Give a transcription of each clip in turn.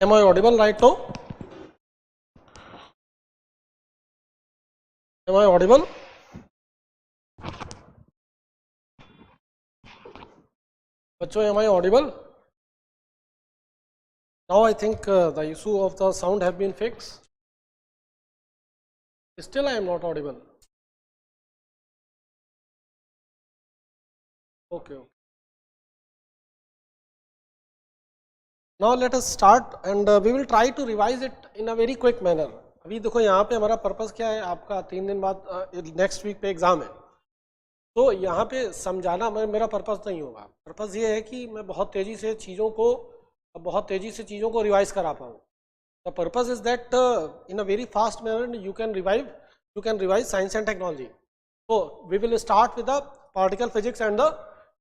Am I audible right now? Am I audible? Bachcho, am I audible? Now I think the issue of the sound have been fixed. Still I am not audible. Okay. Now let us start and we will try to revise it in a very quick manner. अभी देखो यहाँ पे हमारा purpose क्या है, आपका 3 दिन बाद नेक्स्ट वीक पे एग्जाम है, तो यहाँ पे समझाना मेरा पर्पस नहीं होगा. पर्पस ये है कि मैं बहुत तेज़ी से चीज़ों को रिवाइज करा पाऊँ. The purpose is that in a very fast manner you can revise science and technology. So we will start with the particle physics and the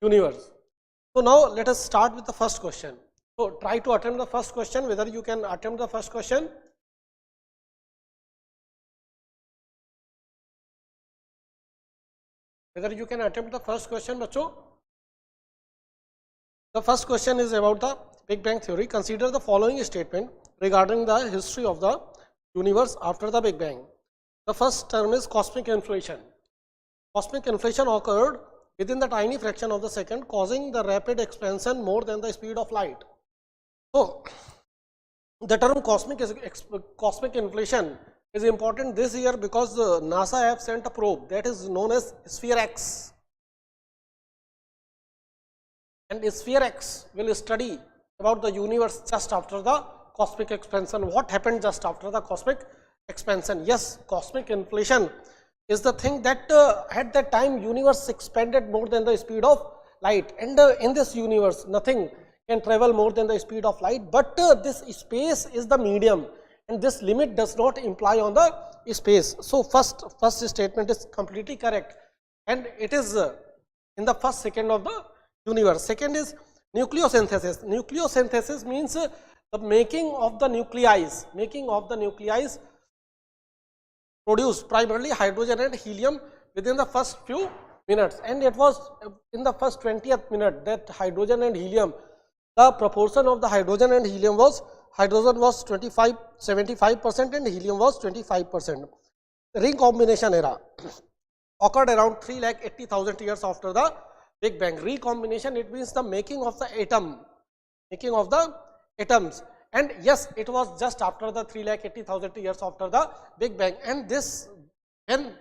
universe. So now let us start with the first question. So try to attempt the first question, whether you can attempt the first question. Whether you can attempt the first question, bachcho. The first question is about the Big Bang theory. Consider the following statement regarding the history of the universe after the Big Bang. The first term is cosmic inflation. Cosmic inflation occurred within the tiny fraction of the second, causing the rapid expansion more than the speed of light. So, the term cosmic inflation is important this year because NASA have sent a probe that is known as Sphere X. And Sphere X will study about the universe just after the cosmic expansion. What happened just after the cosmic expansion? Yes, cosmic inflation is the thing that at that time universe expanded more than the speed of light, and in this universe nothing can travel more than the speed of light, but this space is the medium and this limit does not imply on the space. So first statement is completely correct and it is in the first second of the universe. Second is nucleosynthesis. Nucleosynthesis means the making of the nuclei produce primarily hydrogen and helium within the first few minutes, and it was in the first 20th minute that hydrogen and helium, the proportion of the hydrogen and helium was 75% and helium was 25%. The ring combination era occurred around 3,80,000 years after the Big Bang. Recombination, it means the making of the atoms. And yes, it was just after the 3,80,000 years after the Big Bang, and this when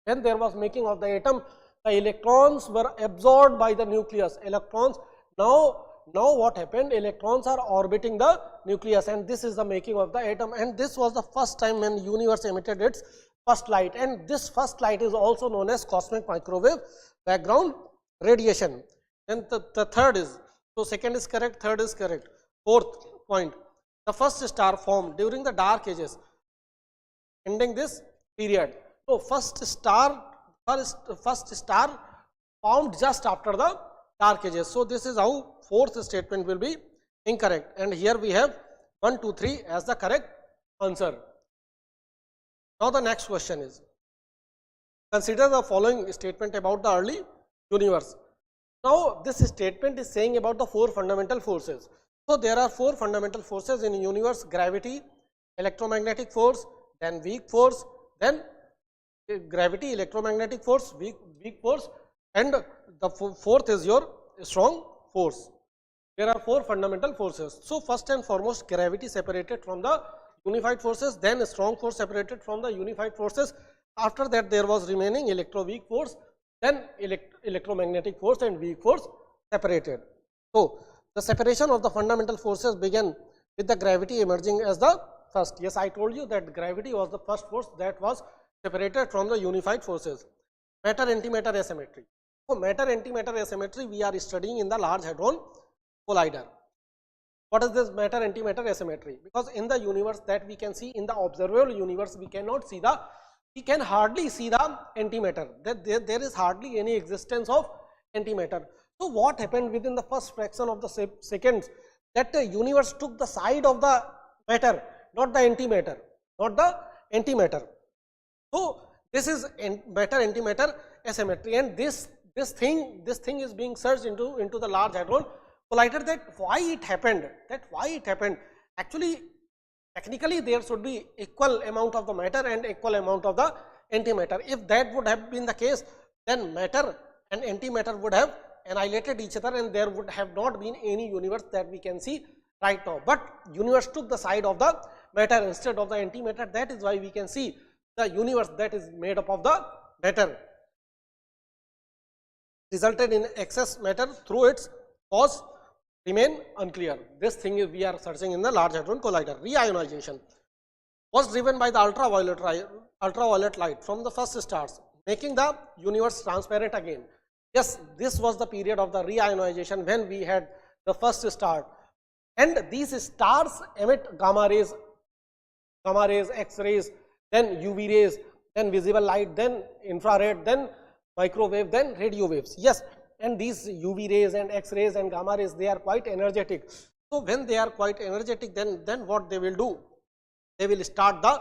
there was making of the atom, the electrons were absorbed by the nucleus. Now what happened? Electrons are orbiting the nucleus, and this is the making of the atom. And this was the first time when universe emitted its first light, and this first light is also known as cosmic microwave background radiation. Then the third is, so second is correct, third is correct. Fourth point, the first star formed during the dark ages, ending this period. So first star formed just after the dark ages. So this is how fourth statement will be incorrect, and here we have 1, 2, 3 as the correct answer. Now the next question is, consider the following statement about the early universe. Now this statement is saying about the 4 fundamental forces. So there are 4 fundamental forces in the universe: gravity, electromagnetic force, then weak force, then gravity, electromagnetic force, weak force, and the fourth is your strong force. There are 4 fundamental forces. So first and foremost, gravity separated from the unified forces, then strong force separated from the unified forces. After that there was remaining electro-weak force, then electromagnetic force and weak force separated. So the separation of the fundamental forces began with the gravity emerging as the first. Yes, I told you that gravity was the first force that was separated from the unified forces. Matter-antimatter asymmetry. So matter-antimatter asymmetry we are studying in the Large Hadron Collider. What is this matter-antimatter asymmetry? Because in the universe that we can see, in the observable universe, we can hardly see the antimatter. There is hardly any existence of antimatter. So what happened within the first fraction of the seconds, that the universe took the side of the matter, not the antimatter, So this is matter-antimatter asymmetry, and this thing is being searched into the Large Hadron Collider, that why it happened, Actually, technically there should be equal amount of the matter and equal amount of the antimatter. If that would have been the case, then matter and antimatter would have annihilated each other and there would have not been any universe that we can see right now. But universe took the side of the matter instead of the antimatter. That is why we can see the universe that is made up of the matter resulted in excess matter through its cause remain unclear. This thing is we are searching in the Large Hadron Collider. Reionization was driven by the ultraviolet light from the first stars, making the universe transparent again. Yes, this was the period of the reionization when we had the first star, and these stars emit gamma rays, X-rays, then UV rays, then visible light, then infrared, then microwave, then radio waves. Yes, and these UV rays and X-rays and gamma rays, they are quite energetic. So when they are quite energetic, then what they will do? They will start the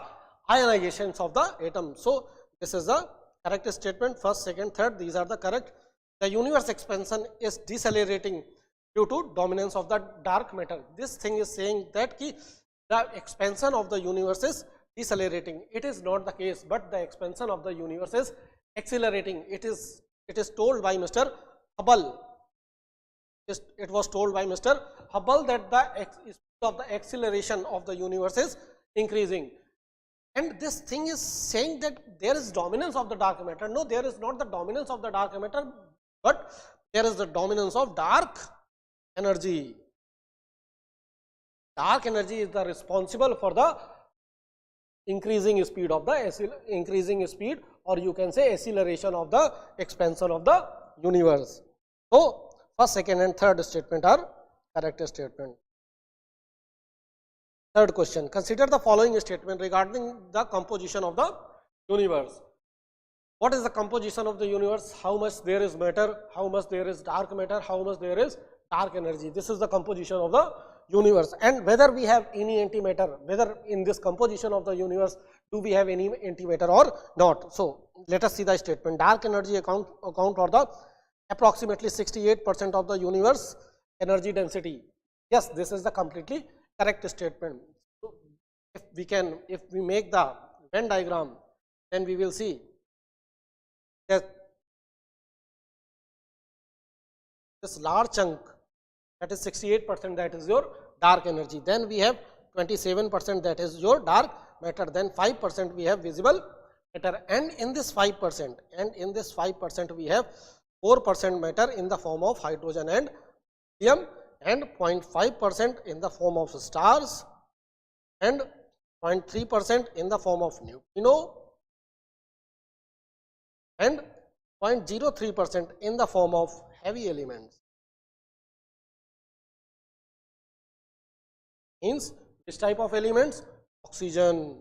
ionizations of the atom. So this is the correct statement. First, second, third, these are the correct. The universe expansion is decelerating due to dominance of the dark matter. This thing is saying that the expansion of the universe is decelerating. It is not the case, but the expansion of the universe is accelerating. It is told by Mr. Hubble. It was told by Mr. Hubble that the speed of the acceleration of the universe is increasing. And this thing is saying that there is dominance of the dark matter. No, there is not the dominance of the dark matter, but there is the dominance of dark energy. Dark energy is the responsible for the increasing speed of the or you can say acceleration of the expansion of the universe. So first, second and third statement are correct statement. Third question, consider the following statement regarding the composition of the universe. What is the composition of the universe? How much there is matter, how much there is dark matter, how much there is dark energy. This is the composition of the universe, and whether we have any antimatter, whether in this composition of the universe do we have any antimatter or not. So let us see the statement. Dark energy account for the approximately 68% of the universe energy density. Yes, this is the completely correct statement. So if we make the Venn diagram, then we will see that this large chunk, that is 68%, that is your dark energy. Then we have 27%, that is your dark matter. Then 5% we have visible matter, and in this 5%, we have 4% matter in the form of hydrogen and helium, and 0.5% in the form of stars, and 0.3% in the form of neutrino, and 0.03% in the form of heavy elements. Means which type of elements? Oxygen,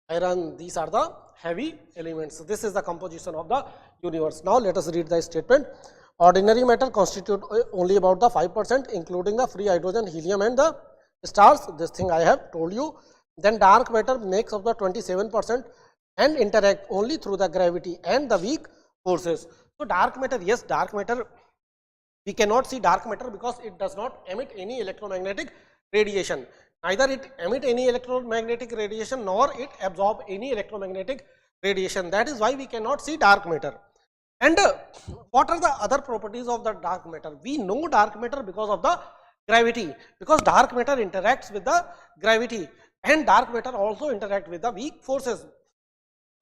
iron, these are the heavy elements. So this is the composition of the universe. Now let us read the statement. Ordinary matter constitute only about the 5%, including the free hydrogen, helium and the stars. This thing I have told you. Then dark matter makes up the 27% and interact only through the gravity and the weak forces. So dark matter, yes, dark matter, we cannot see dark matter because it does not emit any electromagnetic radiation. Neither it emit any electromagnetic radiation nor it absorb any electromagnetic radiation. That is why we cannot see dark matter. And what are the other properties of the dark matter? We know dark matter because of the gravity, because dark matter interacts with the gravity, and dark matter also interact with the weak forces.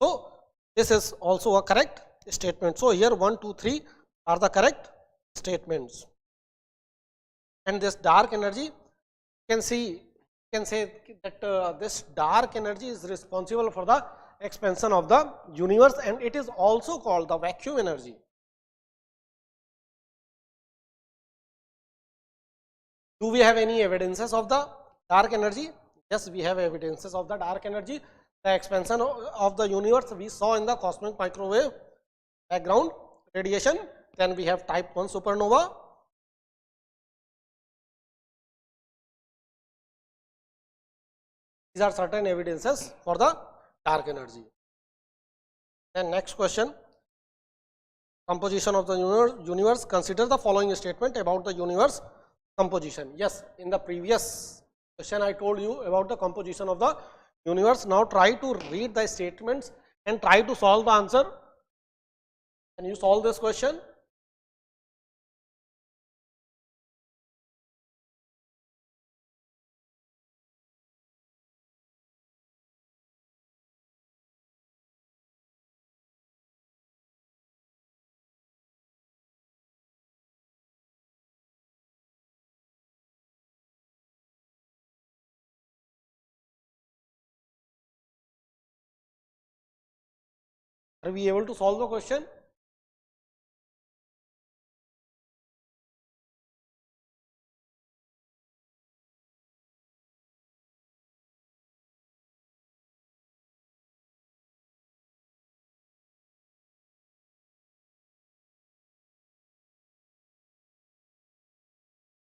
So this is also a correct statement. So here 1, 2, 3 are the correct statements. And this dark energy, can say that this dark energy is responsible for the expansion of the universe, and it is also called the vacuum energy. Do we have any evidences of the dark energy? Yes, we have evidences of the dark energy. The expansion of the universe we saw in the cosmic microwave background radiation. Then we have type 1 supernova. These are certain evidences for the dark energy. Then next question, composition of the universe. Consider the following statement about the universe composition. Yes, in the previous question I told you about the composition of the universe. Now try to read the statements and try to solve the answer. Can you solve this question? Are we able to solve the question?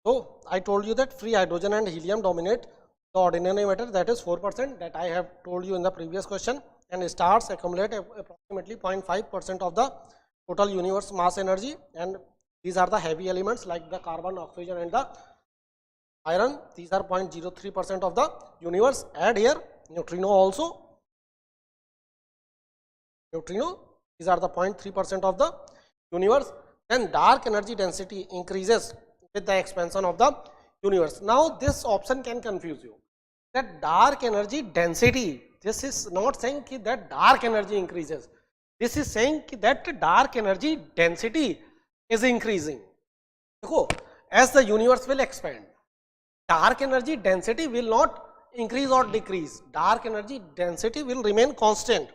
So I told you that free hydrogen and helium dominate the ordinary matter, that is 4%, that I have told you in the previous question, and stars accumulate approximately 0.5% of the total universe mass energy, and these are the heavy elements like the carbon, oxygen and the iron. These are 0.03% of the universe. Add here neutrino also. Neutrino, these are the 0.3% of the universe. Then dark energy density increases with the expansion of the universe. Now this option can confuse you, that dark energy density, this is not saying that dark energy increases, this is saying that dark energy density is increasing. As the universe will expand, dark energy density will not increase or decrease, dark energy density will remain constant,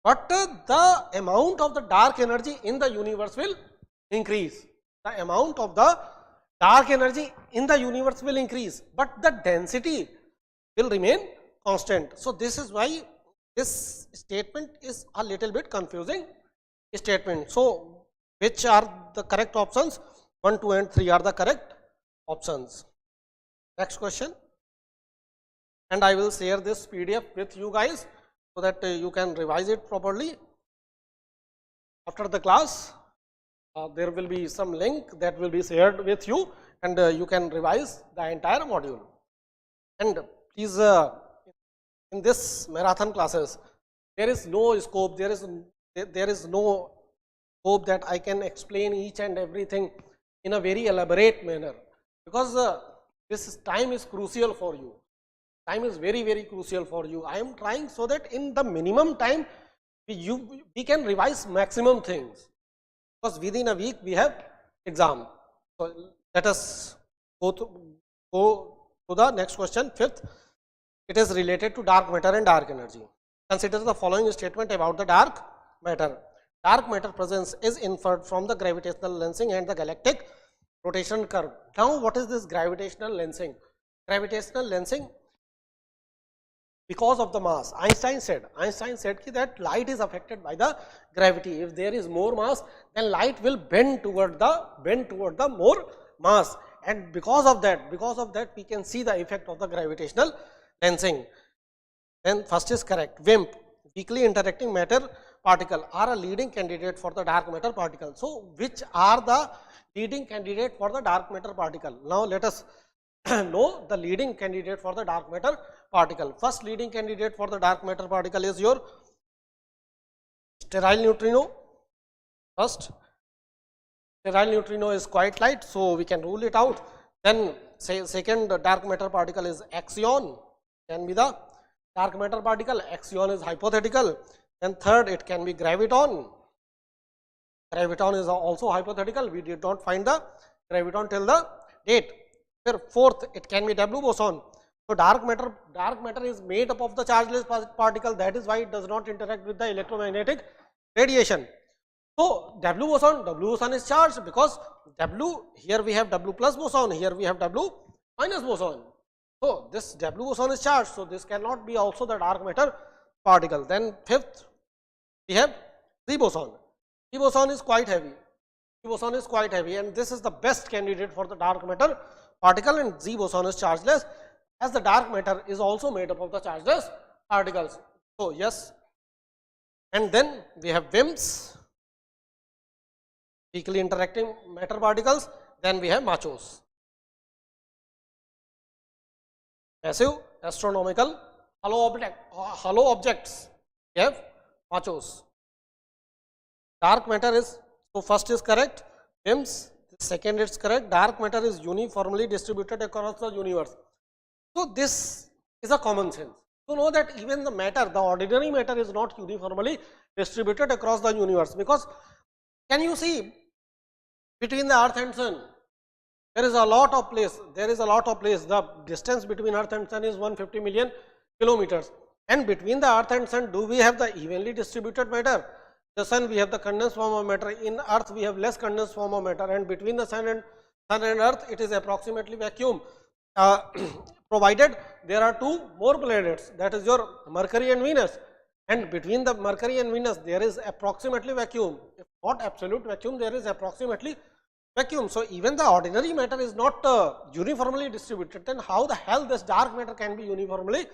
but the amount of the dark energy in the universe will increase. The amount of the dark energy in the universe will increase, but the density will remain constant. So this is why this statement is a little bit confusing statement. So which are the correct options? 1, 2 and 3 are the correct options. Next question, and I will share this PDF with you guys so that you can revise it properly. After the class, there will be some link that will be shared with you, and you can revise the entire module. And please, in this marathon classes, there is no scope, there is no scope that I can explain each and everything in a very elaborate manner, because this time is crucial for you. Time is very, very crucial for you. I am trying so that in the minimum time we can revise maximum things, because within a week we have exam. So let us go to the next question, 5th. It is related to dark matter and dark energy. Consider the following statement about the dark matter. Dark matter presence is inferred from the gravitational lensing and the galactic rotation curve. Now what is this gravitational lensing? Gravitational lensing, because of the mass, Einstein said that light is affected by the gravity. If there is more mass, then light will bend toward the more mass, and because of that we can see the effect of the gravitational lensing. Then first is correct. WIMP, weakly interacting matter particle, are a leading candidate for the dark matter particle. So which are the leading candidate for the dark matter particle? Now let us know the leading candidate for the dark matter particle. First leading candidate for the dark matter particle is your sterile neutrino. First, sterile neutrino is quite light, so we can rule it out. Then second dark matter particle is axion, can be the dark matter particle. Axion is hypothetical. Then third, it can be graviton. Graviton is also hypothetical. We did not find the graviton till the date. Then fourth, it can be W boson. So dark matter is made up of the chargeless particle. That is why it does not interact with the electromagnetic radiation. So W boson is charged, because W, here we have W plus boson, here we have W minus boson. So this W boson is charged, so this cannot be also the dark matter particle. Then fifth, we have Z boson. Z boson is quite heavy. And this is the best candidate for the dark matter particle, and Z boson is chargeless, as the dark matter is also made up of the chargeless particles. So yes. And then we have WIMPs, weakly interacting matter particles. Then we have MACHOs. massive astronomical hollow objects. We have machos. Dark matter is, so first is correct, WIMPs, second is correct, dark matter is uniformly distributed across the universe. So this is a common sense. To know that even the matter, the ordinary matter is not uniformly distributed across the universe, because can you see between the earth and sun, there is a lot of place, the distance between earth and sun is 150 million kilometers, and between the earth and sun, do we have the evenly distributed matter? The sun we have the condensed form of matter, in earth we have less condensed form of matter, and between the sun and earth it is approximately vacuum, provided there are two more planets, that is your Mercury and Venus, and between the Mercury and Venus there is approximately vacuum, if not absolute vacuum, there is approximately vacuum. So even the ordinary matter is not uniformly distributed, then how the hell this dark matter can be uniformly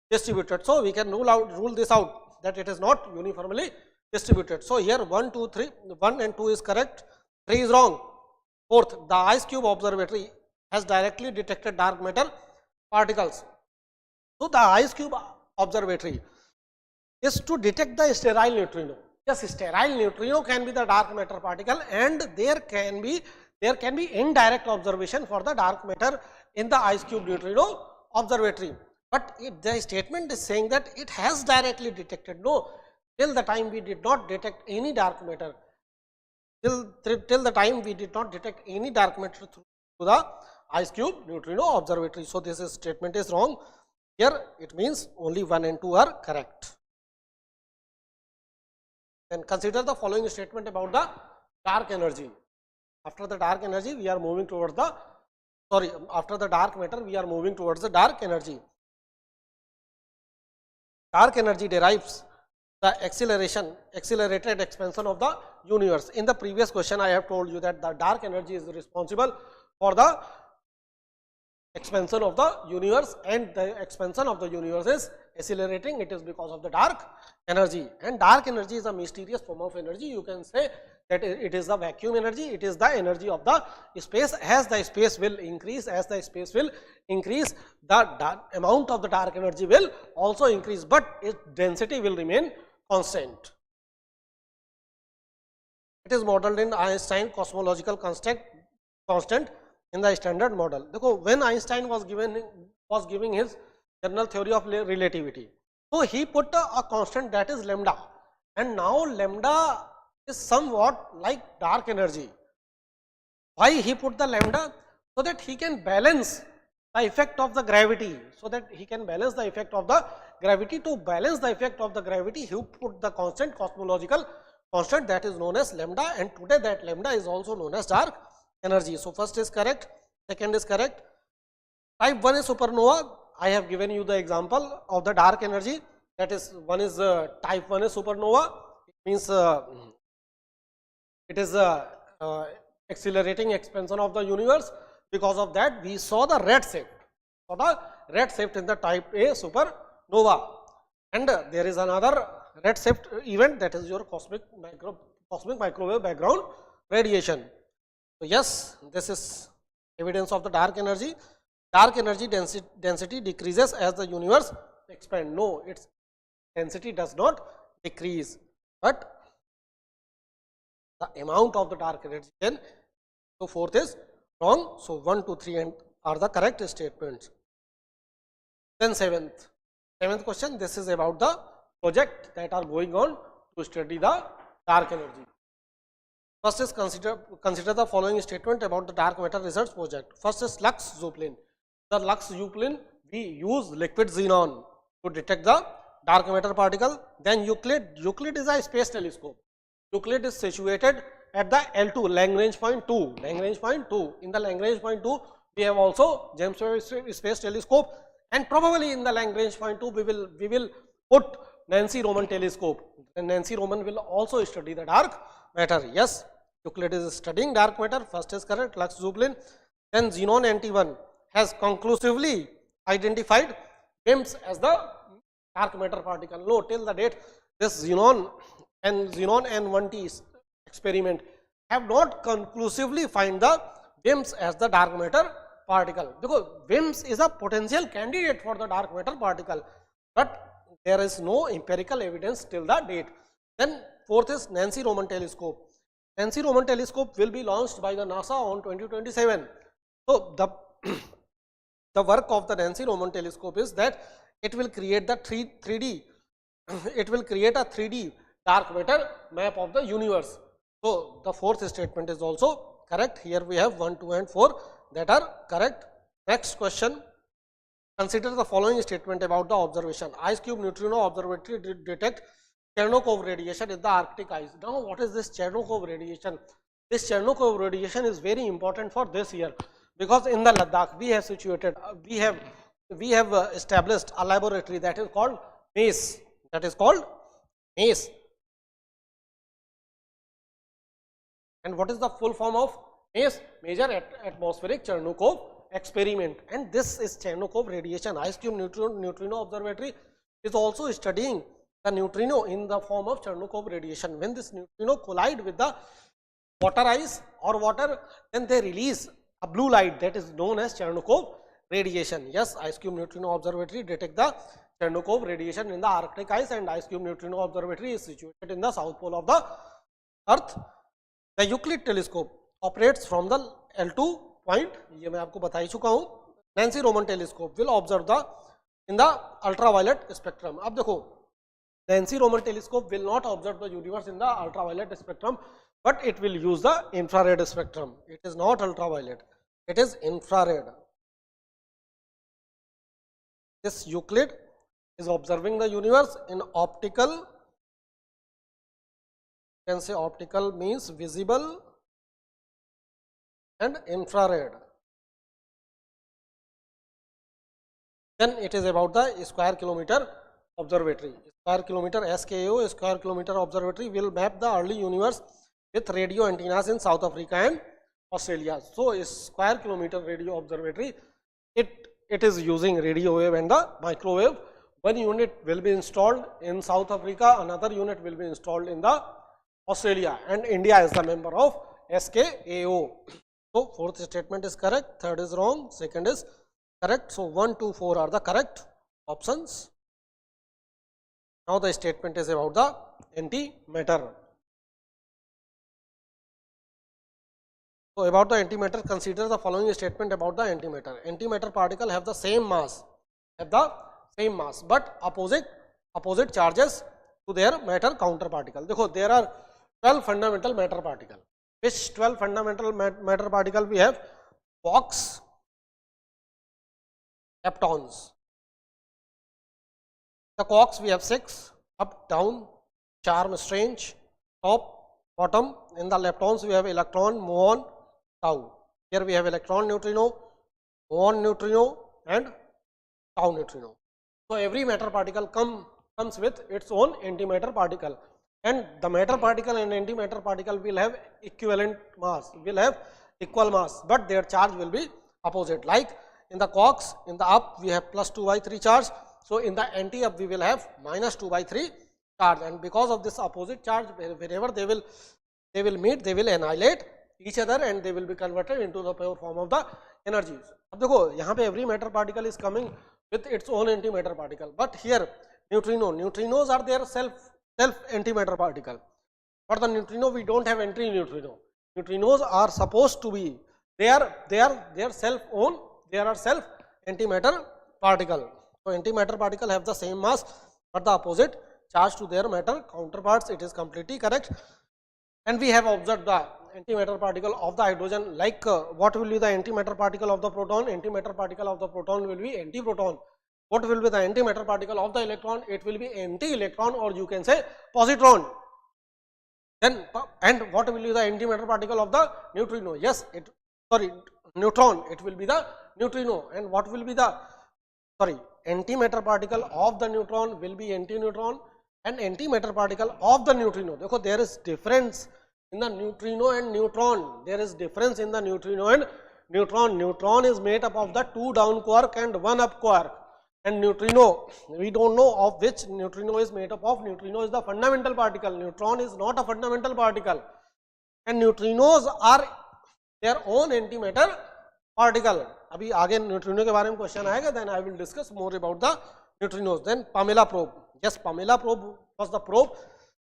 distributed? So we can rule this out, that it is not uniformly distributed. So here 1, 2, 3, 1 and 2 is correct, 3 is wrong. Fourth, the Ice Cube Observatory has directly detected dark matter particles. So the Ice Cube Observatory is to detect the sterile neutrino. Yes, sterile neutrino can be the dark matter particle, and there can be indirect observation for the dark matter in the Ice Cube Neutrino Observatory. But the statement is saying that it has directly detected. No, till the time we did not detect any dark matter, till the time we did not detect any dark matter through the Ice Cube Neutrino Observatory. So this statement is wrong. Here it means only 1 and 2 are correct. Then consider the following statement about the dark energy. After the dark energy, we are moving towards the, after the dark matter, we are moving towards the dark energy. Dark energy derives the accelerated expansion of the universe. In the previous question, I have told you that the dark energy is responsible for the expansion of the universe, and the expansion of the universe is accelerating. It is because of the dark energy, and dark energy is a mysterious form of energy. You can say that it is the vacuum energy, it is the energy of the space. As the space will increase, the amount of the dark energy will also increase, but its density will remain constant. It is modeled in Einstein cosmological constant in the standard model. Look, when Einstein was giving his general theory of relativity, so he put a constant, that is lambda, and now lambda is somewhat like dark energy. Why he put the lambda? So that he can balance the effect of the gravity, To balance the effect of the gravity, he put the constant, cosmological constant, that is known as lambda, and today that lambda is also known as dark energy. So first is correct, second is correct. Type 1 is supernova. I have given you the example of the dark energy, that is type 1 is supernova. It means it is accelerating expansion of the universe. Because of that, we saw the red shift in the type A supernova, and there is another red shift event, that is your cosmic microwave background radiation. So yes, this is evidence of the dark energy. Dark energy density decreases as the universe expands. No, its density does not decrease, but the amount of the dark energy then. So fourth is wrong. So 1, 2, 3 and are the correct statements. Then seventh question. This is about the project that are going on to study the dark energy. First is consider the following statement about the dark matter research project. First is Lux-Zeppelin. The Lux-Zeppelin, we use liquid xenon to detect the dark matter particle. Then Euclid is a space telescope. Euclid is situated at the L2, Lagrange point 2. In the Lagrange point 2, we have also James Webb Space Telescope, and probably in the Lagrange point 2, we will put Nancy Roman telescope, and Nancy Roman will also study the dark matter. Yes, Euclid is studying dark matter. First is correct, Lux-Zeppelin. Then Xenon NT1 has conclusively identified WIMPs as the dark matter particle. No, till the date, this Xenon N1T experiment have not conclusively find the WIMPs as the dark matter particle. Because WIMPs is a potential candidate for the dark matter particle, but there is no empirical evidence till the date. Then fourth is Nancy Roman telescope. Nancy Roman telescope will be launched by the NASA on 2027. So the work of the Nancy Roman telescope is that it will create the 3D it will create a 3D dark matter map of the universe. So the fourth statement is also correct. Here we have 1, 2 and 4 that are correct. Next question. Consider the following statement about the observation. Ice cube neutrino observatory detect Chernobyl radiation in the Arctic ice. Now what is this Chernobyl radiation? This Chernobyl radiation is very important for this year, because in the Ladakh we have situated, we have established a laboratory that is called MACE. That is called MACE. And what is the full form of MACE? Major atmospheric Chernobyl experiment. And this is Chernobyl radiation. Ice cube neutrino observatory is also studying the neutrino in the form of Chernobyl radiation. When this neutrino collide with the water ice or water, then they release a blue light that is known as Chernobyl radiation. Yes, ice cube neutrino observatory detect the Chernobyl radiation in the Arctic ice, and ice cube neutrino observatory is situated in the south pole of the earth. The Euclid telescope operates from the L2 point. ये मैं आपको बता ही चुका हूँ. Nancy Roman telescope will observe the in the ultraviolet spectrum. अब देखो, Nancy Roman telescope will not observe the universe in the ultraviolet spectrum, but it will use the infrared spectrum. It is not ultraviolet, it is infrared. This Euclid is observing the universe in optical. You can say optical means visible and infrared. Then it is about the square kilometer observatory. Square kilometer SKO, square kilometer observatory will map the early universe with radio antennas in South Africa and Australia. So square kilometer radio observatory, it is using radio wave and the microwave. One unit will be installed in South Africa, another unit will be installed in the Australia, and India is the member of SKAO. So fourth statement is correct, third is wrong, second is correct. So 1, 2, 4 are the correct options. Now the statement is about the antimatter. So about the antimatter, consider the following statement about the antimatter. Antimatter particle have the same mass, but opposite charges to their matter counter particle. देखो, there are 12 fundamental matter particle. Which 12 fundamental matter particle we have? Quarks, leptons. The quarks we have 6, up, down, charm, strange, top, bottom. In the leptons we have electron, muon, tau. Here we have electron neutrino, muon neutrino and tau neutrino. So every matter particle comes with its own antimatter particle, and the matter particle and antimatter particle will have equivalent mass, will have equal mass, but their charge will be opposite. Like in the quarks, in the up we have plus 2 by 3 charge, so in the anti-up we will have minus 2 by 3 charge, and because of this opposite charge, wherever they will meet, they will annihilate each other and they will be converted into the pure form of the energies. अब देखो, यहाँ पे every matter particle is coming with its own antimatter particle, but here neutrinos are their self antimatter particle. For the neutrino we don't have anti-neutrino. Neutrinos are supposed to be, they are self antimatter particle. So antimatter particle have the same mass but the opposite charge to their matter counterparts. It is completely correct. And we have observed the antimatter particle of the hydrogen. Like what will be the antimatter particle of the proton? Antimatter particle of the proton will be antiproton. What will be the antimatter particle of the electron? It will be anti-electron, or you can say positron. Then, and what will be the antimatter particle of the neutrino? Yes, neutron. It will be the neutrino. And what will be the antimatter particle of the neutron will be antineutron, and antimatter particle of the neutrino. देखो, there is difference in the neutrino and neutron. There is difference in the neutrino and neutron. Neutron is made up of the 2 down quark and 1 up quark. And neutrino, we don't know of which neutrino is made up of. Neutrino is the fundamental particle. Neutron is not a fundamental particle. And neutrinos are their own antimatter particle. अभी आगे neutrino के बारे में question आएगा, then I will discuss more about the neutrinos. देन Pamela probe. Yes, Pamela probe was the probe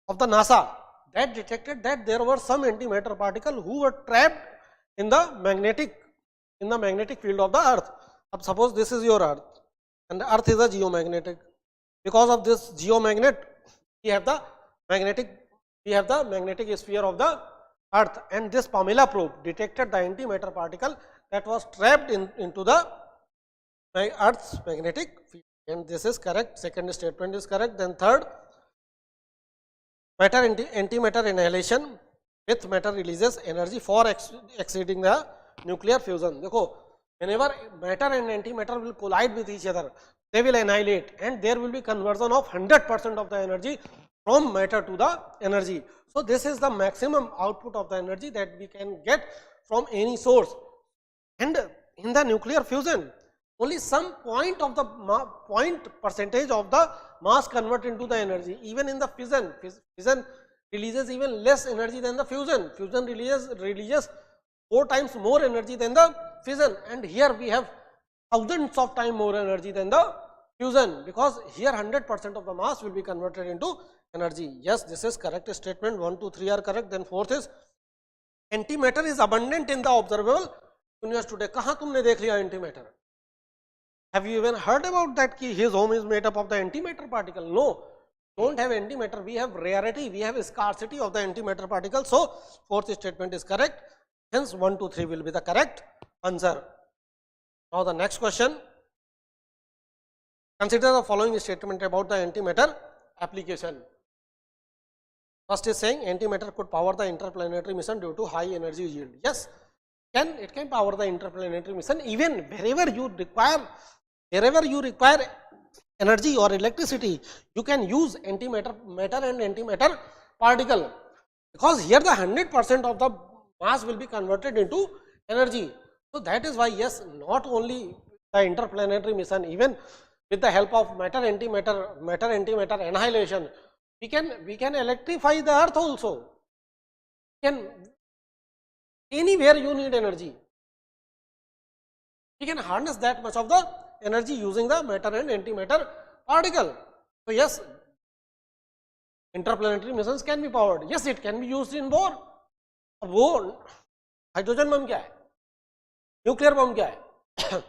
of the NASA that detected that there were some antimatter particles who were trapped in the magnetic field of the earth. अब suppose this is your earth and the earth is a geomagnetic. Because of this geomagnet, we have the magnetic sphere of the earth, and this Pamela probe detected the antimatter particle that was trapped into the earth's magnetic field. And this is correct. Second statement is correct. Then third, matter antimatter annihilation with matter releases energy for exceeding the nuclear fusion. देखो, whenever matter and antimatter will collide with each other, they will annihilate, and there will be conversion of 100% of the energy from matter to the energy. So this is the maximum output of the energy that we can get from any source. And in the nuclear fusion, only some point percentage of the mass convert into the energy. Even in the fission releases even less energy than the fusion. Fusion releases 4 times more energy than the fission, and here we have thousands of times more energy than the fusion, because here 100% of the mass will be converted into energy. Yes, this is correct statement. 1, 2, 3 are correct. Then fourth is antimatter is abundant in the observable universe today. कहाँ तुमने देख लिया antimatter? Have you even heard about that कि his home is made up of the antimatter particle? No, don't have antimatter. We have rarity, we have scarcity of the antimatter particle. So fourth statement is correct. Hence 1, 2, 3 will be the correct answer. Now the next question. Consider the following statement about the antimatter application. First is saying antimatter could power the interplanetary mission due to high energy yield. Yes, it can power the interplanetary mission even wherever you require energy or electricity. You can use matter and antimatter particle, because here the 100% of the mass will be converted into energy. So that is why, yes, not only the interplanetary mission, even with the help of matter antimatter annihilation, we can electrify the earth also. Anywhere you need energy, we can harness that much of the energy using the matter and antimatter particle. So yes, interplanetary missions can be powered. Yes, it can be used in war. अब वो hydrogen bomb क्या है, nuclear bomb क्या है?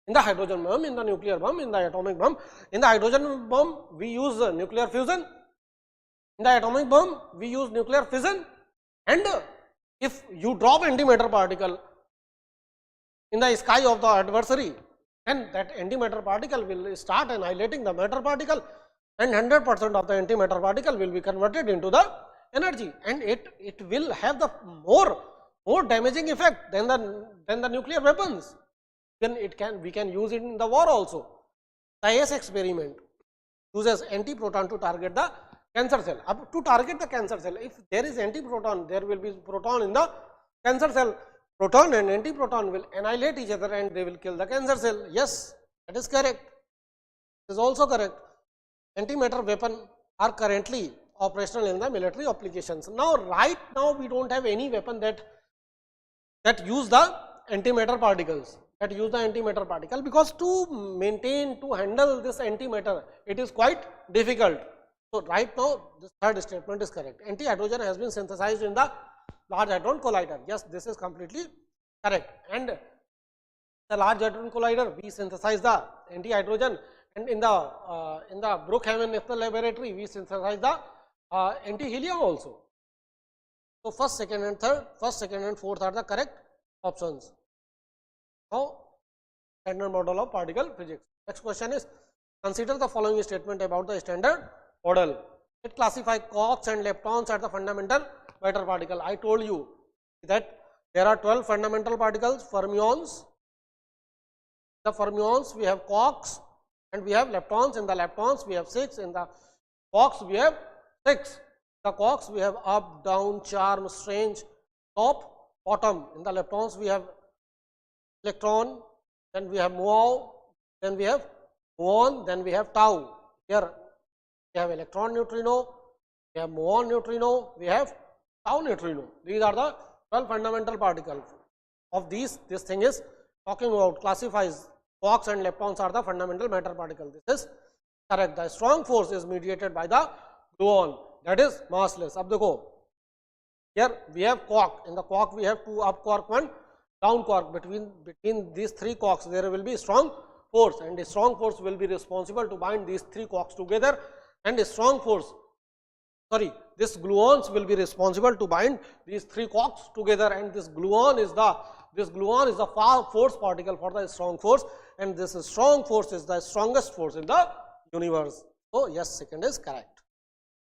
In the hydrogen bomb, in the nuclear bomb, in the atomic bomb. In the hydrogen bomb, we use nuclear fusion. In the atomic bomb, we use nuclear fission. And if you drop antimatter particle in the sky of the adversary, then that antimatter particle will start annihilating the matter particle, and 100% of the antimatter particle will be converted into the energy, and it will have the more damaging effect than the nuclear weapons. Then we can use it in the war also. The ICE experiment uses antiproton to target the cancer cell. To target the cancer cell, if there is antiproton, there will be proton in the cancer cell. Proton and antiproton will annihilate each other and they will kill the cancer cell. Yes, that is correct. It is also correct. Antimatter weapons are currently operational in the military applications. Now, right now we don't have any weapon that use the antimatter particles. Because to handle this antimatter, it is quite difficult. So right now this third statement is correct. Anti-hydrogen has been synthesized in the Large Hadron Collider. Yes, this is completely correct. And the Large Hadron Collider, we synthesize the anti-hydrogen, and in the Brookhaven National Laboratory, we synthesize the anti-helium also. So first, second and fourth are the correct options. Now, standard model of particle physics. Next question is, consider the following statement about the standard model. It classifies quarks and leptons as the fundamental matter particle. I told you that there are 12 fundamental particles, fermions. The fermions we have quarks and we have leptons. In the leptons we have 6. In the quarks we have 6. The quarks we have up, down, charm, strange, top, bottom. In the leptons we have electron, then we have muon, then we have muon, then we have tau. Here we have electron neutrino, we have muon neutrino, we have tau neutrino. These are the 12 fundamental particles. Of these, this thing is talking about classifies quarks and leptons are the fundamental matter particle. This is correct. The strong force is mediated by the gluon, that is massless. अब देखो, here we have quark. In the quark we have 2 up quark, 1 down quark. Between these 3 quarks there will be strong force, and a strong force will be responsible to bind these 3 quarks together, and a strong force, sorry, this gluons will be responsible to bind these 3 quarks together, and this gluon is the force particle for the strong force, and this strong force is the strongest force in the universe. So yes, second is correct.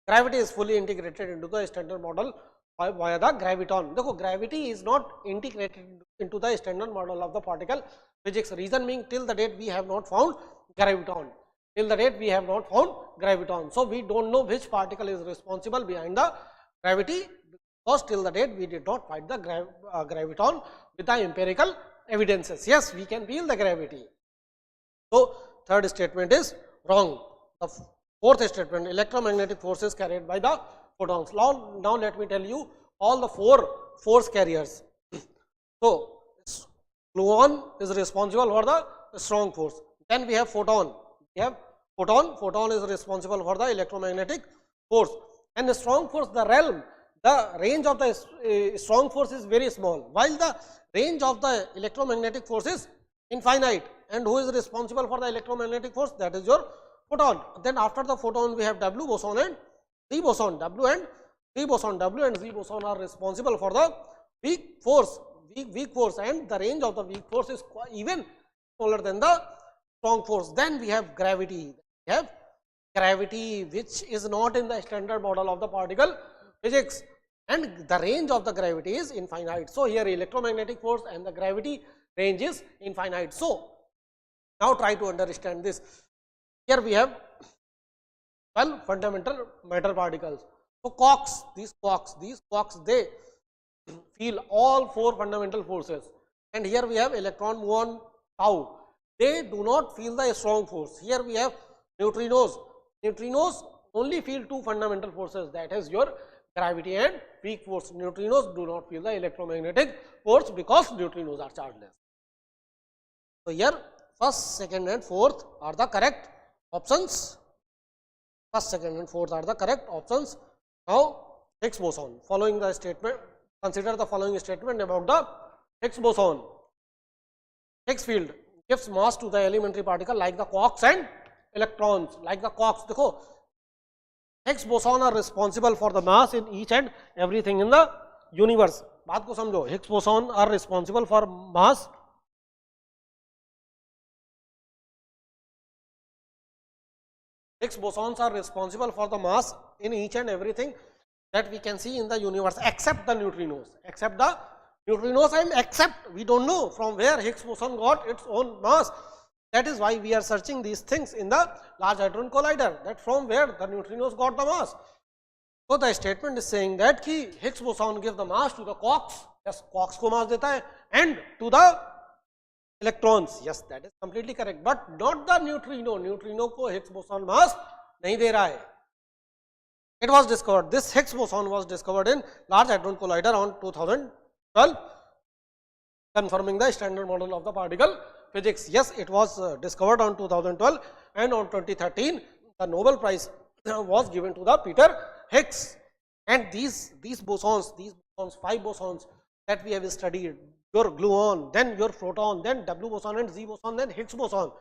Gravity is fully integrated into the standard model via the graviton. देखो, gravity is not integrated into the standard model of the particle physics. Reason being, till the date we have not found graviton. Till the date we have not found graviton. So we don't know which particle is responsible behind the gravity, because till the date we did not find the graviton with the empirical evidences. Yes, we can feel the gravity. So third statement is wrong. The fourth statement, electromagnetic force is carried by the photons. Now let me tell you all the 4 force carriers. So gluon is responsible for the strong force. Then we have photon. We have photon is responsible for the electromagnetic force, and the strong force, the range of the strong force is very small, while the range of the electromagnetic force is infinite. And who is responsible for the electromagnetic force? That is your photon. Then after the photon we have W boson and Z boson. W and Z boson are responsible for the weak force, and the range of the weak force is even smaller than the strong force. Then we have gravity. We have gravity, which is not in the standard model of the particle physics, and the range of the gravity is infinite. So here electromagnetic force and the gravity range is infinite. So now try to understand this. Here we have 12 fundamental matter particles. So quarks, these quarks, they feel all 4 fundamental forces, and here we have electron, muon, tau. They do not feel the strong force. Here we have neutrinos. Neutrinos only feel 2 fundamental forces, that is your gravity and weak force. Neutrinos do not feel the electromagnetic force because neutrinos are chargeless. So here first, second and fourth are the correct options. First, second and fourth are the correct options. Now Higgs boson. Following the statement, consider the following statement about the Higgs boson. Higgs field gives mass to the elementary particle like the quarks and electrons. Like the quarks, देखो, Higgs boson are responsible for the mass in each and everything in the universe. बात को समझो. Higgs boson are responsible for mass. Higgs bosons are responsible for the mass in each and everything that we can see in the universe, except the neutrinos. Except the neutrinos, and except we don't know from where Higgs boson got its own mass. That is why we are searching these things in the Large Hadron Collider, that from where the neutrinos got the mass. So the statement is saying that ki Higgs boson give the mass to the quarks. Yes, quarks को mass देता है, and to the electrons. Yes, that is completely correct, but not the neutrino. Neutrino को Higgs boson mass नहीं दे रहा है. It was discovered. This Higgs boson was discovered in Large Hadron Collider on 2012, confirming the standard model of the particle physics. Yes, it was discovered on 2012, and on 2013 the Nobel Prize was given to the Peter Higgs. And these bosons, 5 bosons that we have studied, your gluon, then your photon, then W boson and Z boson, then Higgs boson.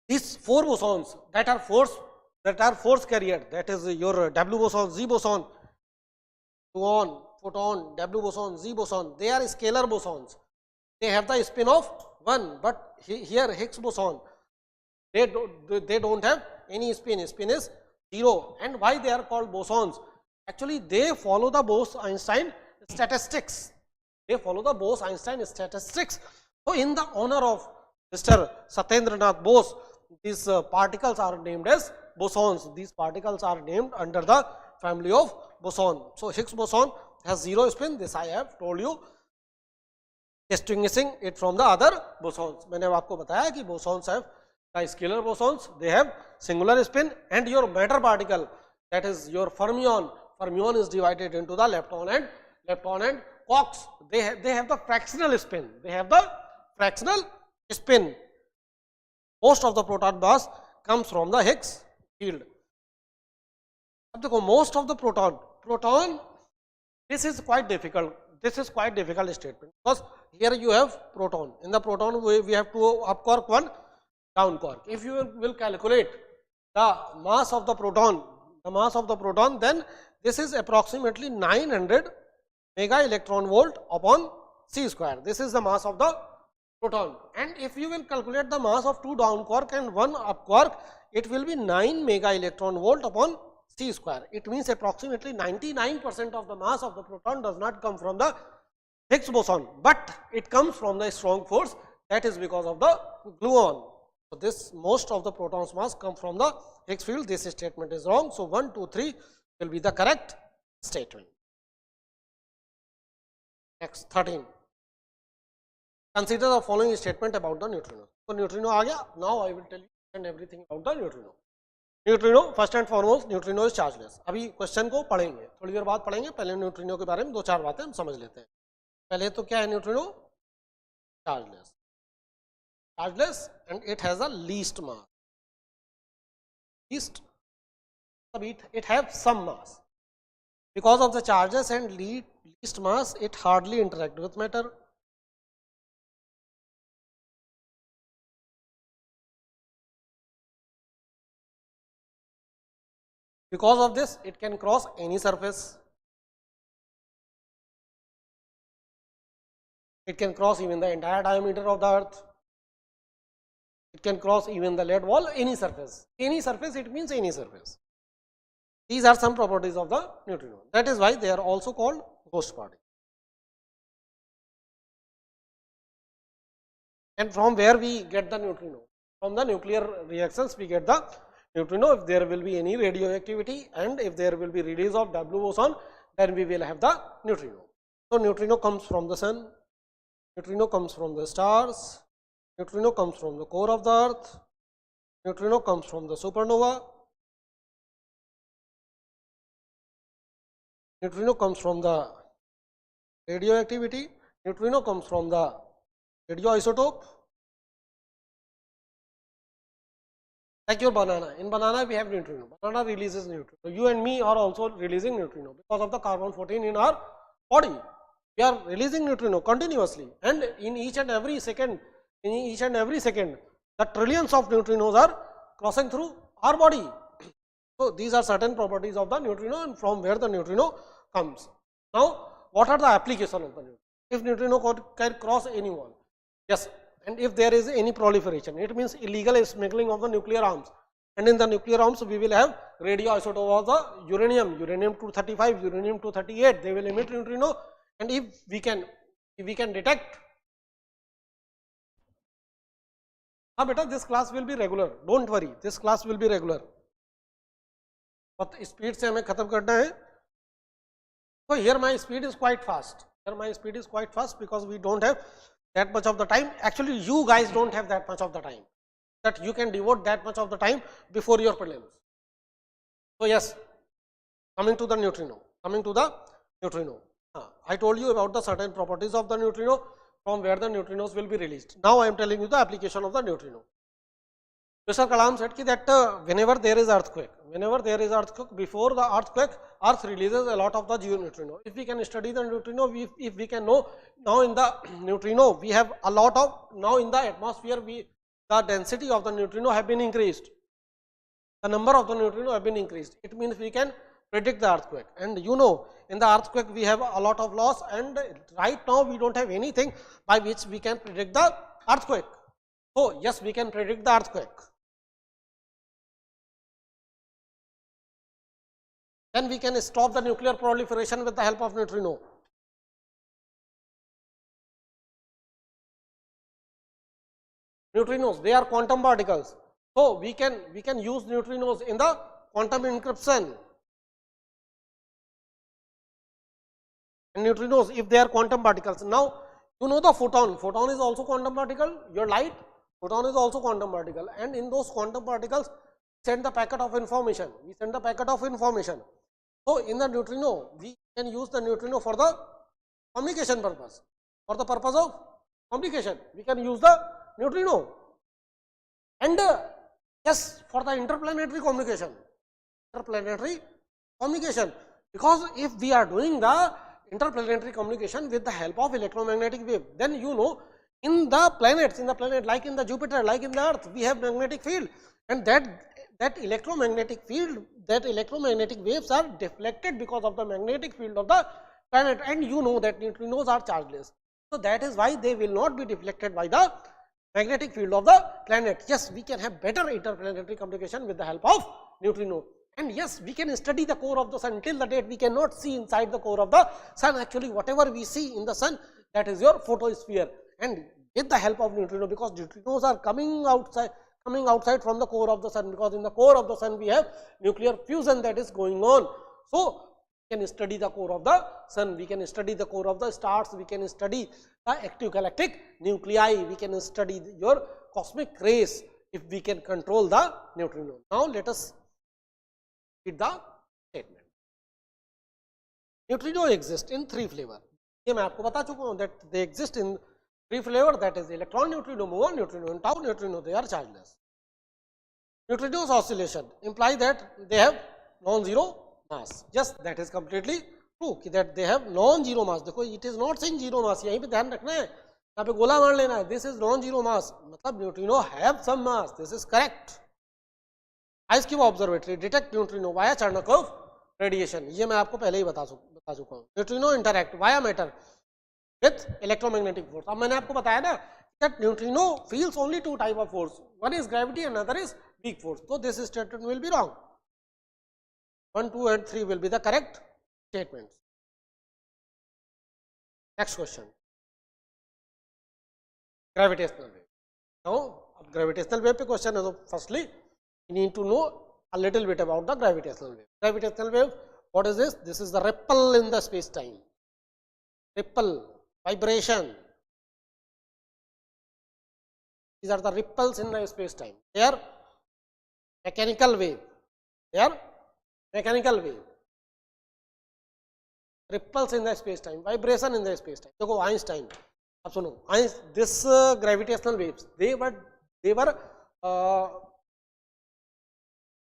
These 4 bosons that are force carrier, that is your W boson, Z boson, gluon, photon, W boson, Z boson, they are scalar bosons. They have the spin of 1, but here Higgs boson, they don't have any spin. Spin is 0. And why they are called bosons? Actually, they follow the Bose-Einstein statistics. So in the honor of Mr. Satyendranath Bose, these particles are named as bosons. These particles are named under the family of boson. So Higgs boson has 0 spin. This I have told you, distinguishing it from the other bosons. मैंने आपको बताया कि bosons have the scalar bosons, they have singular spin, and your matter particle, that is your fermion. Fermion is divided into the lepton and quarks, they have the fractional spin. They have the fractional spin. Most of the proton mass comes from the Higgs field. अब देखो, most of the proton, this is quite difficult. This is quite difficult statement because here you have proton. In the proton, we have two up quark, one down quark. If you will calculate the mass of the proton, then this is approximately 900 mega electron volt upon c square. This is the mass of the proton. And if you will calculate the mass of two down quark and one up quark, it will be 9 mega electron volt upon c square. It means approximately 99% of the mass of the proton does not come from the Higgs boson, but it comes from the strong force, that is because of the gluon. So this most of the protons mass come from the Higgs field. This statement is wrong. So 1, 2, 3 will be the correct statement. Next 13. Consider the following statement about the neutrino. So neutrino आ गया. Now I will tell you and everything about the neutrino. Neutrino, first and foremost neutrino is chargeless. अभी question को पढ़ेंगे, थोड़ी देर बाद पढ़ेंगे. पहले neutrino के बारे में दो चार बातें हम समझ लेते हैं. पहले तो क्या है neutrino? Chargeless. Chargeless and it has a least mass. Least, it have some mass. Because of the charges and least mass, it hardly interact with matter. Because of this, it can cross any surface. It can cross even the entire diameter of the earth. It can cross even the lead wall, any surface. Any surface, it means any surface. These are some properties of the neutrino. That is why they are also called ghost particles. And from where we get the neutrino? From the nuclear reactions we get the neutrino. If there will be any radioactivity and if there will be release of W boson, then we will have the neutrino. So neutrino comes from the sun, neutrino comes from the stars, neutrino comes from the core of the earth, neutrino comes from the supernova, neutrino comes from the radioactivity, neutrino comes from the radioisotope. Like your banana. In banana we have neutrino. Banana releases neutrino. You and me are also releasing neutrino because of the carbon 14 in our body. We are releasing neutrino continuously, and in each and every second, the trillions of neutrinos are crossing through our body. So these are certain properties of the neutrino and from where the neutrino comes. Now, what are the applications of the neutrino? If neutrino can cross any wall, yes. And if there is any proliferation, it means illegal smuggling of the nuclear arms. And in the nuclear arms, we will have radioisotope of the uranium, uranium-235, uranium-238. They will emit neutrino. And if we can detect, beta, this class will be regular. Don't worry, this class will be regular. But speed से हमें खत्म करना है. So here my speed is quite fast. Here my speed is quite fast because we don't have that much of the time. Actually, you guys don't have that much of the time that you can devote that much of the time before your prelims. So yes, coming to the neutrino. I told you about the certain properties of the neutrino, from where the neutrinos will be released. Now I am telling you the application of the neutrino. Mr. Kalam said that whenever there is earthquake, before the earthquake, earth releases a lot of the neutrino. If we can study the neutrino, if we can know, now in the neutrino we have a lot of, now in the atmosphere the density of the neutrino have been increased. The number of the neutrino have been increased. It means we can predict the earthquake. And you know, in the earthquake we have a lot of loss, and right now we don't have anything by which we can predict the earthquake. So yes, we can predict the earthquake. Then we can stop the nuclear proliferation with the help of neutrino. Neutrinos, they are quantum particles. So we can use neutrinos in the quantum encryption. And neutrinos, if they are quantum particles. Now you know the photon. Photon is also quantum particle. Your light, photon is also quantum particle. And in those quantum particles, send the packet of information. We send the packet of information. So in the neutrino, we can use the neutrino for the communication purpose. For the purpose of communication, we can use the neutrino. And yes, for the interplanetary communication, because if we are doing the interplanetary communication with the help of electromagnetic wave, then you know, in the planets, like in the Jupiter, like in the Earth, we have magnetic field, and that electromagnetic field, that electromagnetic waves are deflected because of the magnetic field of the planet, and you know that neutrinos are chargeless. So that is why they will not be deflected by the magnetic field of the planet. Yes, we can have better interplanetary communication with the help of neutrino. And yes, we can study the core of the sun. Till the date we cannot see inside the core of the sun. Actually, whatever we see in the sun, that is your photosphere. And with the help of neutrino, because neutrinos are coming outside from the core of the sun, because in the core of the sun we have nuclear fusion that is going on. So we can study the core of the sun, we can study the core of the stars, we can study the active galactic nuclei, we can study your cosmic rays if we can control the neutrino. Now let us read the statement. Neutrino exist in 3 flavor. ये मैं आपको बता चुका हूँ that they exist in 3 flavor, that is electron neutrino, muon neutrino and tau neutrino. They are chargeless. Neutrinos oscillation imply that they have non-zero mass. Yes, that is completely true that they have non-zero mass. देखो, it is not saying zero mass. यहीं पे ध्यान रखना है, यहाँ पे गोला मार लेना है. This is non-zero mass. मतलब neutrino have some mass. This is correct. Ice cube observatory detect neutrino via Chernikov radiation. ये मैं आपको पहले ही बता चुका हूँ. Neutrino interact via matter with electromagnetic force. अब मैंने आपको बताया ना that neutrino feels only 2 type of force. One is gravity, another is weak force. So this statement will be wrong. 1, 2 and 3 will be the correct statements. Next question. Gravitational wave. Now, gravitational wave pe question है. So firstly, you need to know a little bit about the gravitational wave. Gravitational wave, what is this? This is the ripple in the space time. Ripple, vibration. These are the ripples in the space time. They are mechanical wave. They are mechanical wave. Ripples in the space time, vibration in the space time. देखो Einstein, अब सुनो, this gravitational waves, they were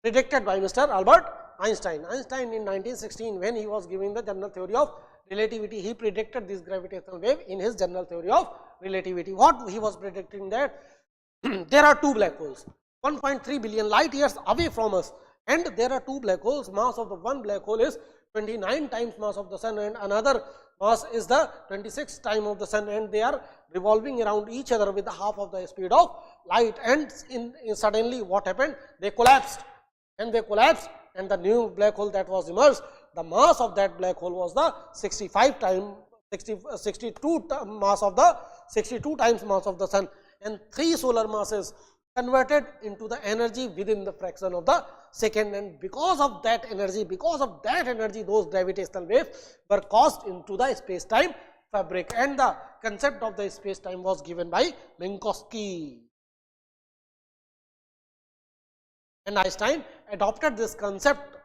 predicted by Mr. Albert Einstein. Einstein in 1916, when he was giving the general theory of relativity, he predicted this gravitational wave in his general theory of relativity. What he was predicting that there are 2 black holes, 1.3 billion light years away from us, and there are 2 black holes. Mass of the one black hole is 29 times mass of the sun, and another mass is the 26 time of the sun, and they are revolving around each other with the half of the speed of light. And suddenly what happened? They collapsed, and they collapsed, and the new black hole that was emerged, the mass of that black hole was the 62 times mass of the sun, and 3 solar masses converted into the energy within the fraction of the second. And because of that energy, those gravitational waves were caused into the space-time fabric, and the concept of the space-time was given by Minkowski. And Einstein adopted this concept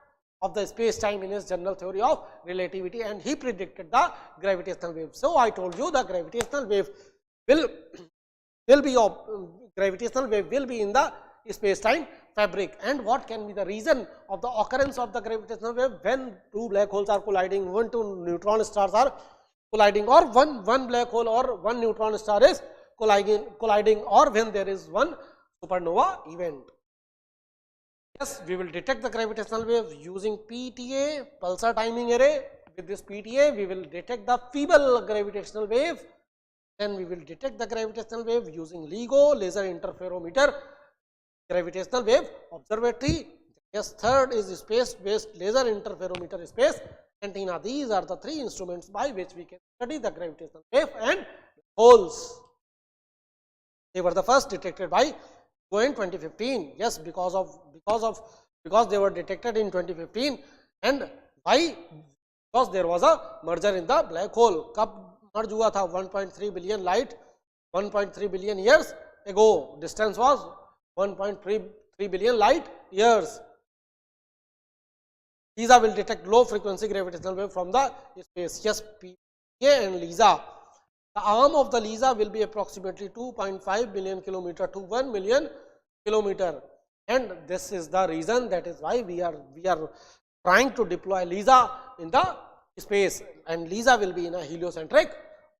of the space-time in his general theory of relativity, and he predicted the gravitational wave. So I told you the gravitational wave will be in the space-time fabric. And what can be the reason of the occurrence of the gravitational wave? When 2 black holes are colliding, 2 neutron stars are colliding, or one black hole or 1 neutron star is colliding, or when there is 1 supernova event. Yes, we will detect the gravitational wave using PTA, pulsar timing array. With this PTA, we will detect the feeble gravitational wave. Then we will detect the gravitational wave using LIGO, laser interferometer, gravitational wave observatory. Yes, third is space-based laser interferometer space antenna. These are the 3 instruments by which we can study the gravitational wave and holes. They were the first detected by in 2015. Yes, because they were detected in 2015. And why? Because there was a merger in the black hole. कब merge हुआ था? 1.3 billion light, 1.3 billion years ago. Distance was 1.3 billion light years. ESA will detect low frequency gravitational wave from the space. Yes, and LISA. The arm of the LISA will be approximately 2.5 billion kilometer to 1 million kilometer, and this is the reason, that is why we are trying to deploy LISA in the space, and LISA will be in a heliocentric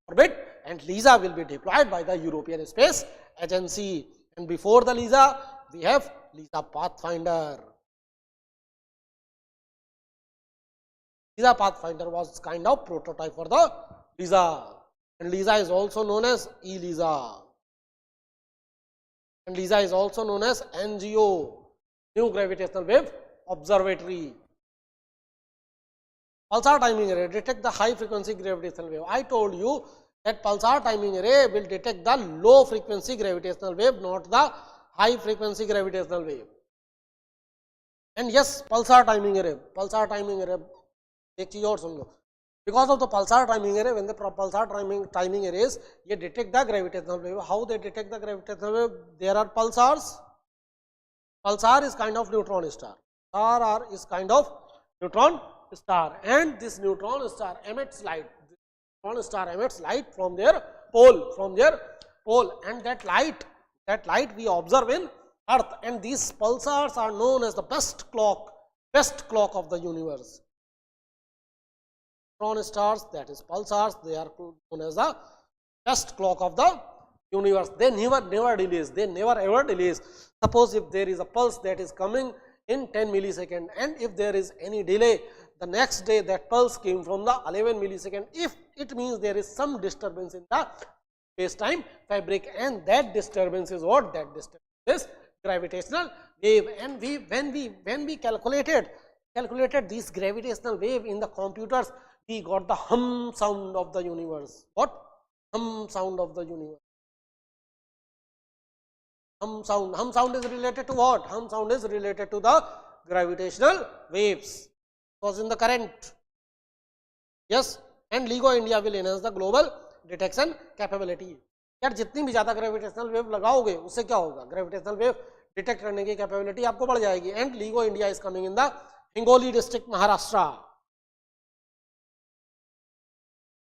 orbit, and LISA will be deployed by the European Space Agency. And before the LISA, we have LISA Pathfinder. LISA Pathfinder was kind of prototype for the LISA, and LISA is also known as ELISA, and LISA is also known as NGO, New Gravitational Wave Observatory. Pulsar timing array detect the high frequency gravitational wave. I told you that pulsar timing array will detect the low frequency gravitational wave, not the high frequency gravitational wave. And yes, pulsar timing array, एक चीज और सुन लो, because of the pulsar timing array, when the pulsar timing arrays, they detect the gravitational wave. How they detect the gravitational wave? There are pulsars. Pulsar is kind of neutron star. RR is kind of neutron star, and this neutron star emits light. Neutron star emits light from their pole, and that light we observe in Earth, and these pulsars are known as the best clock of the universe. Neutron stars, that is pulsars, they are known as the best clock of the universe. They never delays, they never ever delays. Suppose if there is a pulse that is coming in 10 milliseconds, and if there is any delay, the next day that pulse came from the 11 millisecond, if it means there is some disturbance in the space-time fabric, and that disturbance is what? That disturbance is gravitational wave. And when we calculated this gravitational wave in the computers, we got the hum sound of the universe. What? Hum sound of the universe. Hum sound is related to what? Hum sound is related to the gravitational waves. Was in the current. Yes, and LIGO India will enhance the global detection capability. यार जितनी भी ज्यादा gravitational wave लगाओगे उससे क्या होगा? Gravitational wave detect करने की कैपेबिलिटी आपको बढ़ जाएगी. And LIGO India is coming in the Hingoli district, Maharashtra.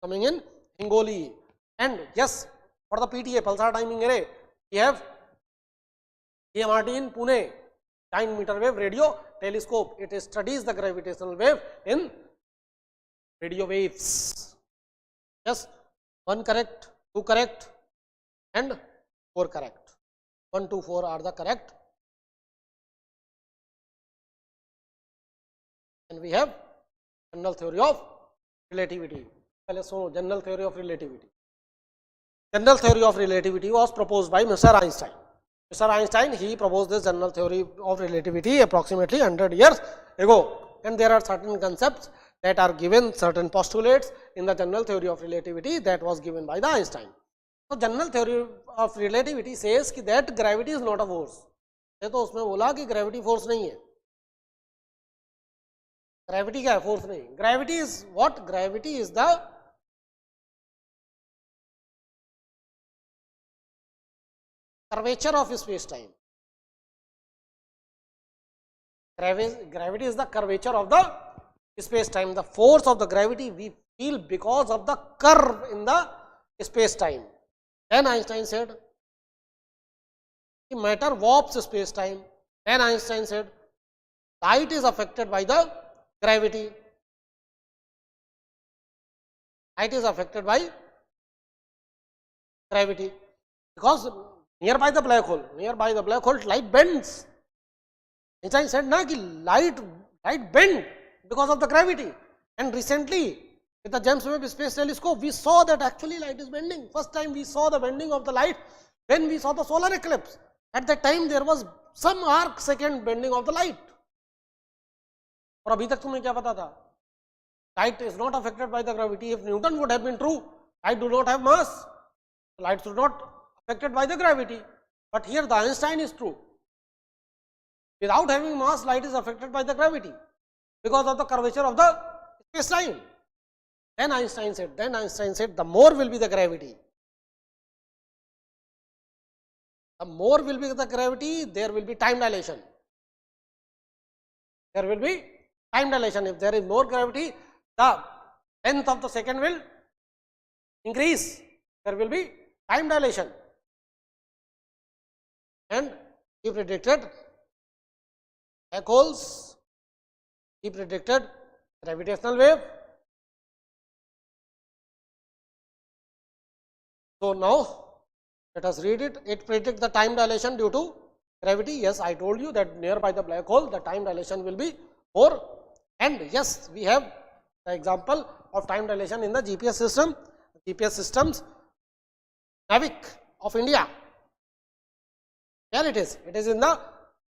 Coming in Hingoli. And yes, for the PTA pulsar timing array, we have EMRT in Pune, 9 meter wave radio telescope. It studies the gravitational wave in radio waves. Yes, 1 correct, 2 correct, and 4 correct. 1, 2, 4 are the correct. And we have general theory of relativity. पहले सुनो, general theory of relativity. General theory of relativity was proposed by Mr. Einstein. Mr. Einstein, he proposed this general theory of relativity approximately 100 years ago, and there are certain concepts that are given, certain postulates in the general theory of relativity that was given by the Einstein. So general theory of relativity says that gravity is not a force. ये तो उसमें बोला कि gravity force नहीं है. Gravity क्या है? Force नहीं. Gravity is what? Gravity is the curvature of space-time. Gravity is the curvature of the space-time. The force of the gravity we feel because of the curve in the space-time. Then Einstein said, matter warps space-time. Then Einstein said, light is affected by the gravity. Light is affected by gravity because nearby the black hole, light bends. Einstein said na ki light bend because of the gravity. And recently with the James Webb Space Telescope, we saw that actually light is bending. First time we saw the bending of the light when we saw the solar eclipse. At that time there was some arc second bending of the light. और अभी तक तुम्हें क्या पता था? Light is not affected by the gravity. If Newton would have been true, light do not have mass. Light should not affected by the gravity. But here the Einstein is true. Without having mass, light is affected by the gravity because of the curvature of the space-time. Then Einstein said, the more will be the gravity. The more will be the gravity, there will be time dilation. There will be time dilation. If there is more gravity, the length of the second will increase, there will be time dilation, and he predicted black holes, he predicted gravitational wave. So now let us read it. It predicts the time dilation due to gravity. Yes, I told you that nearby the black hole the time dilation will be more, and yes, we have the example of time dilation in the GPS system, GPS systems, NAVIC of India. Where it is? It is in the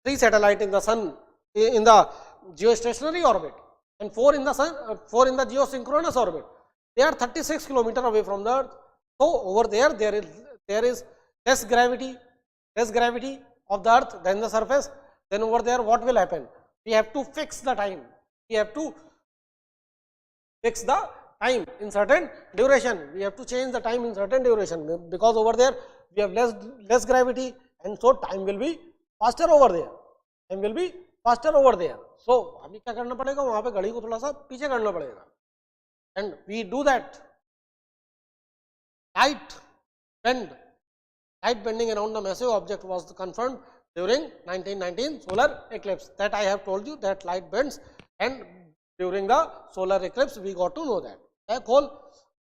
3 satellite in the sun, in the geostationary orbit, and 4 in the sun, 4 in the geosynchronous orbit. They are 36 kilometers away from the Earth. So over there, there is less gravity of the Earth than the surface. Then over there, what will happen? We have to fix the time. We have to fix the time in certain duration. We have to change the time in certain duration, because over there we have less gravity, and so time will be faster over there. Time will be faster over there. So अभी क्या करना पड़ेगा? वहाँ पे घड़ी को थोड़ा सा पीछे करना पड़ेगा. And we do that. Light bending around the massive object was confirmed during 1919 solar eclipse. That I have told you that light bends, and during the solar eclipse we got to know that. Black hole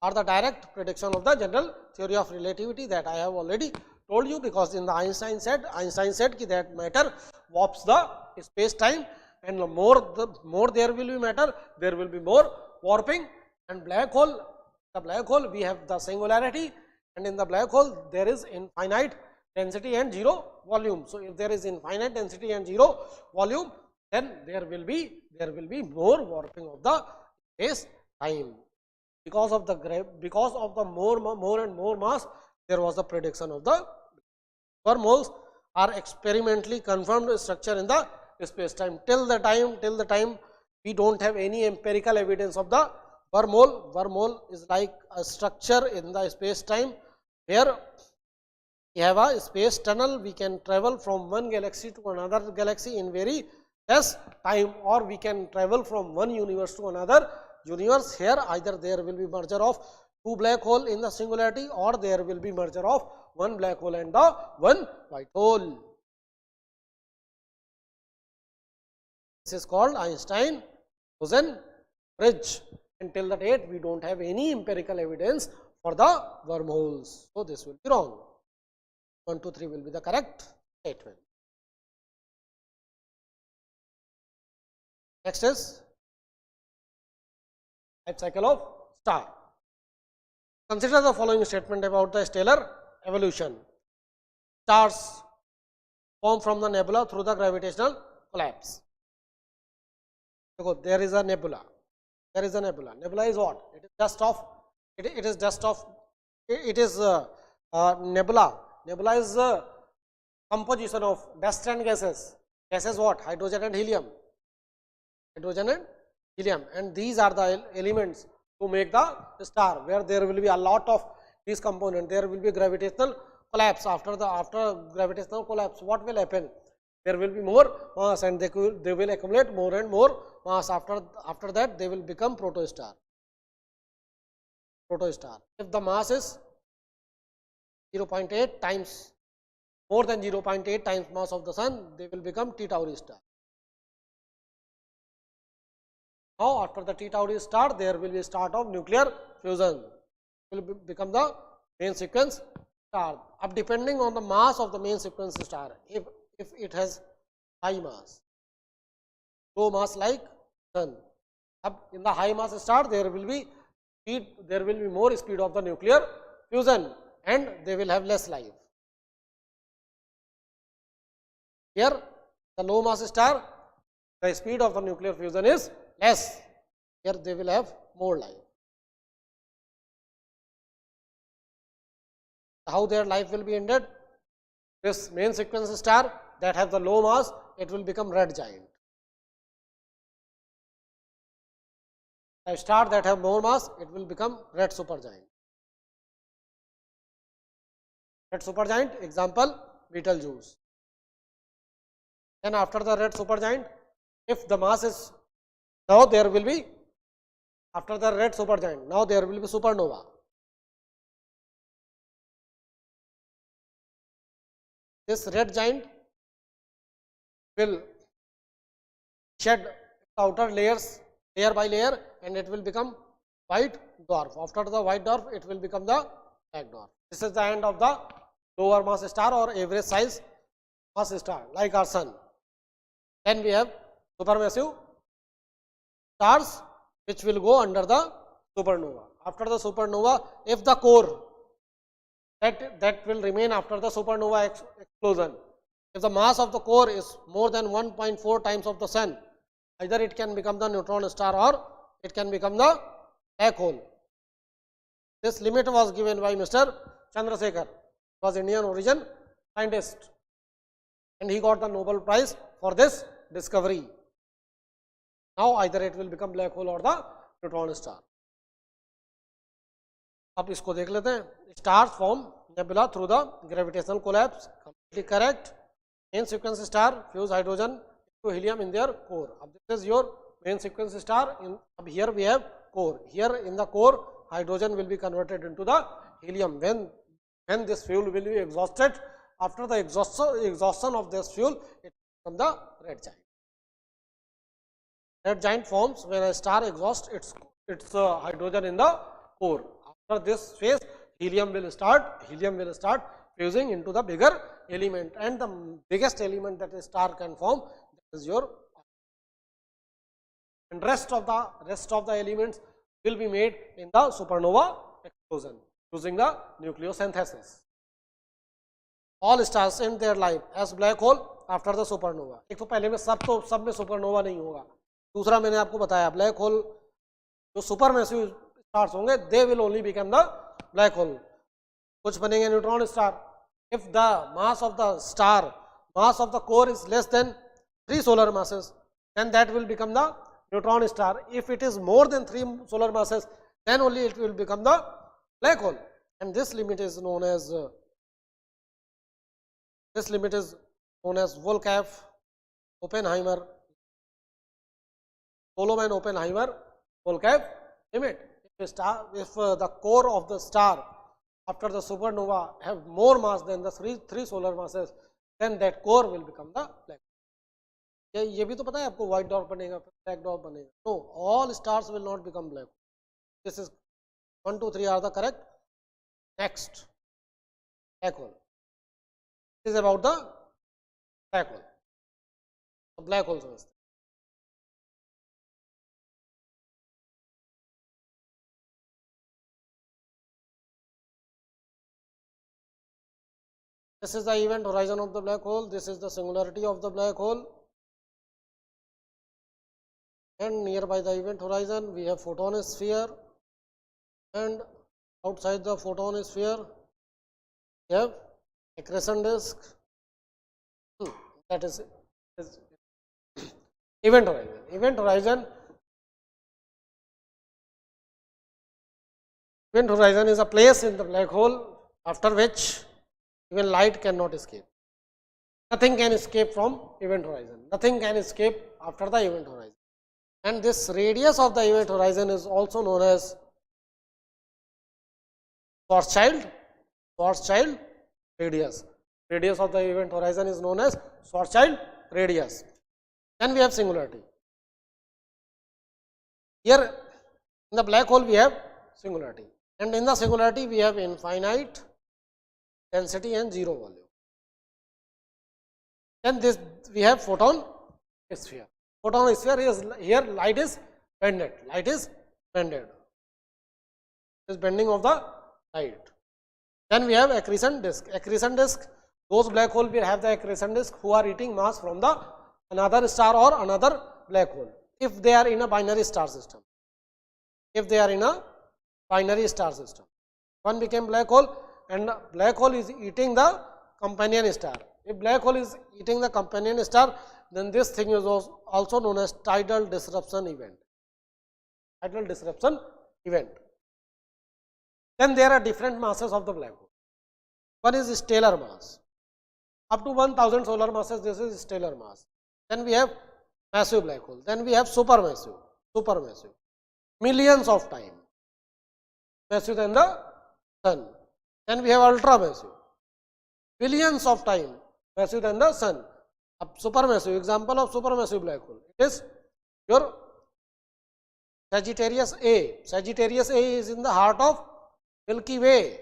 are the direct prediction of the general theory of relativity, that I have already told you, because in the Einstein said that matter warps the space time, and the more there will be matter, there will be more warping. And black hole, the black hole we have the singularity, and in the black hole there is infinite density and zero volume. So if there is infinite density and zero volume, then there will be more warping of the space time. Because of the more and more mass, there was a prediction of the wormholes are experimentally confirmed structure in the space time. Till the time we don't have any empirical evidence of the wormhole. Wormhole is like a structure in the space time where we have a space tunnel. We can travel from one galaxy to another galaxy in very less time, or we can travel from one universe to another universe. Here either there will be merger of 2 black hole in the singularity, or there will be merger of 1 black hole and the 1 white hole. This is called Einstein-Rosen bridge. Until the date we don't have any empirical evidence for the wormholes. So this will be wrong. 1, 2, 3 will be the correct statement. Next is life cycle of star. Consider the following statement about the stellar evolution. Stars form from the nebula through the gravitational collapse. There is a nebula. There is a nebula. Nebula is what? It is dust of. Nebula. Nebula is a composition of dust and gases. Gases what? Hydrogen and helium. Hydrogen and helium. And these are the elements to make the star, where there will be a lot of these components. There will be gravitational collapse. After gravitational collapse, what will happen? There will be more mass, and they will accumulate more and more mass. After that, they will become protostar. If the mass is 0.8 times, more than 0.8 times mass of the sun, they will become T Tauri star. Now after the T Tauri star, there will be a start of nuclear fusion. It will become the main sequence star. Up depending on the mass of the main sequence star, if it has high mass, low mass like sun. Up in the high mass star, there will be more speed of the nuclear fusion, and they will have less life. Here the low mass star, the speed of the nuclear fusion is less. Here they will have more life. How their life will be ended? This main sequence star that has the low mass, it will become red giant. A star that have more mass, it will become red supergiant. Red supergiant, example Betelgeuse. Then after the red supergiant, if the mass is, now there will be, after the red supergiant, now there will be supernova. this red giant will shed outer layers layer by layer and it will become white dwarf. After the white dwarf, it will become the black dwarf. This is the end of the lower mass star or average size mass star like our sun. Then we have supermassive stars which will go under the supernova. After the supernova, if the core that will remain after the supernova explosion, if the mass of the core is more than 1.4 times of the sun, either it can become the neutron star or it can become the black hole. This limit was given by Mr. Chandrasekhar, was Indian origin scientist, and he got the Nobel Prize for this discovery. Now either it will become black hole or the neutron star. अब इसको देख लेते हैं. Stars form nebula through the gravitational collapse. Completely correct. Main sequence star fuse hydrogen to helium in their core. This is your main sequence star. Here we have core. Here in the core, hydrogen will be converted into the helium. When this fuel will be exhausted, after the exhaustion of this fuel, it becomes the red giant. Red giant forms when a star exhausts its hydrogen in the core. After this phase, helium will start fusing into the bigger element, and the biggest element that a star can form, that is your, and rest of the elements will be made in the supernova explosion using the nucleosynthesis. All stars end their life as black hole after the supernova. एक तो पहले में सब में supernova नहीं होगा. दूसरा मैंने आपको बताया ब्लैक होल जो सुपरमैसिव स्टार्स होंगे, they will only become the black hole. कुछ बनेंगे neutron star. If the mass of the star, mass of the core is less than 3 solar masses, then that will become the neutron star. If it is more than 3 solar masses, then only it will become the black hole. And this limit is known as Volkoff, Oppenheimer, Solomon Oppenheimer, Volkoff limit. If the core of the star after the supernova have more mass than the 3 solar masses, then that core will become the black hole. ये भी तो पता है आपको, white dwarf बनेगा, black dwarf बनेगा. No, all stars will not become black hole. This is 1, 2, 3 are the correct. Next, black hole. This is about the black hole. The black hole समझते. This is the event horizon of the black hole. This is the singularity of the black hole. And nearby the event horizon, we have photon sphere. And outside the photon sphere, we have accretion disk. That is event horizon. Event horizon is a place in the black hole after which even light cannot escape. Nothing can escape from event horizon. Nothing can escape after the event horizon. And this radius of the event horizon is also known as Schwarzschild radius. Radius of the event horizon is known as Schwarzschild radius. Then we have singularity. Here in the black hole we have singularity. And in the singularity we have infinite density and zero volume. Then this we have photon sphere. Photon sphere is here light is bended. Light is bended. This bending of the light. Then we have accretion disk. Accretion disk, those black hole will have the accretion disk who are eating mass from the another star or another black hole. If they are in a binary star system. If they are in a binary star system. One became black hole and black hole is eating the companion star. If black hole is eating the companion star, then this thing is also known as tidal disruption event. Tidal disruption event. Then there are different masses of the black hole. One is stellar mass. Up to 1000 solar masses, this is stellar mass. Then we have massive black hole. Then we have supermassive. Millions of times massive than the sun. Then we have ultramassive. Billions of times massive than the sun. A supermassive, example of supermassive black hole, it is your Sagittarius A. Sagittarius A is in the heart of Milky Way.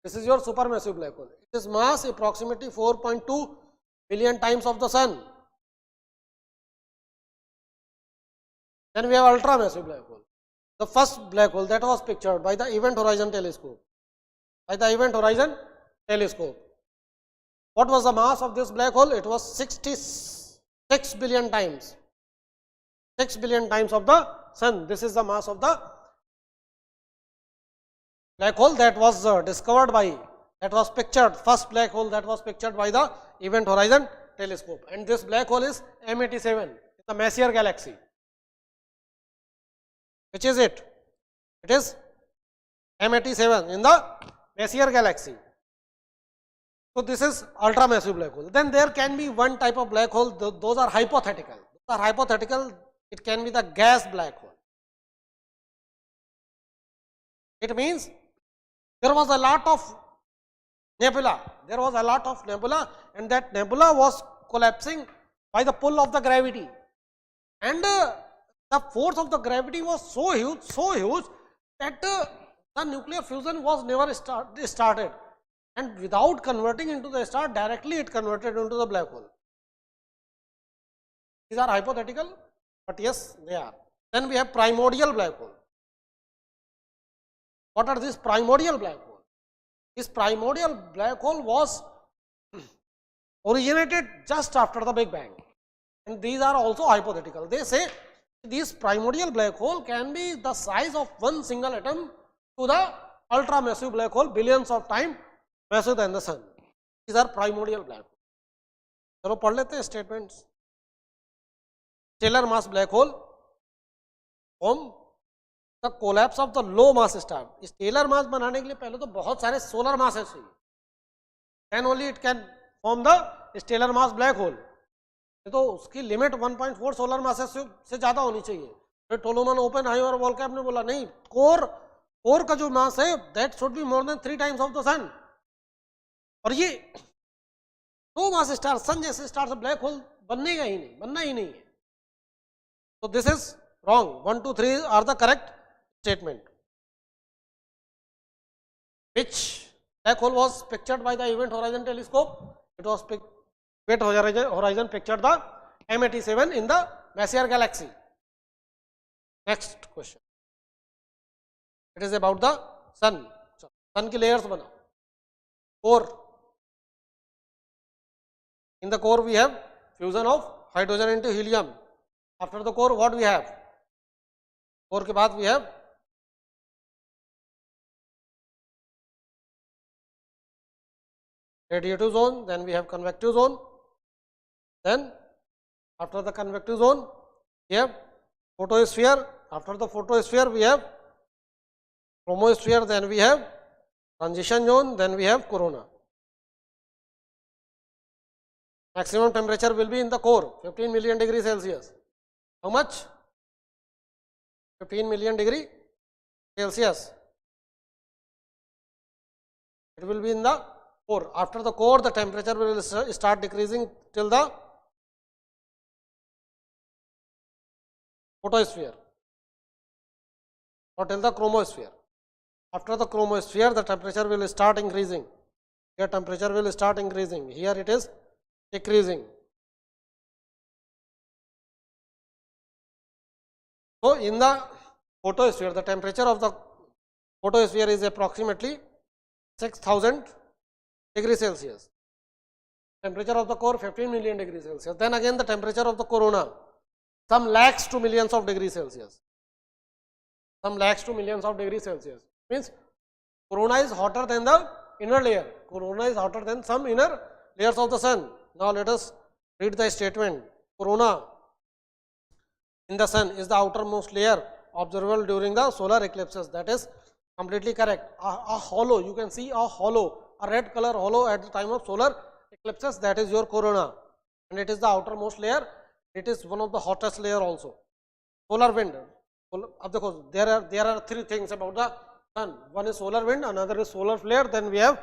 This is your supermassive black hole. Its mass approximately 4.2 billion times of the sun. Then we have ultramassive black hole. The first black hole that was pictured by the Event Horizon Telescope. By the Event Horizon Telescope. What was the mass of this black hole? It was 66 billion times. 6 billion times of the sun. This is the mass of the black hole that was discovered by, that was pictured, first black hole that was pictured by the Event Horizon Telescope. And this black hole is M87 in the Messier galaxy. Which is it? It is M87 in the Messier galaxy. So this is ultramassive black hole. Then there can be one type of black hole, those are hypothetical. Those are hypothetical, it can be the gas black hole. It means there was a lot of nebula. There was a lot of nebula, and that nebula was collapsing by the pull of the gravity. And the force of the gravity was so huge that the nuclear fusion was never started. And without converting into the star, directly it converted into the black hole. These are hypothetical, but yes, they are. Then we have primordial black hole. What are these primordial black holes? This primordial black hole was originated just after the Big Bang, and these are also hypothetical. They say this primordial black hole can be the size of one single atom to the ultramassive black hole, billions of times massive than the sun. These are primordial black holes. चलो पढ़ लेते हैं statements. Stellar mass black hole from the collapse of the low mass star. Stellar mass बनाने के लिए पहले तो बहुत सारे solar masses चाहिए. Then only it can form the stellar mass black hole. तो उसकी लिमिट 1.4 सोलर मासेस से ज्यादा होनी चाहिए. फिर टोलोमन ओपन हाइवर वोल्कैप ने बोला नहीं, कोर का जो मास है that should be more than 3 times of the sun. और ये लो मास स्टार, सन जैसे स्टार से ब्लैक होल बनना ही नहीं है. तो this is wrong. 1, 2, 3 are the correct statement. Which black hole was pictured by the Event Horizon Telescope? It was Event Horizon pictured the M87 in the Messier galaxy. Next question. It is about the sun. Sun की layers बना. Core. In the core we have fusion of hydrogen into helium. After the core what we have? Core के बाद we have radiative zone, then we have convective zone. Then after the convective zone we have photosphere. After the photosphere we have chromosphere, then we have transition zone, then we have corona. Maximum temperature will be in the core 15 million degree Celsius. How much? 15 million degree Celsius. It will be in the core. After the core, the temperature will start decreasing till the photosphere or till the chromosphere. After the chromosphere, the temperature will start increasing. Here temperature will start increasing. Here it is decreasing. So in the photosphere, the temperature of the photosphere is approximately 6000 degree Celsius. Temperature of the core 15 million degree Celsius. Then again the temperature of the corona, some lakhs to millions of degrees Celsius. Some lakhs to millions of degrees Celsius. Means corona is hotter than the inner layer. Corona is hotter than some inner layers of the sun. Now let us read the statement. Corona in the sun is the outermost layer observable during the solar eclipses. That is completely correct. A hollow, you can see a hollow, a red color hollow at the time of solar eclipses, that is your corona, and it is the outermost layer. It is one of the hottest layer also. Solar wind. Of course, there are 3 things about the sun. One is solar wind, another is solar flare, then we have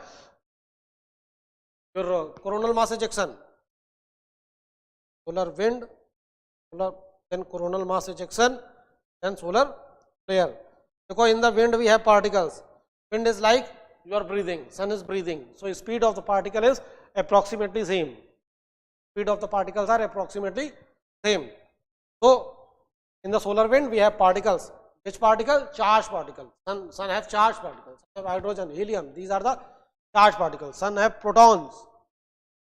your coronal mass ejection, solar wind, solar, then coronal mass ejection, then solar flare. Because in the wind we have particles. Wind is like you are breathing, sun is breathing. So speed of the particle is approximately same. Speed of the particles are approximately same. So in the solar wind we have particles. Which particle? Charged particles. Sun have charged particles. Sun have hydrogen, helium. These are the charged particles. Sun have protons.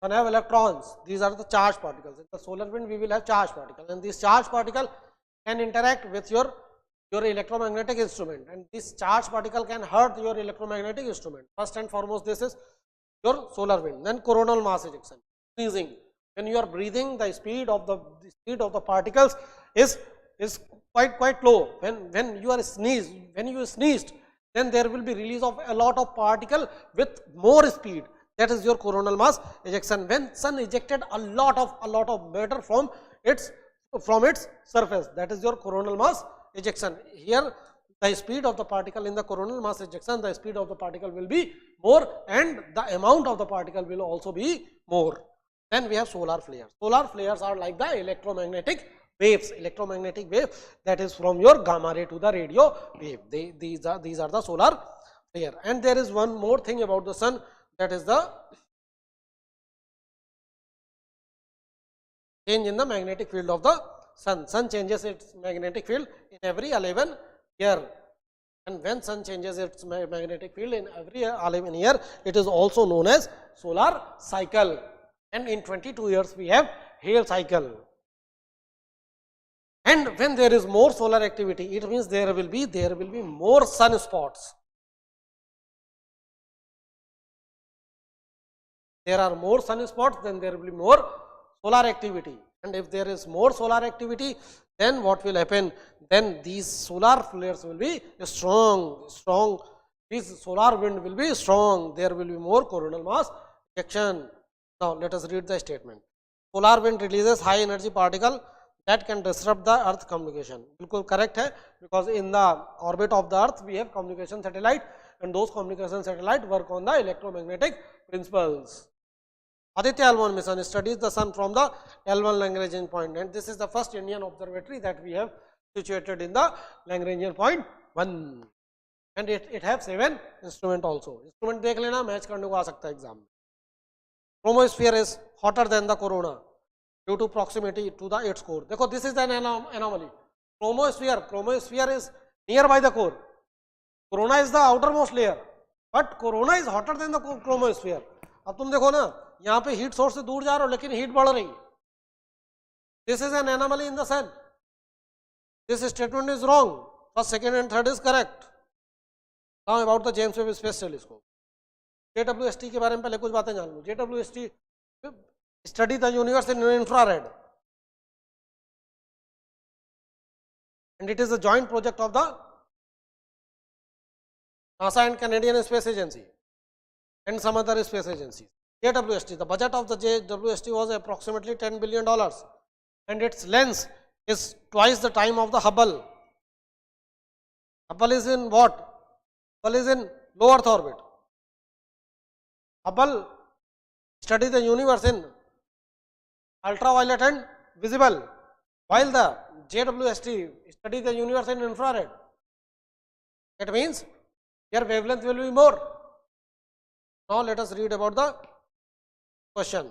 Sun have electrons. These are the charged particles. In the solar wind we will have charged particles, and these charged particles can interact with your electromagnetic instrument, and this charged particle can hurt your electromagnetic instrument. First and foremost, this is your solar wind. Then coronal mass ejection, sneezing. When you are breathing, the speed of the particles is quite low. When you sneezed, then there will be release of a lot of particle with more speed. That is your coronal mass ejection. When sun ejected a lot of matter from its surface, that is your coronal mass ejection. Here the speed of the particle in the coronal mass ejection, the speed of the particle will be more, and the amount of the particle will also be more. Then we have solar flares. Solar flares are like the electromagnetic waves, that is from your gamma ray to the radio wave. These are the solar flare. And there is one more thing about the sun, that is the change in the magnetic field of the sun. Sun changes its magnetic field in every 11 year, and when sun changes its magnetic field in every 11 year, it is also known as solar cycle. And in 22 years we have Hale cycle. And when there is more solar activity, it means there will be more sunspots. There are more sunspots, then there will be more solar activity. And if there is more solar activity, then what will happen? Then these solar flares will be strong. This solar wind will be strong. There will be more coronal mass ejection. Now let us read the statement. Solar wind releases high energy particle that can disrupt the earth communication. बिल्कुल correct है, because in the orbit of the earth we have communication satellite, and those communication satellite work on the electromagnetic principles. Aditya L1 mission studies the sun from the L1 Lagrangian point, and this is the first Indian observatory that we have situated in the Lagrangian point 1, and it have 7 instrument also. Instrument देख लेना, match करने को आ सकता है exam में. Chromosphere is hotter than the corona due to proximity to the its core. देखो, this is an anomaly. Chromosphere is nearby the core. Corona is the outermost layer, but corona is hotter than the chromosphere. अब तुम देखो ना, यहाँ पे heat source से दूर जा रहे हो, लेकिन हीट बढ़ रही. This is an anomaly in the sun. This statement is wrong. First, second and third is correct. Now about the James Webb Space Telescope. JWST के बारे में पहले कुछ बातें जान लो. JWST study the universe in infrared, and it is a joint project of the NASA and Canadian Space Agency and some other space agencies. JWST, the budget of the JWST was approximately $10 billion, and its length is twice the time of the Hubble. Hubble is in what? Hubble is in low Earth orbit. Hubble study the universe in ultraviolet and visible, while the JWST study the universe in infrared. That means your wavelength will be more. Now let us read about the question.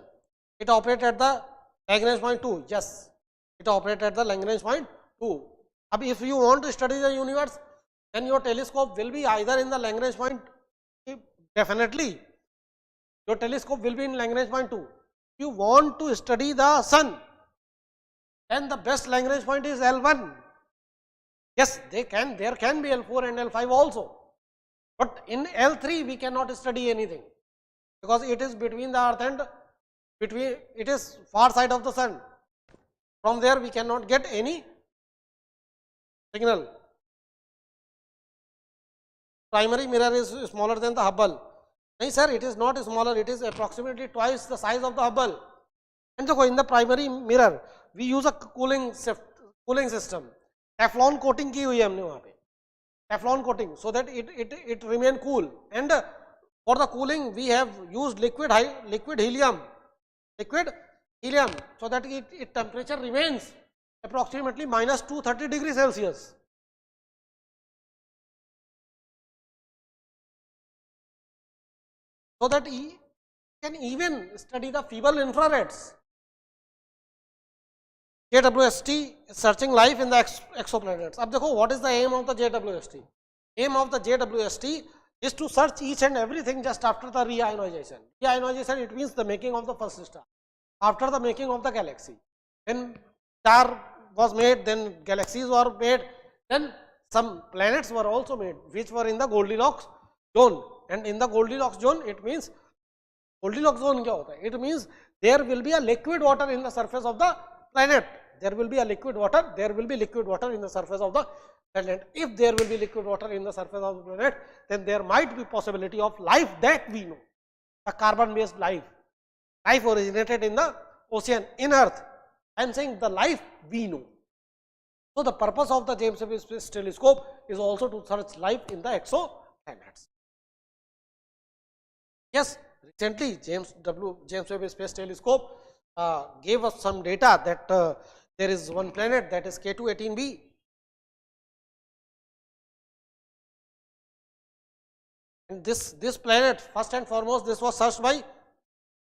It operates at the Lagrange point 2. Yes, it operates at the Lagrange point 2. If you want to study the universe, then your telescope will be either in the Lagrange point, definitely your telescope will be in Lagrange point 2. If you want to study the sun, then the best Lagrange point is L1. Yes, there can be L4 and L5 also, but in L3 we cannot study anything, because it is between the earth and it is far side of the sun. From there we cannot get any signal. Primary mirror is smaller than the Hubble. No sir, it is not smaller, it is approximately twice the size of the Hubble. And so in the primary mirror we use a cooling system. Teflon coating की हुई है हमने वहाँ पे, Teflon coating, so that it remain cool, and For the cooling, we have used liquid helium, so that its temperature remains approximately minus 230 degrees Celsius. So that he can even study the feeble infrareds. JWST is searching life in the exoplanets. अब देखो, what is the aim of the JWST? Aim of the JWST is to search each and everything just after the reionization. Reionization, it means the making of the first star. After the making of the galaxy, when star was made, then galaxies were made, then some planets were also made, which were in the Goldilocks zone. And in the Goldilocks zone, it means, Goldilocks zone क्या होता है? It means there will be a liquid water in the surface of the planet. There will be a liquid water. There will be liquid water in the surface of the planet. If there will be liquid water in the surface of the planet, then there might be possibility of life that we know, a carbon-based life. Life originated in the ocean, in Earth. I am saying the life we know. So the purpose of the James Webb Space Telescope is also to search life in the exoplanets. Yes, recently James Webb Space Telescope gave us some data that there is one planet, that is K2-18b. And this planet, first and foremost, this was searched by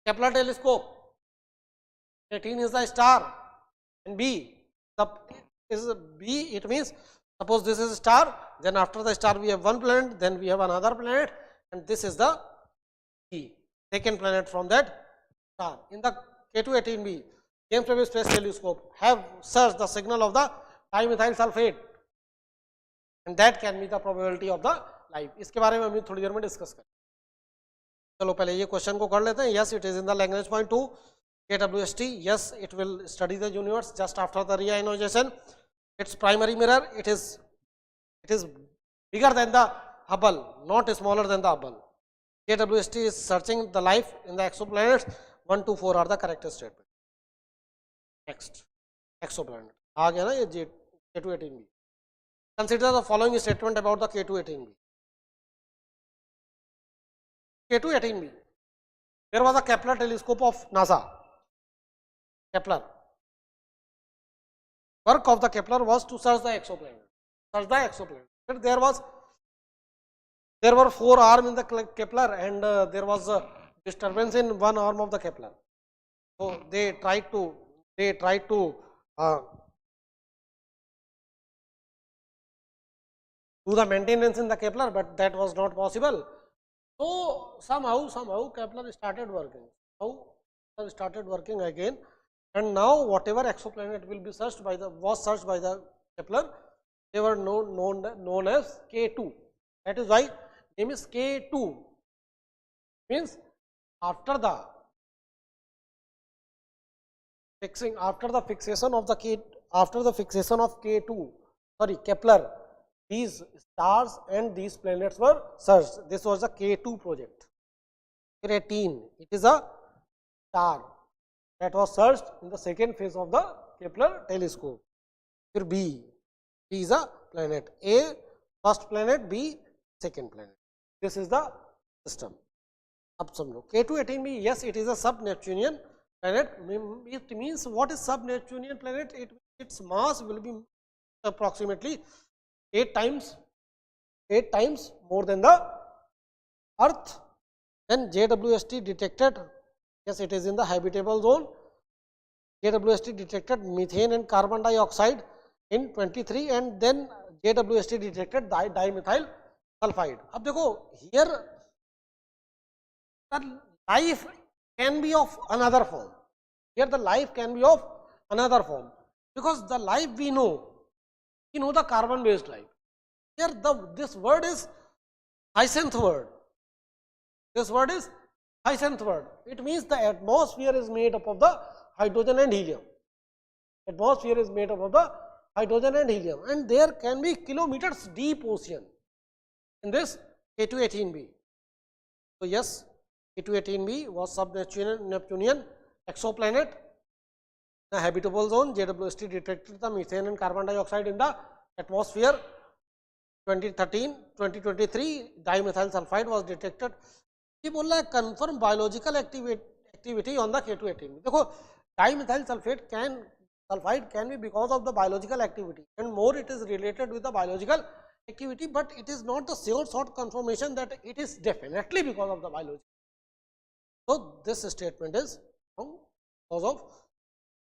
Kepler telescope. 18 is the star, and B is B. It means, suppose this is a star, then after the star we have one planet, then we have another planet, and this is the B, second planet from that star. In the K2-18b, James Webb Space Telescope have searched the signal of the dimethyl sulfate, and that can be the probability of the life. इसके बारे में हम थोड़ी देर में discuss करें. चलो पहले ये क्वेश्चन को कर लेते हैं. Yes, it is in the Lagrange point 2. KWST, yes, it will study the universe just after the reionization. Its primary mirror, it is bigger than the Hubble, not smaller than the Hubble. KWST is searching the life in the exoplanets. 1, 2, 4 are the correct statement. Next, exoplanet. आ गया ना ये K2-18b. Consider the following statement about the K2-18b. K2-18b. There was a Kepler telescope of NASA. Kepler. Work of the Kepler was to search the exoplanet. There were 4 arms in the Kepler, and there was a disturbance in one arm of the Kepler. So they tried to do the maintenance in the Kepler, but that was not possible. So somehow Kepler started working again, and now whatever exoplanet will be was searched by the Kepler, they were known as K2. That is why name is K2. Means after the fixation of K2, Kepler, these stars and these planets were searched. This was the K2 project. K18, it is a star that was searched in the second phase of the Kepler telescope. Here B is a planet. A, first planet, B, second planet. This is the system. Ab samjho. K2-18b, yes, it is a sub-Neptunian planet. It means, what is sub-Neptunian planet? Its mass will be approximately 8 times more than the Earth. Then JWST detected, yes, it is in the habitable zone. JWST detected methane and carbon dioxide in 23, and then JWST detected dimethyl sulfide. अब देखो, here the life can be of another form. Here the life can be of another form, because the life we know the carbon based life. Here this word is hyacinth word. This word is hyacinth word. It means the atmosphere is made up of the hydrogen and helium. Atmosphere is made up of the hydrogen and helium, and there can be kilometers deep ocean in this K2-18b. So yes, K2-18b was sub-Neptunian exoplanet, the habitable zone. JWST detected the methane and carbon dioxide in the atmosphere. 2023, dimethyl sulfide was detected ये बोल रहा है confirm biological activity on the K218। देखो dimethyl sulphide can be because of the biological activity and more it is related with the biological activity, but it is not the sure short confirmation that it is definitely because of the biology. So this statement is wrong because of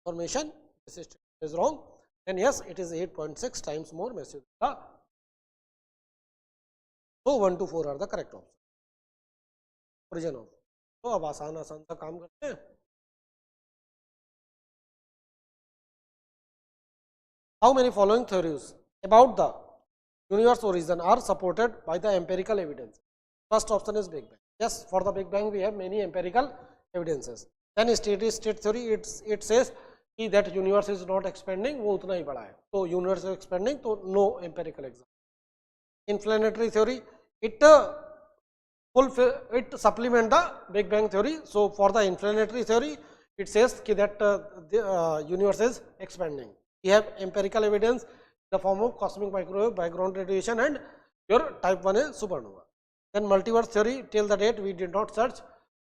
formation. This statement is wrong, and yes, it is 8.6 times more massive. So 1 to 4 are the correct option. Origin of. तो अब आसान आसान सा काम करते हैं. How many following theories about the universe origin are supported by the empirical evidence? First option is Big Bang. Yes, for the Big Bang we have many empirical evidences. Then state theory, it says that universe is not expanding, वो उतना ही बड़ा है. तो universe is expanding, तो no empirical example. Inflationary theory, it supplement the Big Bang theory. So for the inflationary theory, it says that the universe is expanding. We have empirical evidence in the form of cosmic microwave, background radiation, and your type 1 is supernova. Then multiverse theory, till the date we did not search,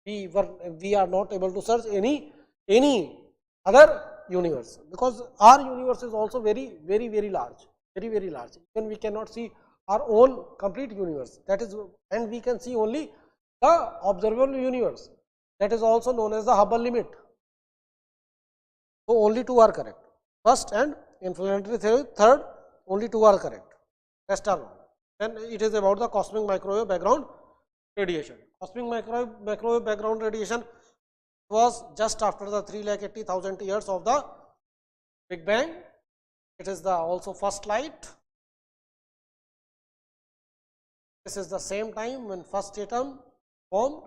we are not able to search any other universe, because our universe is also very large, very large. Even we cannot see our own complete universe, that is, and we can see only the observable universe, that is also known as the Hubble limit. So only 2 are correct. First and inflationary theory, third, only 2 are correct, rest are wrong. Then it is about the cosmic microwave background radiation. Cosmic microwave background radiation was just after the 3,80,000 years of the Big Bang. It is the also first light. This is the same time when first atom formed.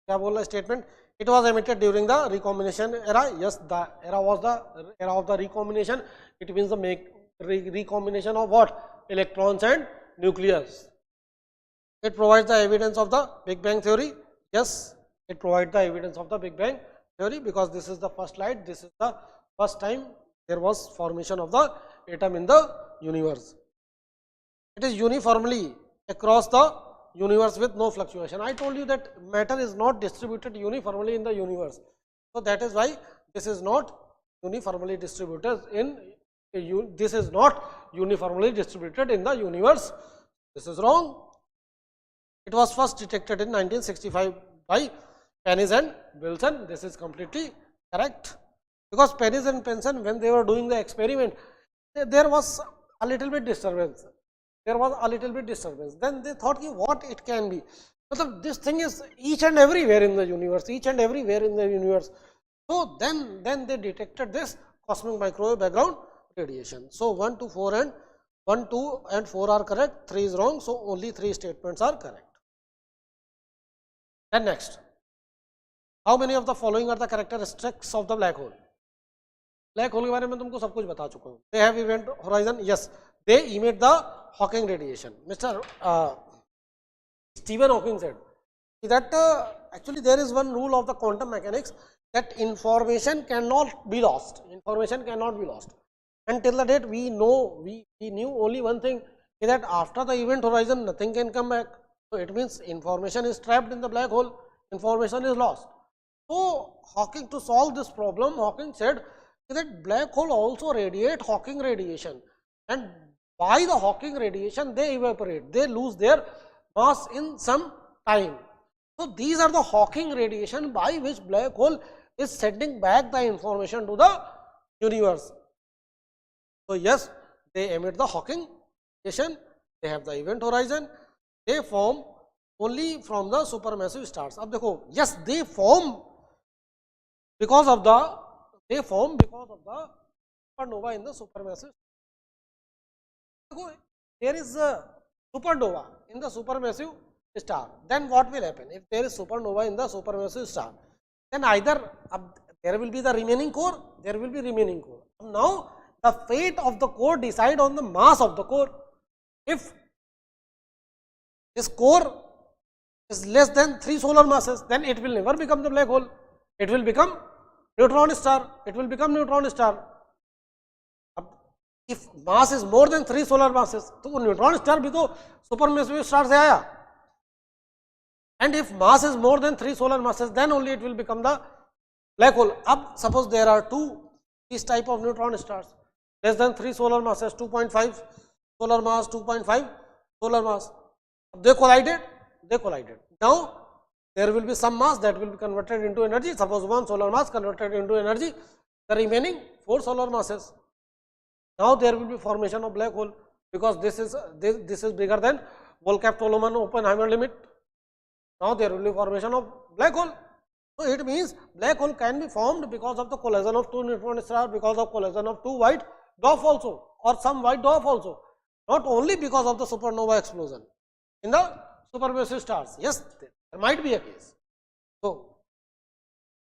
क्या बोल रहा है statement? It was emitted during the recombination era. Yes, the era was the era of the recombination. It means the recombination of what? Electrons and nucleus. It provides the evidence of the Big Bang theory. Yes, it provides the evidence of the Big Bang theory, because this is the first light. This is the first time there was formation of the atom in the universe. It is uniformly across the universe with no fluctuation. I told you that matter is not distributed uniformly in the universe. So that is why this is not uniformly distributed in this is not uniformly distributed in the universe. This is wrong. It was first detected in 1965 by Pennis and Wilson. This is completely correct, because Pennis and Wilson, when they were doing the experiment, there was a little bit disturbance. Then they thought, what it can be. But this thing is each and everywhere in the universe, So then they detected this cosmic microwave background radiation. So 1 to 4 and 1, 2 and 4 are correct, 3 is wrong. So only 3 statements are correct. Then next, how many of the following are the characteristics of the black hole? Black hole के बारे में तुमको सब कुछ बता चुका हूँ. They have event horizon. Yes, they emit the Hawking radiation. Mr. Stephen Hawking said that actually there is one rule of the quantum mechanics, that information cannot be lost. Until the date we knew only one thing, that after the event horizon nothing can come back. So it means information is trapped in the black hole, information is lost. So Hawking, to solve this problem, Hawking said that black hole also radiate Hawking radiation, and by the Hawking radiation they evaporate, they lose their mass in some time. So these are the Hawking radiation by which black hole is sending back the information to the universe. So yes, they emit the Hawking radiation, they have the event horizon, they form only from the supermassive stars. अब देखो, yes, they form because of the supernova in the supermassive. There is a supernova in the supermassive star. Then what will happen? If there is supernova in the supermassive star, then either there will be the remaining core, Now the fate of the core decide on the mass of the core. If this core is less than 3 solar masses, then it will never become the black hole. It will become neutron star. if mass is more than 3 solar masses, तो वो neutron star भी तो supermassive star से आया. And if mass is more than 3 solar masses, then only it will become the black hole. Ab suppose there are this type of neutron stars, less than 3 solar masses, 2.5 solar mass, 2.5 solar mass. They collided. Now there will be some mass that will be converted into energy. Suppose 1 solar mass converted into energy, the remaining 4 solar masses. Now there will be formation of black hole, because this is bigger than Volkap-Tolman Oppenheimer limit. Now there will be formation of black hole. So it means black hole can be formed because of the collision of 2 neutron stars, because of collision of 2 white dwarf also, or some white dwarf also. Not only because of the supernova explosion in the supermassive stars. Yes, there might be a case. So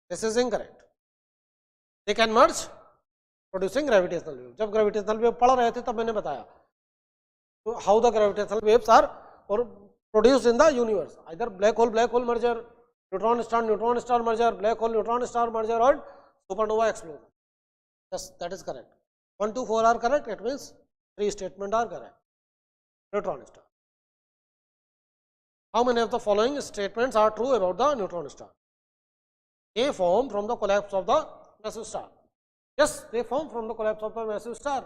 this is incorrect. They can merge, producing gravitational wave. जब gravitational wave पढ़ रहे थे तब मैंने बताया तो how the gravitational waves are produced in the universe, either black hole merger, neutron star merger, black hole neutron star merger, or supernova explosion. Yes, that is correct. 1, 2, 4 are correct. It means 3 statements are correct. Neutron star. How many of the following statements are true about the neutron star? They form from the collapse of the massive star. Yes, they form from the collapse of the massive star.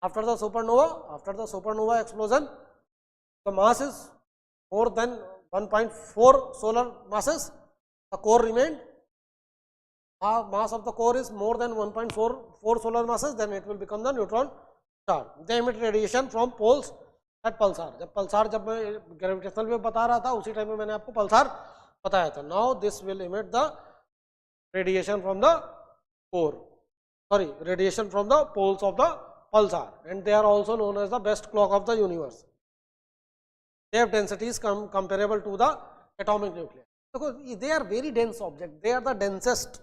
After the supernova explosion, the mass is more than 1.4 solar masses. The core remained. Mass of the core is more than 1.44 solar masses. Then it will become the neutron star. They emit radiation from poles at pulsar. जब pulsar जब मैं gravitational wave बता रहा था उसी time में मैंने आपको pulsar बताया था. Now this will emit the radiation from the core. Radiation from the poles of the pulsar, and they are also known as the best clock of the universe. They have densities comparable to the atomic nuclei. Because they are very dense objects. They are the densest.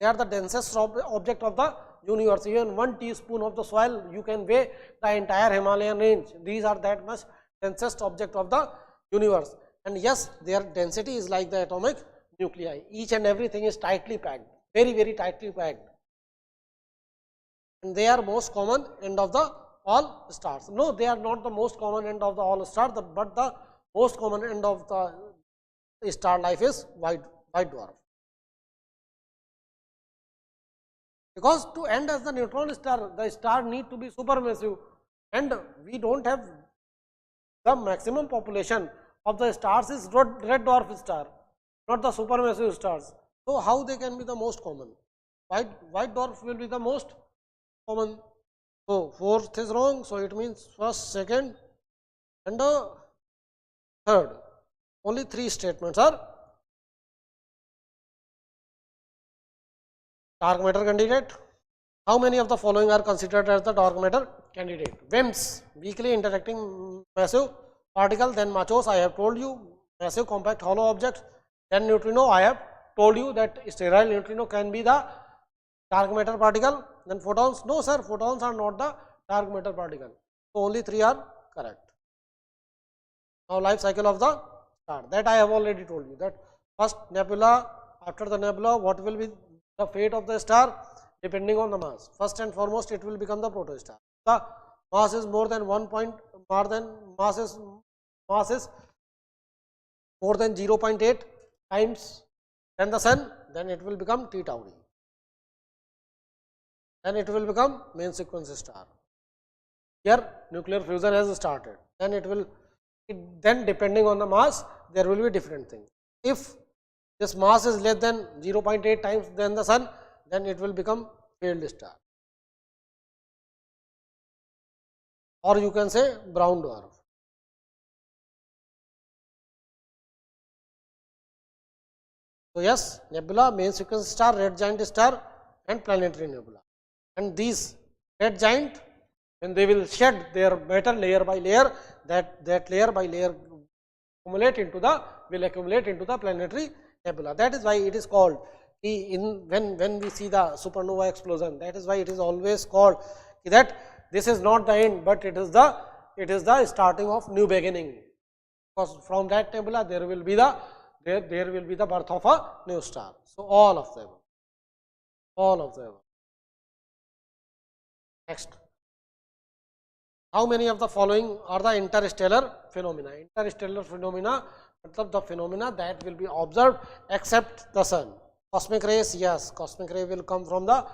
Object of the universe. Even 1 teaspoon of the soil, you can weigh the entire Himalayan range. These are that much densest object of the universe. And yes, their density is like the atomic nuclei. Each and everything is tightly packed. Very, very tightly packed. And they are most common end of the all stars. No, they are not the most common end of the all stars, but the most common end of the star life is white dwarf. Because to end as the neutron star, the star need to be supermassive, and we don't have the maximum population of the stars is red dwarf star, not the supermassive stars. So how they can be the most common? White dwarf will be the most common. So fourth is wrong. So it means first, second, and third. Only 3 statements are dark matter candidate. How many of the following are considered as the dark matter candidate? WIMPs, weakly interacting massive particle. Then machos, I have told you, massive compact hollow objects. Then neutrino, I have told you that sterile neutrino can be the dark matter particle. Then photons, no sir, photons are not the dark matter particle. So only 3 are correct. Now life cycle of the star, that I have already told you, that first nebula, after the nebula, what will be the fate of the star depending on the mass. First and foremost, it will become the protostar. The mass is more than mass is more than 0.8 times than the sun, then it will become T Tauri. Then it will become main sequence star. Here nuclear fusion has started. Then depending on the mass, there will be different things. If this mass is less than 0.8 times than the sun, then it will become failed star. Or you can say brown dwarf. So yes, nebula, main sequence star, red giant star, and planetary nebula. And these red giant, when they will shed their matter layer by layer, that layer by layer will accumulate into the planetary nebula. That is why it is called, when we see the supernova explosion, that is why it is always called that this is not the end, but it is the starting of new beginning. Because from that nebula there will be the birth of a new star. So all of them. Next, how many of the following are the interstellar phenomena? Interstellar phenomena, the phenomena that will be observed except the sun. Cosmic rays, yes, cosmic ray will come from the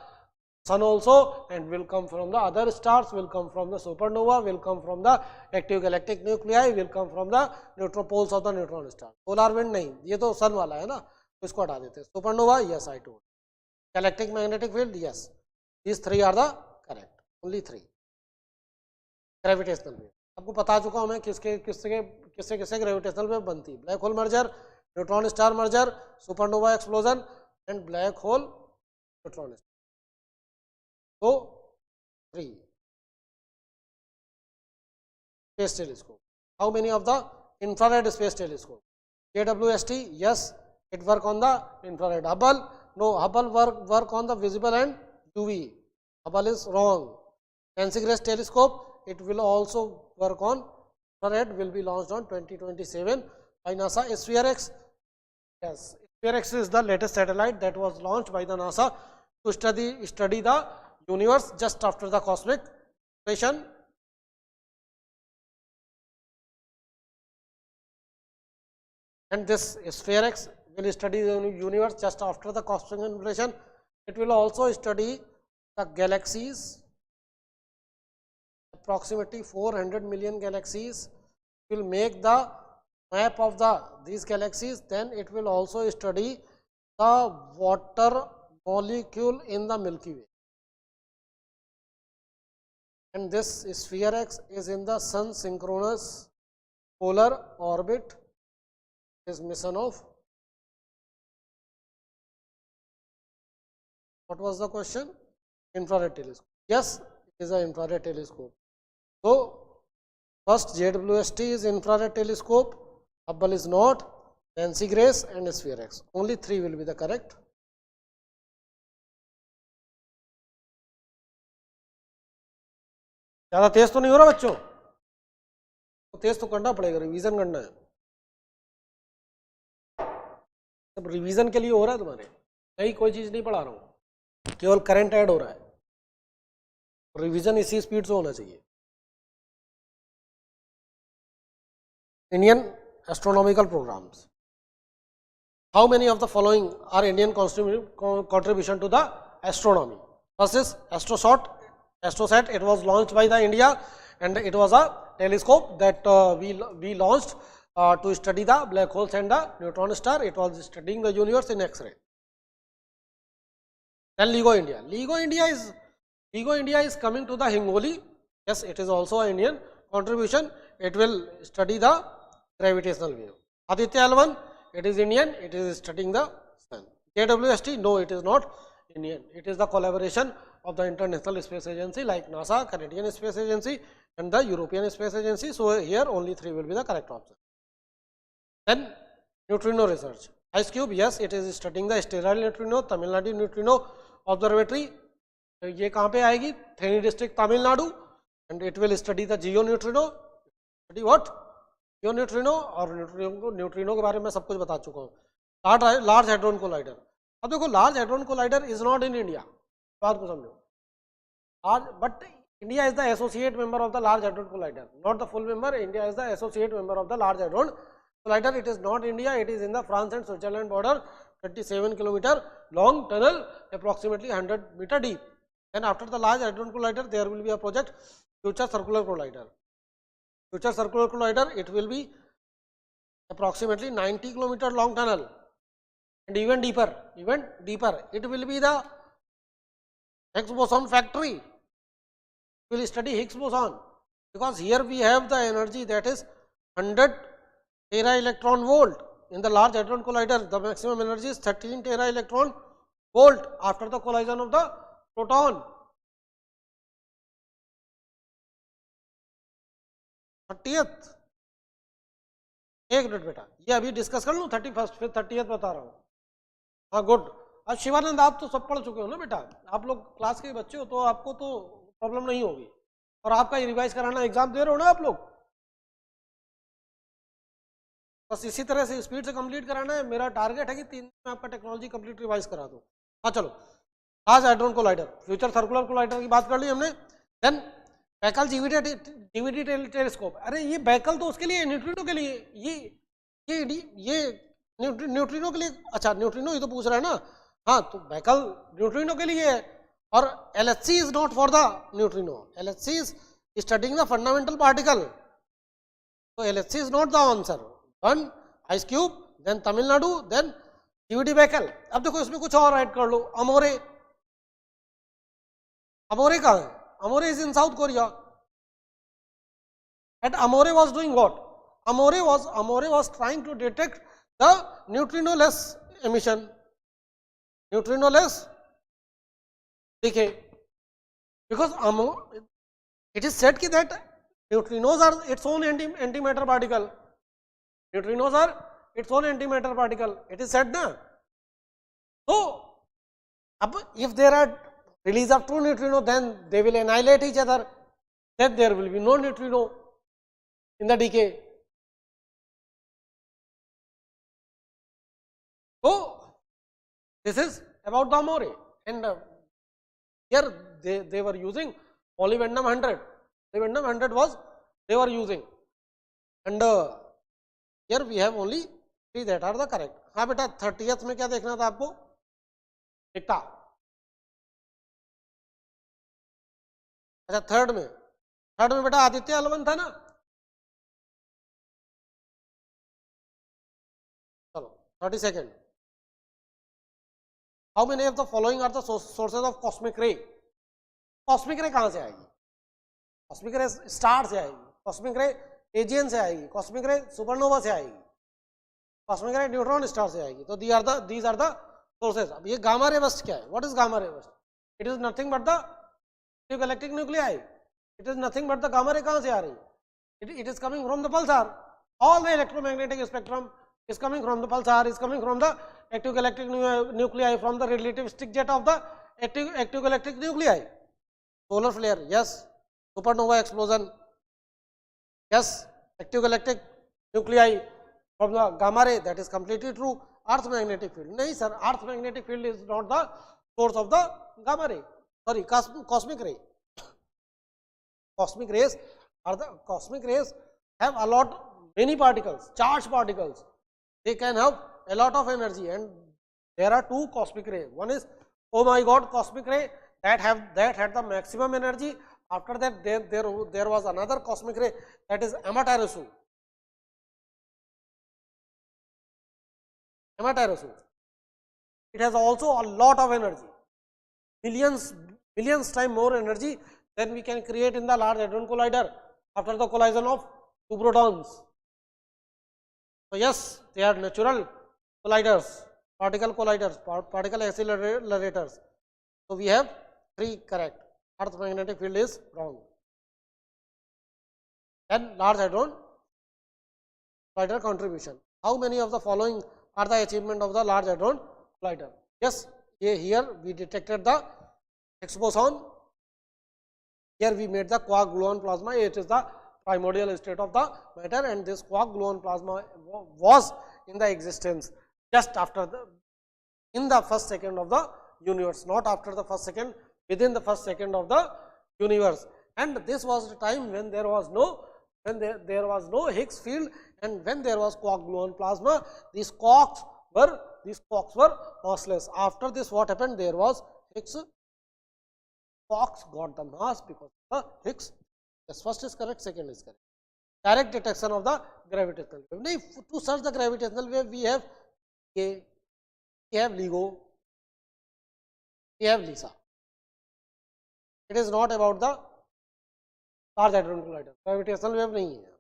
sun also, and will come from the other stars, will come from the supernova, will come from the active galactic nuclei, will come from the neutron poles of the neutron star. Polar wind नहीं, ये तो sun वाला है ना, तो इसको हटा देते हैं. Supernova, yes, I told. Galactic magnetic field, yes. These three are the correct. Only three. Gravitational wave. आपको बता चुका हूँ मैं किससे ग्रेविटेशनल वेव बनती है. Black hole merger, neutron star merger, supernova explosion and black hole neutron star. So, 3. Space telescope. How many of the infrared space telescope? JWST, yes, it work on the infrared. Hubble, no, Hubble work on the visible and UV. Hubble is wrong. Nancy Grace telescope, it will also work on infrared, will be launched on 2027 by NASA. SphereX, yes, SphereX is the latest satellite that was launched by the NASA to study the universe just after the cosmic accretion. And this SphereX will study the universe just after the cosmic accretion. It will also study the galaxies, approximately 400 million galaxies. It will make the map of these galaxies. Then it will also study the water molecule in the Milky Way. And this SphereX is in the Sun synchronous polar orbit. This mission of, what was the question? Infrared telescope. Yes, it is an infrared telescope. So, first JWST is infrared telescope, Hubble is not, Nancy Grace and SphereX. Only 3 will be the correct. ज़्यादा तेज तो नहीं हो रहा बच्चों? तो तेज तो करना पड़ेगा, रिवीजन करना है. सब रिवीजन के लिए हो रहा है तुम्हारे, नई कोई चीज नहीं पढ़ा रहा हूँ, केवल करंट ऐड हो रहा है. रिवीजन इसी स्पीड से होना चाहिए. Indian astronomical programmes. How many of the following are Indian contribution to the astronomy? First is Astrosat. It was launched by the India, and it was a telescope that we launched to study the black holes and the neutron star. It was studying the universe in X-ray. Then LIGO India. LIGO India is coming to the Hingoli. Yes, it is also an Indian contribution. It will study the gravitational wave. Aditya L1, it is Indian. It is studying the sun. JWST, no, it is not Indian. It is the collaboration of the International Space Agency like NASA, Canadian Space Agency and the European Space Agency. So, here only 3 will be the correct option. Then neutrino research. Ice Cube, yes, it is studying the sterile neutrino, Tamil Nadu Neutrino Observatory. ये कहाँ पे आएगी? Theni district, Tamil Nadu, and it will study the geo neutrino. Study what? Geo neutrino, और neutrino के बारे में सब कुछ बता चुका हूँ. Large Hadron Collider. अब देखो, Large Hadron Collider is not in India. बात को समझो. But India is the associate member of the Large Hadron Collider, not the full member. India is the associate member of the Large Hadron Collider. It is not India. It is in the France and Switzerland border. 37 kilometer long tunnel, approximately 100 meter deep. Then after the Large Hadron Collider, there will be a project, Future Circular Collider. Future Circular Collider, it will be approximately 90 kilometer long tunnel, and even deeper. It will be the Higgs boson factory. We will study Higgs boson, because here we have the energy that is 100 tera electron volt. In the Large Hadron Collider, the maximum energy is 13 tera electron volt after the collision of the proton. 30th, एक minute बेटा, ये अभी discuss कर लूँ 31st, फिर 30th बता रहा हूँ. हाँ, गुड. आज शिवानंद, आप तो सब पढ़ चुके हो ना बेटा, आप लोग क्लास के बच्चे हो, तो आपको तो प्रॉब्लम नहीं होगी. और आपका रिवाइज कराना, एग्जाम दे रहे हो ना आप लोग, बस इसी तरह से स्पीड से कंप्लीट कराना है. मेरा टारगेट है कि 3 दिन में आपका टेक्नोलॉजी कंप्लीट रिवाइज करा दूं. हाँ चलो, large hadron collider, future circular collider की बात कर ली हमने. देन बैकल जीवीडी टेलीस्कोप, अरे ये बैकल तो उसके लिए, न्यूट्रिनो के लिए, ये न्यूट्रिनो के लिए, अच्छा न्यूट्रिनो ही तो पूछ रहा है ना, हाँ तो बैकल न्यूट्रिनो के लिए है, और LHC is not for the neutrino, LHC is studying the fundamental particle, तो LHC is not the answer. One IceCube, then Tamil Nadu, then GVD Baikal. अब देखो इसमें कुछ और ऐड कर लो, अमोरे, अमोरे कहाँ है? Amore is in South Korea. And Amore was doing what? Amore was trying to detect the neutrinoless emission, neutrinoless decay. Because it is said that neutrinos are its own antimatter particle. Neutrinos are its own antimatter particle. It is said na. So, if there are release of two neutrino, then they will annihilate each other, then there will be no neutrino in the decay. So, this is about the Amore, and here they were using molybdenum 100, molybdenum 100 was they were using, and here we have only 3 that are the correct. हाँ बेटा 30th में क्या देखना था आपको? एकता, अच्छा third में बेटा आदित्य अलवन था ना, चलो 32nd, how many of the following are the sources of cosmic ray? Cosmic ray कहां से आएगी? कॉस्मिक रे स्टार से आएगी, कॉस्मिक रे एजियन से आएगी, कॉस्मिक रे सुपरनोवा से आएगी, कॉस्मिक रे न्यूट्रॉन स्टार से आएगी, तो दीज आर द सोर्सेज। अब ये गामा रे बस्ट क्या है? What is gamma ray burst? It is nothing but the galactic nuclei, it is nothing but the gamma ray कहां से आ रही है? It is coming from the pulsar. All the electromagnetic spectrum is coming from the pulsar, is coming from the active galactic nuclei, from the relativistic jet of the active galactic nuclei. Solar flare, yes. Supernova explosion, yes. Active galactic nuclei from the gamma ray, that is completely true. Earth magnetic field, nahi sir, Earth magnetic field is not the source of the gamma ray, sorry, cosmic ray. Cosmic rays have a lot, many particles, charged particles. They can have a lot of energy, and there are 2 cosmic rays. One is, oh my God, cosmic ray that had the maximum energy. After that, there was another cosmic ray, that is Amaterasu. Amaterasu. It has also a lot of energy, millions time more energy than we can create in the Large Hadron Collider after the collision of 2 protons. So yes, they are natural colliders, particle colliders, particle accelerators. So we have 3 correct. Earth magnetic field is wrong. Then Large Hadron Collider contribution. How many of the following are the achievement of the Large Hadron Collider? Yes, here we detected the Higgs boson. Here we made the quark gluon plasma. It is the primordial state of the matter, and this quark gluon plasma was in the existence just after in the first second of the universe, not after the first second, within the first second of the universe. And this was the time when there was no Higgs field, and when there was quark gluon plasma, these quarks were massless. After this, what happened? There was Higgs. Quarks got the mass because of the Higgs. Yes, first is correct, second is correct. Direct detection of the gravitational wave. To search the gravitational wave, we have K, we have LIGO, we have LISA. It is not about the Large Hadron Collider. Gravitational wave nahi hai.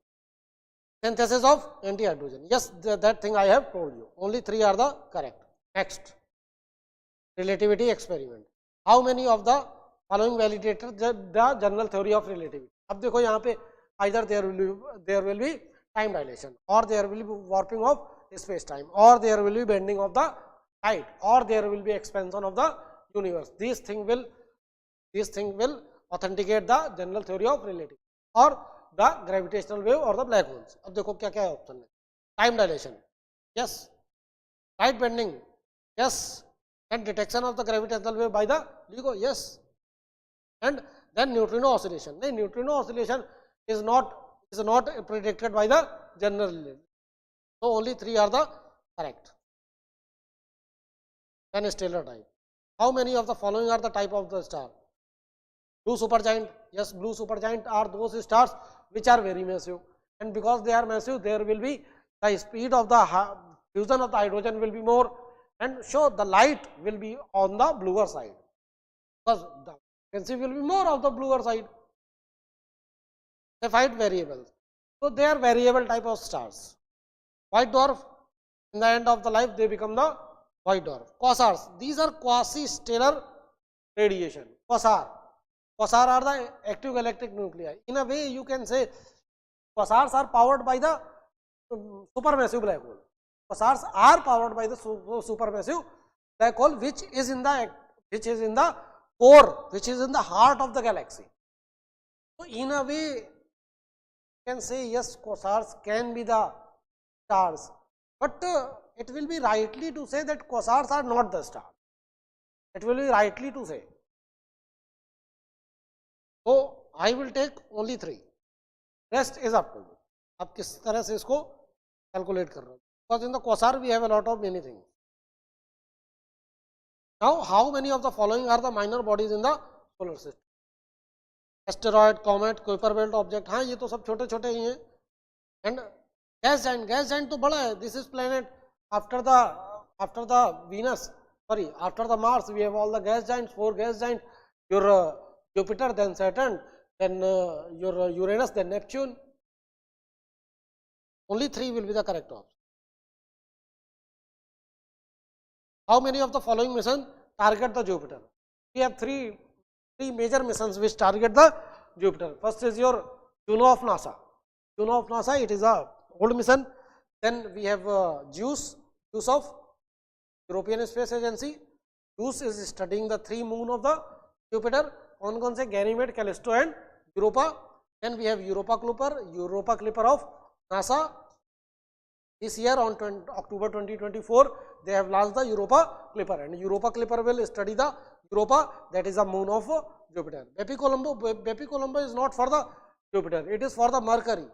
Synthesis of anti-hydrogen. Yes, that thing I have told you. Only 3 are the correct. Next, relativity experiment. How many of the following validated the general theory of relativity? अब देखो यहाँ पे either there will be time dilation, or there will be warping of space time, or there will be bending of the light, or there will be expansion of the universe. These thing will authenticate the general theory of relativity, or the gravitational wave, or the black holes. अब देखो क्या क्या है option में. Time dilation, yes. Light bending, yes. And detection of the gravitational wave by the LIGO, yes. And Then neutrino oscillation. The neutrino oscillation is not predicted by the general. So only 3 are the correct. Then stellar type. How many of the following are the type of the star? Blue supergiant. Yes, blue supergiant are those stars which are very massive, and because they are massive, there will be the speed of the fusion of the hydrogen will be more, and so the light will be on the bluer side, because the frequency will be more of the bluer side. They find variables. So they are variable type of stars. White dwarf, in the end of the life, they become the white dwarf. Quasars, these are quasi-stellar radiation. Quasar are the active galactic nuclei. In a way, you can say quasars are powered by the supermassive black hole. Quasars are powered by the supermassive black hole, which is in the core, which is in the heart of the galaxy. So in a way, you can say yes, quasars can be the stars, but it will be rightly to say that quasars are not the star. It will be rightly to say. So I will take only 3. Rest is up to you. आप किस तरह से इसको calculate कर रहे हो? Because in the quasar we have a lot of many things. Now, how many of the following are the minor bodies in the solar system? Asteroid, comet, Kuiper belt object. हाँ, ये तो सब छोटे-छोटे ही हैं. And gas giant तो बड़ा है. This is planet after the Venus. Sorry, after the Mars, we have all the gas giants, 4 gas giants. Your Jupiter, then Saturn, then your Uranus, then Neptune. Only 3 will be the correct option. How many of the following missions target the Jupiter? We have three major missions which target the Jupiter. First is your Juno of NASA. Juno of NASA, it is a old mission. Then we have JUICE of European Space Agency. JUICE is studying the 3 moons of the Jupiter. कौन से? Ganymede, Callisto and Europa. Then we have Europa Clipper of NASA. This year on October 2024, they have launched the Europa Clipper, and Europa Clipper will study the Europa, that is the moon of Jupiter. Bepi-Colombo is not for the Jupiter, it is for the Mercury.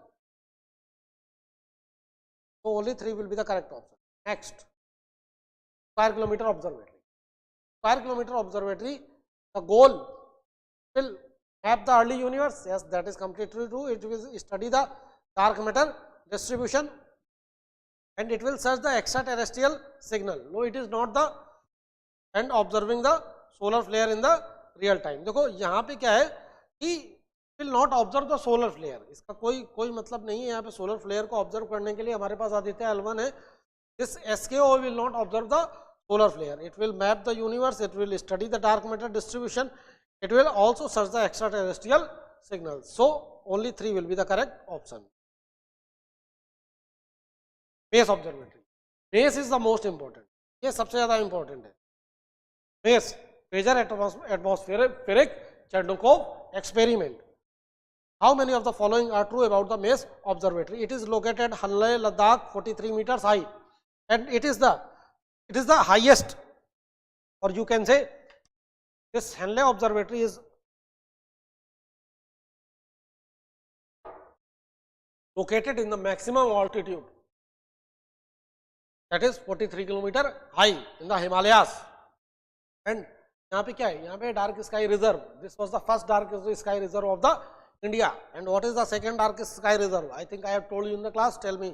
So only 3 will be the correct option. Next, square kilometer observatory. Square kilometer observatory, the goal will map the early universe. Yes, that is completely true. It will study the dark matter distribution, and it will search the extraterrestrial signal. No, it is not the and observing the solar flare in the real time. देखो यहाँ पे क्या है कि will not observe the solar flare. इसका कोई मतलब नहीं है. यहाँ पे solar flare को observe करने के लिए हमारे पास आदित्य L1 है. This SKO will not observe the solar flare. It will map the universe. It will study the dark matter distribution. It will also search the extraterrestrial signals. So only 3 will be the correct option. Mace observatory. Mace is the most important. ये सबसे ज़्यादा important है. Mace, major atmospheric Chernikov experiment. How many of the following are true about the Mace observatory? It is located at Hanle, Ladakh, 43 meters high, and it is the highest, or you can say this Hanle observatory is located in the maximum altitude, that is 43 kilometer high in the Himalayas. And यहाँ पे क्या है? यहाँ पे dark sky reserve. This was the first dark sky reserve of the India. And what is the second dark sky reserve? I think I have told you in the class. Tell me.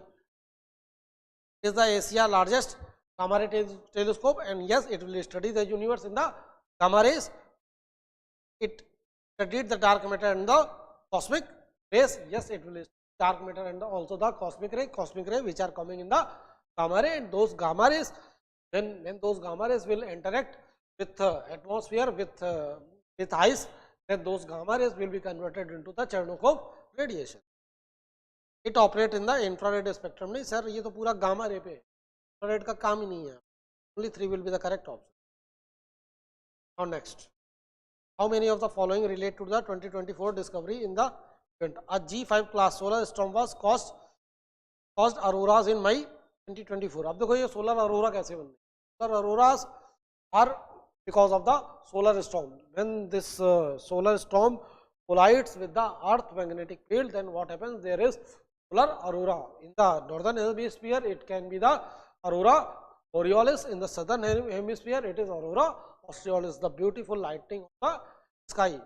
It is the Asia largest gamma ray telescope, and yes, it will study the universe in the gamma rays. It studied the dark matter and the cosmic rays. Yes, it will study dark matter and also the cosmic ray which are coming in the gamma ray, and those gamma rays, when those gamma rays will interact with atmosphere, with ice, then those gamma rays will be converted into the Chernikov radiation. It operates in the infrared spectrum. नहीं sir, ये तो पूरा gamma ray पे, infrared का काम ही नहीं है. Only 3 will be the correct option. Now next, how many of the following relate to the 2024 discovery in the event? A G5 class solar storm was caused auroras in May 2024. अब देखो ये solar aurora कैसे बन रही? Solar auroras are because of the solar storm. When this solar storm collides with the earth magnetic field, then what happens? There is solar aurora. In the northern hemisphere it can be the aurora borealis, in the southern hemisphere it is aurora australis, the beautiful lightning of the sky.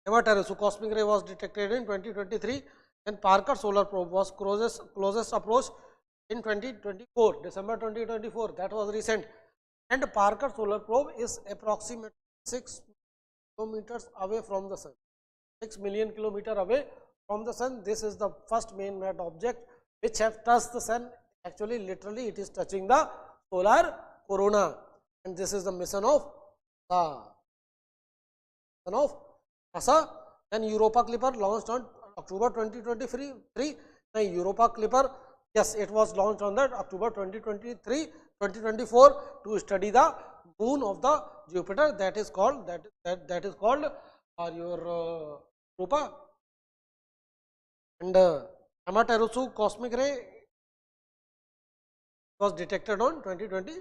Amateur cosmic ray was detected in 2023, and Parker solar probe was closest approach in 2024, December 2024, that was recent. And Parker solar probe is approximately 6 kilometers away from the sun, 6 million kilometer away from the sun. This is the first main made object which have touched the sun. Actually, literally it is touching the solar corona, and this is the mission of NASA. Then Europa Clipper launched on October 2023. Europa Clipper, yes, it was launched on that October 2024 to study the moon of the Jupiter, that is called your Europa. And Amaterasu cosmic ray was detected on 2020.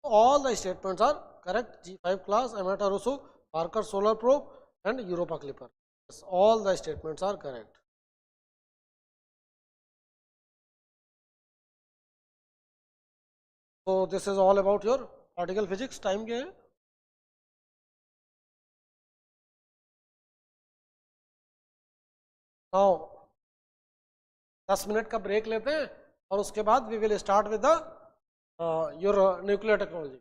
All the statements are correct. G5 class, Amaterasu, Parker solar probe, and Europa Clipper. Yes, all the statements are correct. So this is all about your particle physics. Time क्या है? Now 10 minute का break लेते हैं और उसके बाद we will start with the your nuclear technology.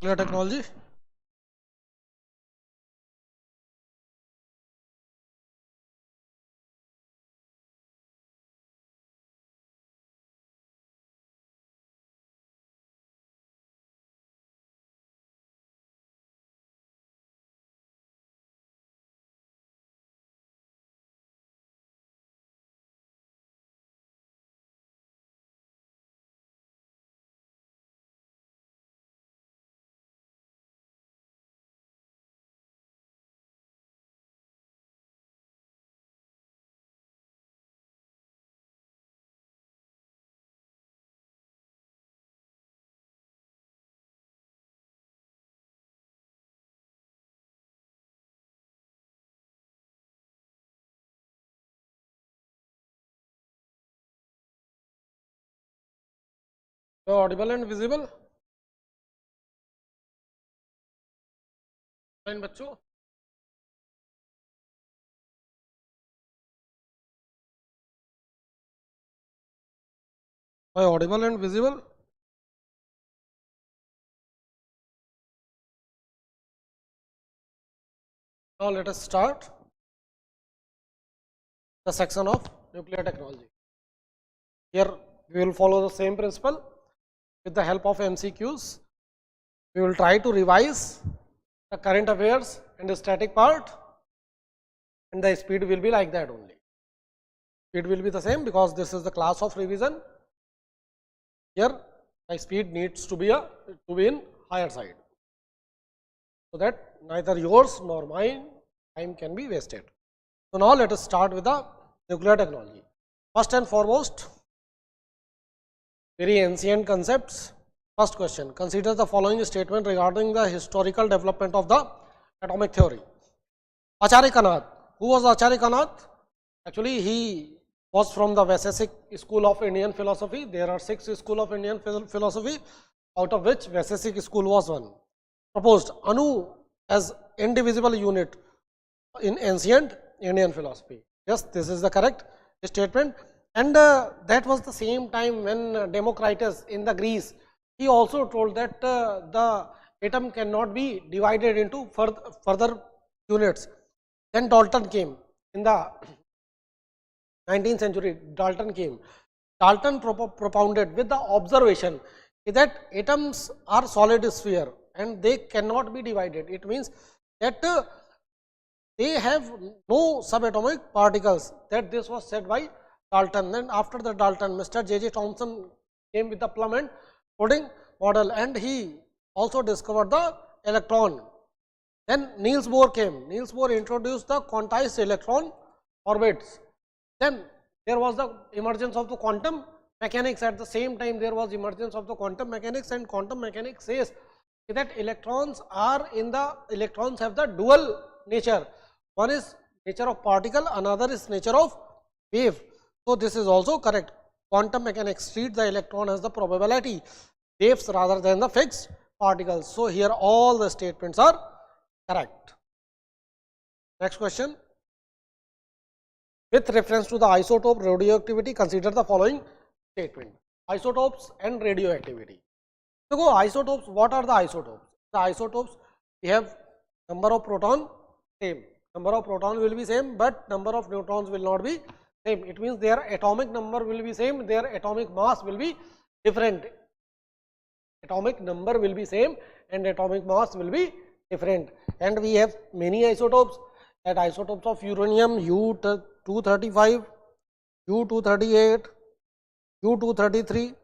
nuclear technology. So audible and visible. Fine बच्चों. Audible and visible. Now let us start the section of nuclear technology. Here we will follow the same principle with the help of MCQs. We will try to revise the current affairs and the static part, and the speed will be like that only. Speed will be the same because this is the class of revision. Here my speed needs to be in higher side, so that neither yours nor mine time can be wasted. So now let us start with the nuclear technology. First and foremost, very ancient concepts. First question, consider the following statement regarding the historical development of the atomic theory. Acharya Kanath. Who was Acharya Kanath? Actually, he was from the Vaiseshik school of Indian philosophy. There are 6 schools of Indian philosophy, out of which Vaiseshik school was one. Proposed Anu as indivisible unit in ancient Indian philosophy. Yes, this is the correct statement. And that was the same time when Democritus in the Greece, he also told that the atom cannot be divided into further units. Then Dalton came in the 19th century. Dalton came. Dalton propounded with the observation that atoms are solid sphere and they cannot be divided. It means that they have no subatomic particles. That this was said by Dalton. Then after the Dalton, Mr. J.J. Thomson came with the Plummet coding model, and he also discovered the electron. Then Niels Bohr came. Niels Bohr introduced the quantized electron orbits. Then there was the emergence of the quantum mechanics. At the same time, there was emergence of the quantum mechanics, and quantum mechanics says that electrons have the dual nature. One is nature of particle, another is nature of wave. So this is also correct. Quantum mechanics treats the electron as the probability waves rather than the fixed particles. So here all the statements are correct. Next question. With reference to the isotope radioactivity, consider the following statement. Isotopes and radioactivity. So go isotopes. What are the isotopes? The isotopes, we have number of proton same. Number of proton will be same, but number of neutrons will not be same. It means their atomic number will be same, their atomic mass will be different. Atomic number will be same and atomic mass will be different. And we have many isotopes. That isotopes of uranium U-235, U-238, U-233.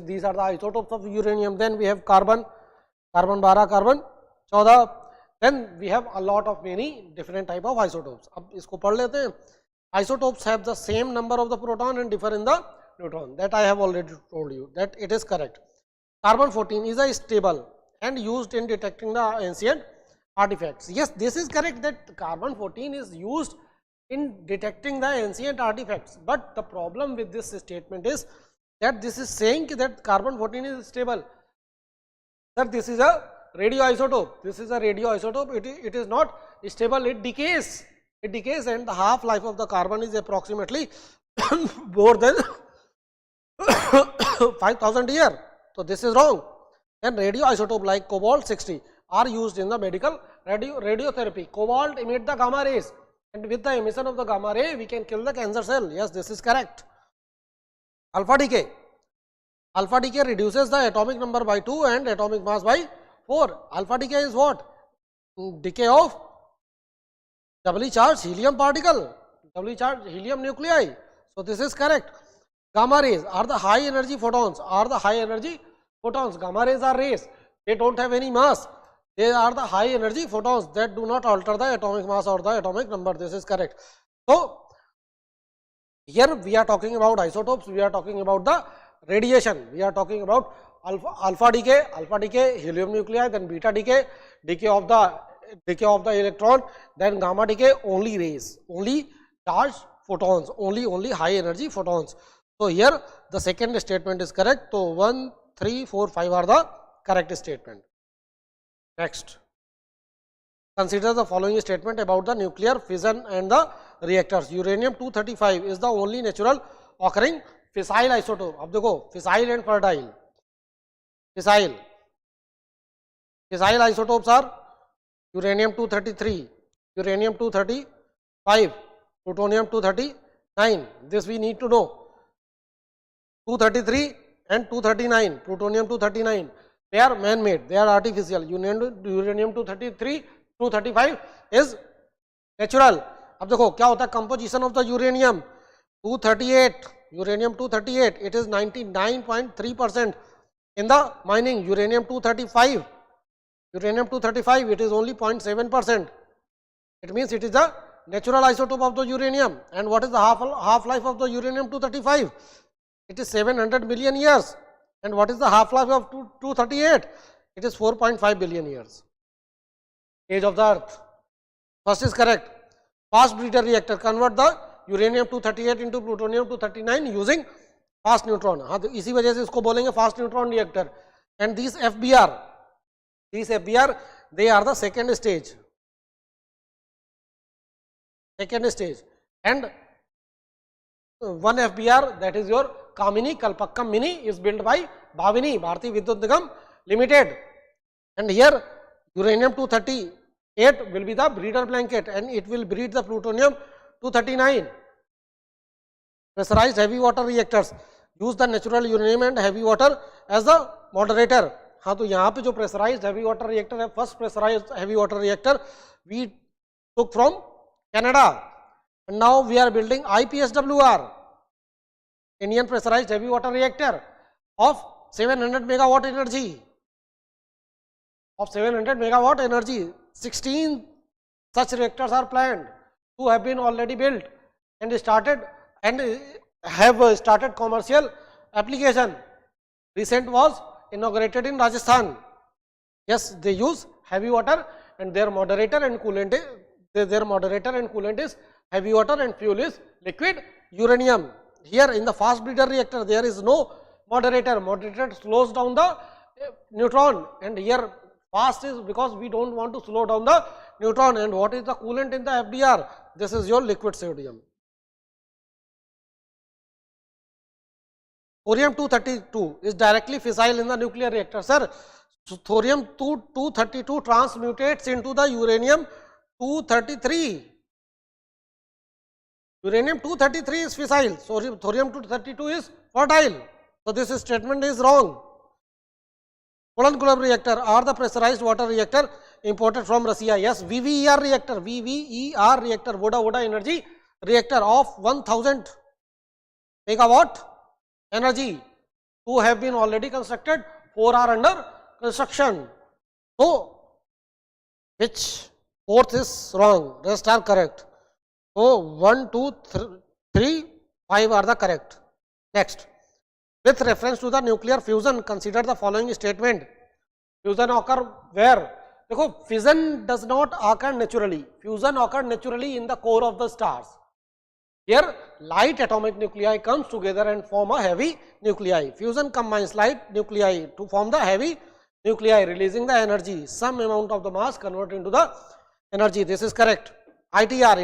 These are the isotopes of uranium. Then we have carbon, carbon 12, carbon 14. Then we have a lot of many different type of isotopes. अब इसको पढ़ लेते हैं. Isotopes have the same number of the proton and differ in the neutron. That I have already told you that it is correct. Carbon 14 is a stable and used in detecting the ancient artifacts. Yes, this is correct that carbon 14 is used in detecting the ancient artifacts. But the problem with this statement is that this is saying that carbon 14 is stable. That this is a radioisotope. This is a radioisotope. It is not stable. It decays. It decays, and the half life of the carbon is approximately more than 5000 years. So this is wrong. Then radioisotope like cobalt-60 are used in the medical radiotherapy. Cobalt emit the gamma rays, and with the emission of the gamma ray, we can kill the cancer cell. Yes, this is correct. Alpha decay. Alpha decay reduces the atomic number by 2 and atomic mass by 4. Alpha decay is what? Decay of doubly charged helium particle, doubly charged helium nuclei. So this is correct. Gamma rays are the high energy photons, Gamma rays are rays, they don't have any mass. They are the high energy photons that do not alter the atomic mass or the atomic number. This is correct. So here we are talking about isotopes, we are talking about the radiation, we are talking about alpha decay, helium nuclei, then beta decay, decay of the electron, then gamma decay, only rays, only charged photons, only high energy photons. So here the second statement is correct. So 1, 3, 4, 5 are the correct statement. Next, consider the following statement about the nuclear fission and the reactors. Uranium-235 is the only natural occurring fissile isotope. अब देखो fissile and fertile. Fissile isotopes are uranium-233, uranium-235, plutonium-239. This we need to know. 233 and 239, plutonium-239. They are man-made, they are artificial. Uranium-233, 235 is natural. अब देखो क्या होता है composition of the uranium-238, uranium-238, it is 99.3% in the mining. Uranium-235, it is only 0.7%. It means it is a natural isotope of the uranium. And what is the half-life of the uranium-235? It is 700 million years. And what is the half-life of 238? It is 4.5 billion years. Age of the earth. First is correct. Fast breeder reactor convert the uranium-238 into plutonium-239 using fast neutron. हाँ तो इसी वजह से इसको बोलेंगे fast neutron reactor. And these FBR, they are the second stage. And one FBR, that is your Kamini Kalpakkam Mini, is built by Bhavini, Bharati Vidyut Nigam Limited. And here uranium-238 will be the breeder blanket and it will breed the plutonium-239. Pressurized heavy water reactors use the natural uranium and heavy water as the moderator. हाँ तो यहाँ पे जो pressurized heavy water reactor है, first pressurized heavy water reactor we took from Canada. And now we are building IPSWR, Indian pressurized heavy water reactor of 700 megawatt energy. 16 such reactors are planned. 2 have been already built and have started commercial application. Recent was inaugurated in Rajasthan. Yes, they use heavy water and their moderator and coolant is heavy water and fuel is liquid uranium. Here in the fast breeder reactor there is no moderator. Moderator slows down the neutron, and here fast is because we don't want to slow down the neutron. And what is the coolant in the FBR? This is your liquid sodium. Thorium-232 is directly fissile in the nuclear reactor. Sir, so thorium-232 transmutates into the uranium-233. Uranium-233 is fissile, so thorium-232 is fertile. So this statement is wrong. Poland-Kulab reactor are the pressurized water reactor imported from Russia. Yes, VVER reactor, Voda energy reactor of 1000 megawatt energy. 2 have been already constructed, 4 are under construction. So which fourth is wrong, rest are correct. So 1, 2, 3, 5 are the correct. Next, with reference to the nuclear fusion, consider the following statement. Fusion occur where? Dekho, fission does not occur naturally. Fusion occurs naturally in the core of the stars. Here light atomic nuclei comes together and form a heavy nuclei. Fusion combines light nuclei to form the heavy nuclei, releasing the energy. Some amount of the mass converted into the energy. This is correct. ITR,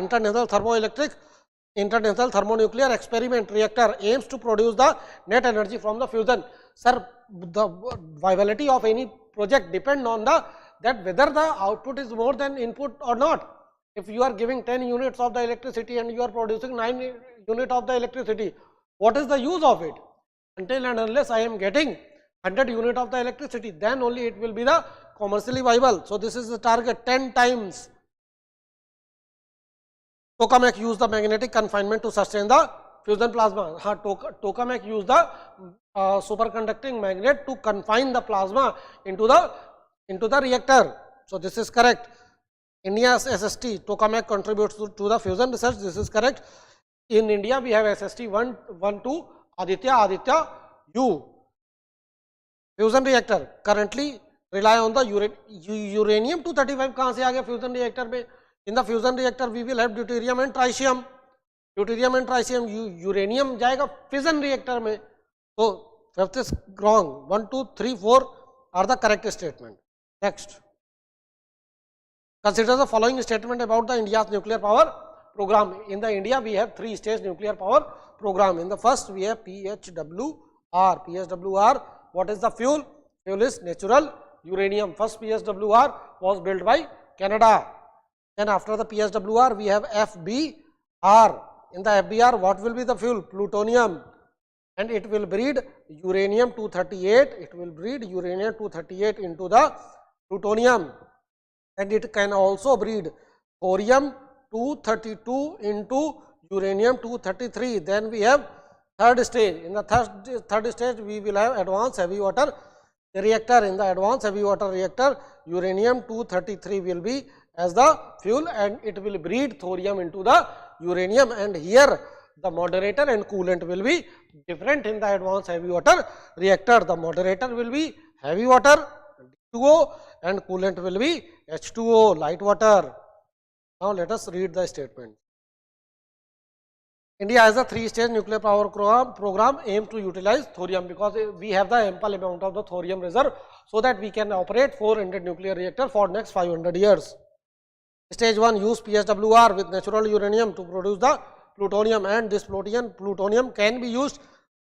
International Thermonuclear Experiment reactor, aims to produce the net energy from the fusion. sir, the viability of any project depend on the that whether the output is more than input or not. If you are giving 10 units of the electricity and you are producing 9 units of the electricity, what is the use of it? Until and unless I am getting 100 units of the electricity, then only it will be the commercially viable. So, this is the target 10 times. Tokamak used the magnetic confinement to sustain the fusion plasma. Tokamak used the superconducting magnet to confine the plasma into the reactor. So, this is correct. India's SST, Tokamak contributes to the fusion research. This is correct. In India, we have SST 1, 2, Aditya U. Fusion reactor currently rely on the uranium 235. कहाँ से आ गया fusion reactor में? In the fusion reactor, we will have deuterium and tritium. Deuterium and tritium, uranium जाएगा fission reactor में. So, fifth is wrong. 1, 2, 3, 4 are the correct statement. Next. Consider the following statement about the India's nuclear power program. In the India, we have 3-stage nuclear power program. In the first, we have PHWR. PHWR, what is the fuel? Fuel is natural uranium. First PHWR was built by Canada. Then after the PHWR, we have FBR. In the FBR, what will be the fuel? Plutonium. And it will breed uranium 238. It will breed uranium 238 into the plutonium. And it can also breed thorium 232 into uranium 233. Then we have third stage. In the third stage, we will have advanced heavy water reactor. In the advanced heavy water reactor, uranium 233 will be as the fuel and it will breed thorium into the uranium, and here the moderator and coolant will be different. In the advanced heavy water reactor, the moderator will be heavy water H2O and coolant will be H2O, light water. Now, let us read the statement. India has a 3-stage nuclear power program aimed to utilize thorium, because we have the ample amount of the thorium reserve, so that we can operate 400 nuclear reactor for next 500 years. Stage 1 use PHWR with natural uranium to produce the plutonium, and this plutonium can be used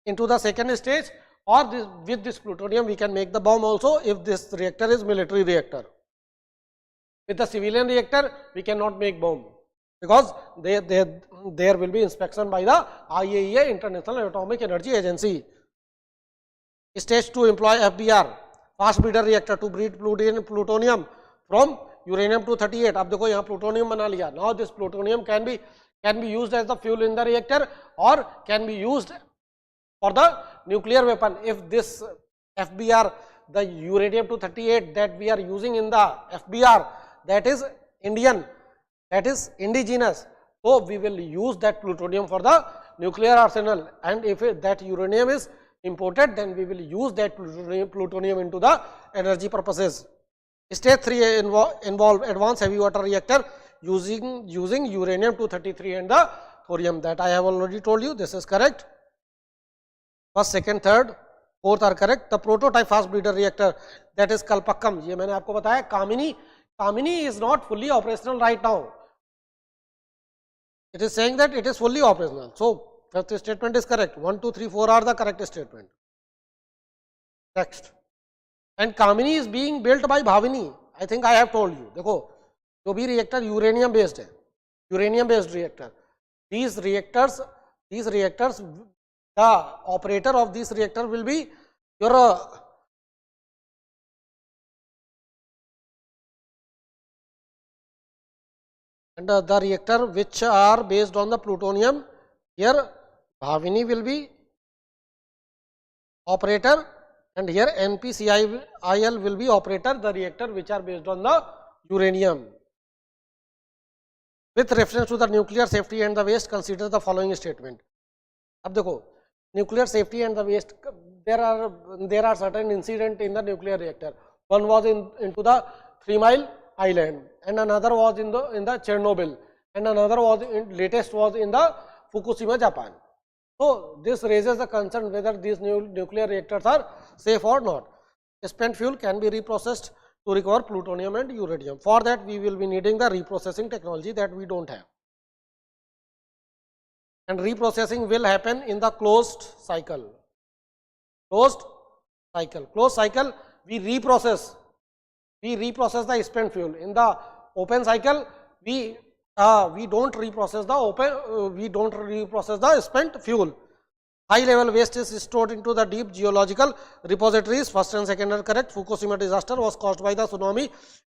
into the second stage, or with this plutonium we can make the bomb also if this reactor is military reactor. With the civilian reactor we cannot make bomb, because there will be inspection by the IAEA, International Atomic Energy Agency. Stage 2 employ FBR, fast breeder reactor, to breed plutonium from uranium 238. अब देखो यहाँ plutonium बना लिया. Now this plutonium can be used as the fuel in the reactor or can be used for the nuclear weapon. If this FBR, the uranium 238 that we are using in the FBR, that is Indian, that is indigenous, so we will use that plutonium for the nuclear arsenal, and if that uranium is imported, then we will use that plutonium into the energy purposes. Stage 3 involve advanced heavy water reactor using uranium 233 and the thorium, that I have already told you. This is correct. First, second, third, fourth are correct. The prototype fast breeder reactor, that is Kalpakkam, ये मैंने आपको बताया. Kamini is not fully operational right now. It is saying that it is fully operational. So, fifth statement is correct. 1, 2, 3, 4 are the correct statement. Next. And Kamini is being built by Bhavini. I think I have told you. देखो, जो भी reactor uranium based है, uranium based reactor. These reactors, the operator of this reactor will be your and the reactor which are based on the plutonium, here Bhavini will be operator, and here NPCIL will be operator, the reactor which are based on the uranium. With reference to the nuclear safety and the waste, consider the following statement. अब देखो, nuclear safety and the waste, there are certain incident in the nuclear reactor. One was into the 3 Mile Island, and another was in the Chernobyl, and another was latest was in the Fukushima, Japan. So this raises the concern whether these nuclear reactors are safe or not. Spent fuel can be reprocessed to recover plutonium and uranium. For that, we will be needing the reprocessing technology that we don't have. And reprocessing will happen in the closed cycle. Closed cycle. Closed cycle, we reprocess the spent fuel. In the open cycle, we don't reprocess the spent fuel. High level waste is stored into the deep geological repositories. First and second are correct. Fukushima disaster was caused by the tsunami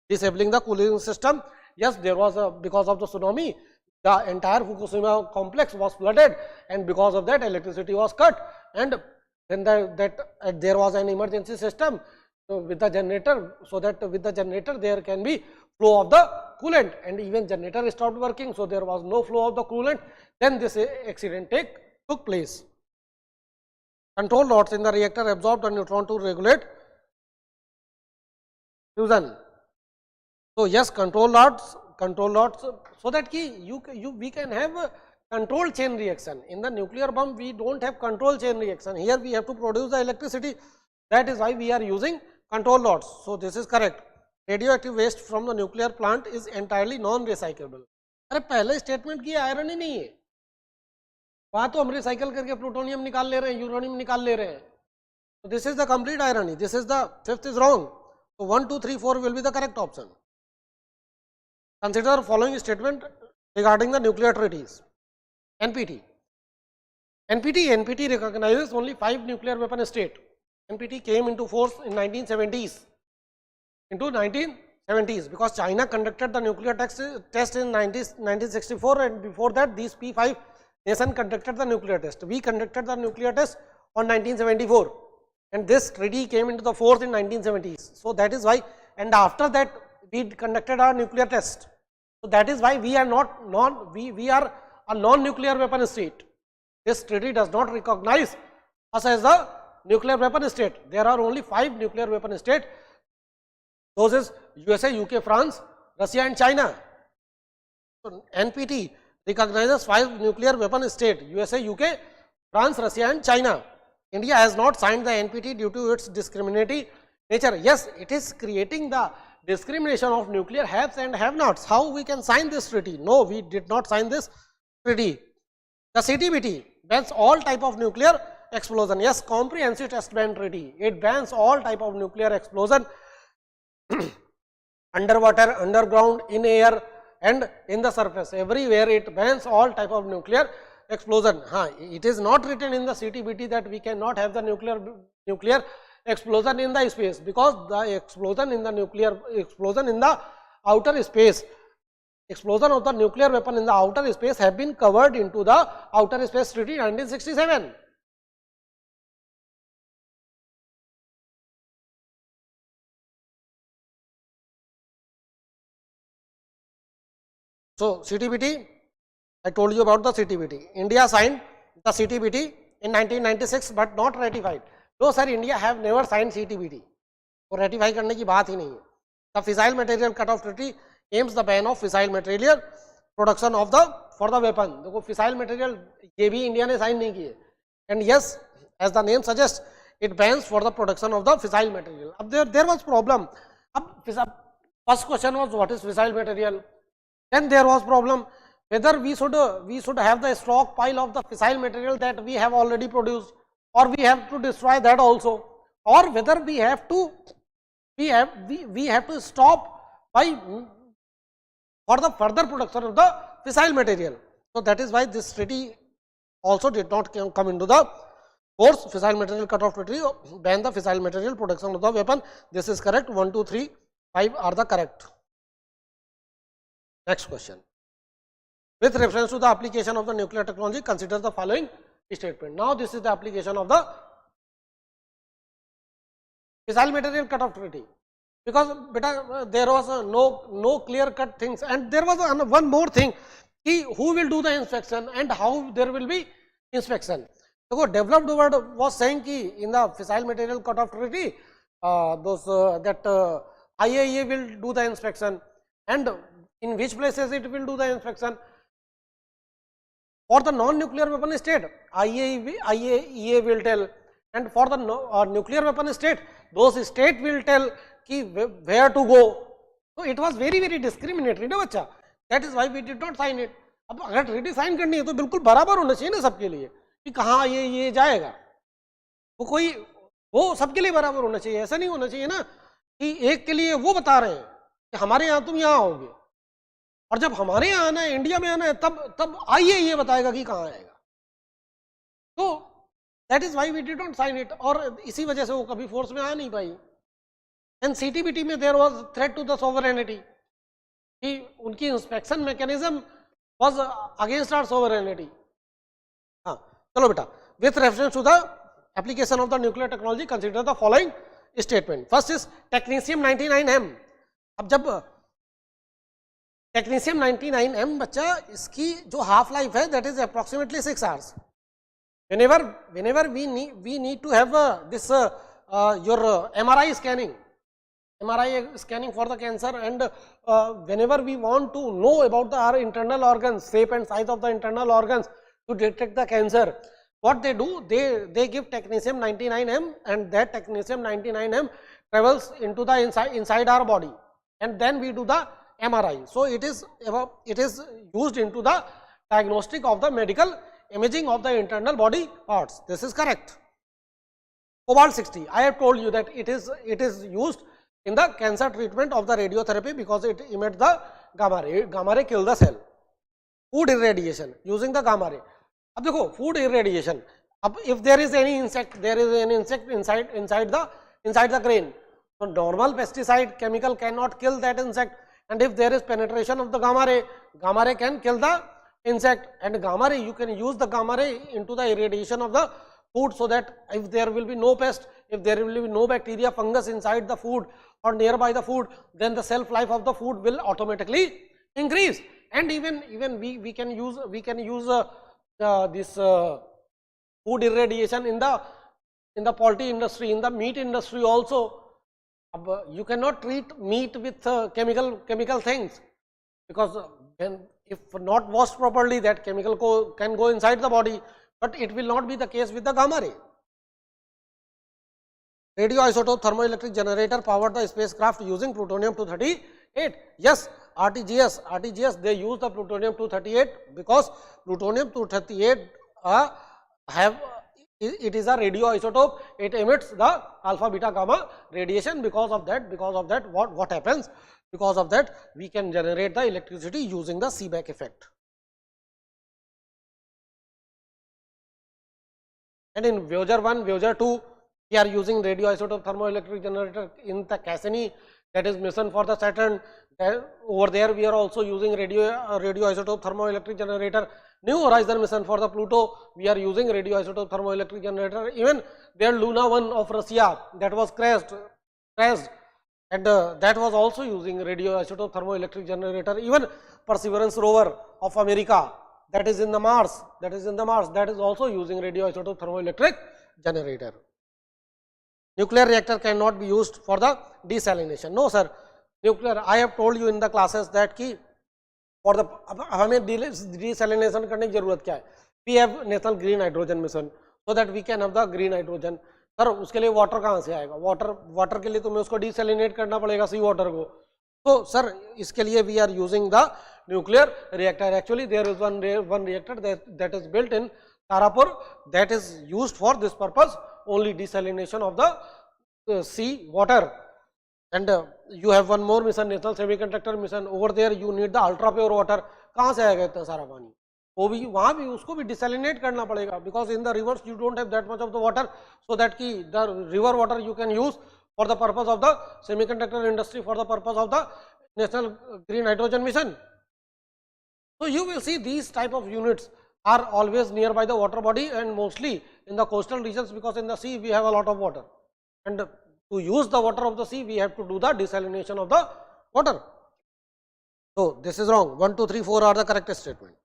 disabling the cooling system. Yes, there was because of the tsunami, the entire Fukushima complex was flooded, and because of that electricity was cut, and then there was an emergency system with the generator, so that with the generator there can be flow of the coolant, and even generator stopped working, so there was no flow of the coolant. Then this accident took place. Control rods in the reactor absorb the neutron to regulate fusion. So yes, control rods, so that we can have a control chain reaction. In the nuclear bomb, we don't have control chain reaction. Here we have to produce the electricity. That is why we are using control rods. So this is correct. Radioactive waste from the nuclear plant is entirely non-recyclable. अरे पहले statement की irony नहीं है, वहां तो हम recycle करके plutonium निकाल ले रहे हैं, यूरेनियम निकाल ले रहे हैं. So this is the complete irony. This is the fifth is wrong. So 1, 2, 3, 4 will be the correct option. Consider following statement regarding the nuclear treaties. NPT recognizes only 5 nuclear weapon states. NPT came into force in 1970s. Because China conducted the nuclear test in 1964, and before that these P5 nation conducted the nuclear test. We conducted the nuclear test on 1974, and this treaty came into the force in 1970s. So that is why, and after that we conducted our nuclear test. So that is why we are we are a non-nuclear weapon state. This treaty does not recognize us as a nuclear weapon state. There are only 5 nuclear weapon states. Those is USA, UK, France, Russia and China. So NPT recognizes 5 nuclear weapon states: USA, UK, France, Russia and China. India has not signed the NPT due to its discriminatory nature. Yes, it is creating the discrimination of nuclear haves and have-nots. How we can sign this treaty? No, we did not sign this treaty. The CTBT bans all type of nuclear explosion. Yes, comprehensive test ban treaty. It bans all type of nuclear explosion underwater, underground, in air and in the surface. Everywhere it bans all type of nuclear explosion. It is not written in the CTBT that we cannot have the nuclear explosion in the space, because the explosion in the outer space, explosion of the nuclear weapon in the outer space have been covered into the Outer Space Treaty 1967. So CTBT, I told you about the CTBT. India signed the CTBT in 1996 but not ratified. No sir, India have never signed CTBT. तो ratify करने की बात ही नहीं है. The Fissile Material Cutoff Treaty aims the ban of fissile material production of for the weapon. देखो fissile material ये भी India ने साइन नहीं किए. And yes, as the name suggests, it bans for the production of the fissile material. अब there was problem. अब first question was what is fissile material. Then there was problem whether we should have the stockpile of the fissile material that we have already produced, or we have to destroy that also, or whether we have to stop for the further production of the fissile material. So that is why this treaty also did not come into the force. Fissile Material Cutoff Treaty ban the fissile material production of the weapon. This is correct. 1, 2, 3, 5 are the correct. Next question. With reference to the application of the nuclear technology, consider the following statement. Now this is the application of the Fissile Material Cutoff Treaty, because there was no clear cut things, and there was one more thing, who will do the inspection and how there will be inspection. So developed world was saying in the Fissile Material Cutoff Treaty, that IAEA will do the inspection, and in which places it will do the inspection. For the non-nuclear weapon state, IAEA will tell, and for the nuclear weapon state, those states will tell where to go. So it was very discriminatory ना बच्चा. That is why we did not sign it. अब अगर treaty sign करनी है तो बिल्कुल बराबर होना चाहिए ना सबके लिए कि कहाँ ये जाएगा. वो कोई वो सबके लिए बराबर होना चाहिए। ऐसा नहीं होना चाहिए ना कि एक के लिए वो बता रहे हैं कि हमारे यहाँ तुम यहाँ आओगे, और जब हमारे यहाँ आना है, इंडिया में आना है, तब आइए ये बताएगा कि कहाँ आएगा। तो that is why we did not sign it, और इसी वजह से वो कभी फोर्स में आ नहीं पाई। एंड सीटीबीटी में there was threat to the sovereignty, कि उनकी inspection mechanism was against our sovereignty. हाँ चलो बेटा, with reference to the application of the nuclear technology consider the following statement. First is technetium 99M। अब जब technetium 99M बच्चा, इसकी जो हाफ लाइफ है that is approximately 6 hours. whenever we need to have this your MRI scanning for the cancer, and whenever we want to know about our internal organs, shape and size of the internal organs to detect the cancer, what they do, they give technetium 99M, and that technetium 99M travels into the inside our body, and then we do the MRI. So it is used into the diagnostic of the medical imaging of the internal body parts. This is correct. Cobalt 60, I have told you that it is used in the cancer treatment of the radiotherapy because it emits the gamma ray. Gamma ray kill the cell. Food irradiation using the gamma ray. अब देखो food irradiation, अब if there is any insect inside the grain, so normal pesticide chemical cannot kill that insect, and if there is penetration of the gamma ray can kill the insect, and gamma ray, you can use the gamma ray into the irradiation of the food, so that if there will be no pest, if there will be no bacteria, fungus inside the food or nearby the food, then the shelf life of the food will automatically increase. And even we can use this food irradiation in the poultry industry, in the meat industry also. You cannot treat meat with chemical things, because if not washed properly, that chemical can go inside the body, but it will not be the case with the gamma ray. Radioisotope thermoelectric generator powered the spacecraft using plutonium-238. Yes, RTGS they use the plutonium-238 because plutonium-238 it is a radioisotope. It emits the alpha, beta, gamma radiation. Because of that, what happens? Because of that, we can generate the electricity using the Seebeck effect. And in Voyager 1, Voyager 2, we are using radioisotope thermoelectric generator in the Cassini, that is mission for the Saturn. Over there, we are also using radioisotope thermoelectric generator. New Horizon mission for the Pluto, we are using radioisotope thermoelectric generator. Even their Luna 1 of Russia, that was crashed, and that was also using radioisotope thermoelectric generator. Even Perseverance rover of America, that is in the Mars, that is also using radioisotope thermoelectric generator. Nuclear reactor cannot be used for the desalination. No sir, nuclear, I have told you in the classes that ki for the हमें desalination करने की जरूरत क्या है? We have national green hydrogen mission so that we can have the green hydrogen. Sir उसके लिए water कहाँ से आएगा? वाटर के लिए तुम्हें उसको डिसैलिनेट करना पड़ेगा, सी वाटर को. तो सर इसके लिए we are using the nuclear reactor. Actually there is one reactor that is built in Tarapur, that is used for this purpose, only desalination of the sea water. And you have one more mission, national semiconductor mission. Over there you need the ultra pure water. कहाँ से आएगा इतना सारा पानी? वो भी वहाँ भी उसको भी डिसैलिनेट करना पड़ेगा, because in the rivers you don't have that much of the water, so that की the river water you can use for the purpose of the semiconductor industry, for the purpose of the national green hydrogen mission. So you will see these type of units are always nearby the water body and mostly in the coastal regions, because in the sea we have a lot of water, and to use the water of the sea we have to do the desalination of the water. So this is wrong. 1, 2, 3, 4 are the correct statement.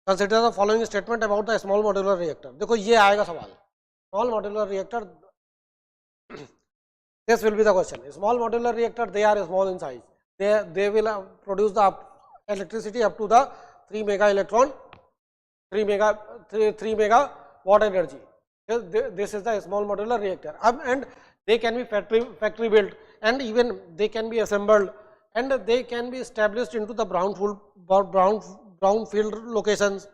Consider the following statement about the small modular reactor. देखो ये आएगा सवाल. Small modular reactor, this will be the question. Small modular reactor, they are small in size. They will produce the electricity up to the 3 mega electron, 3 mega watt energy. This is the small modular reactor. And they can be factory built, and even they can be assembled, and they can be established into the brownfield locations.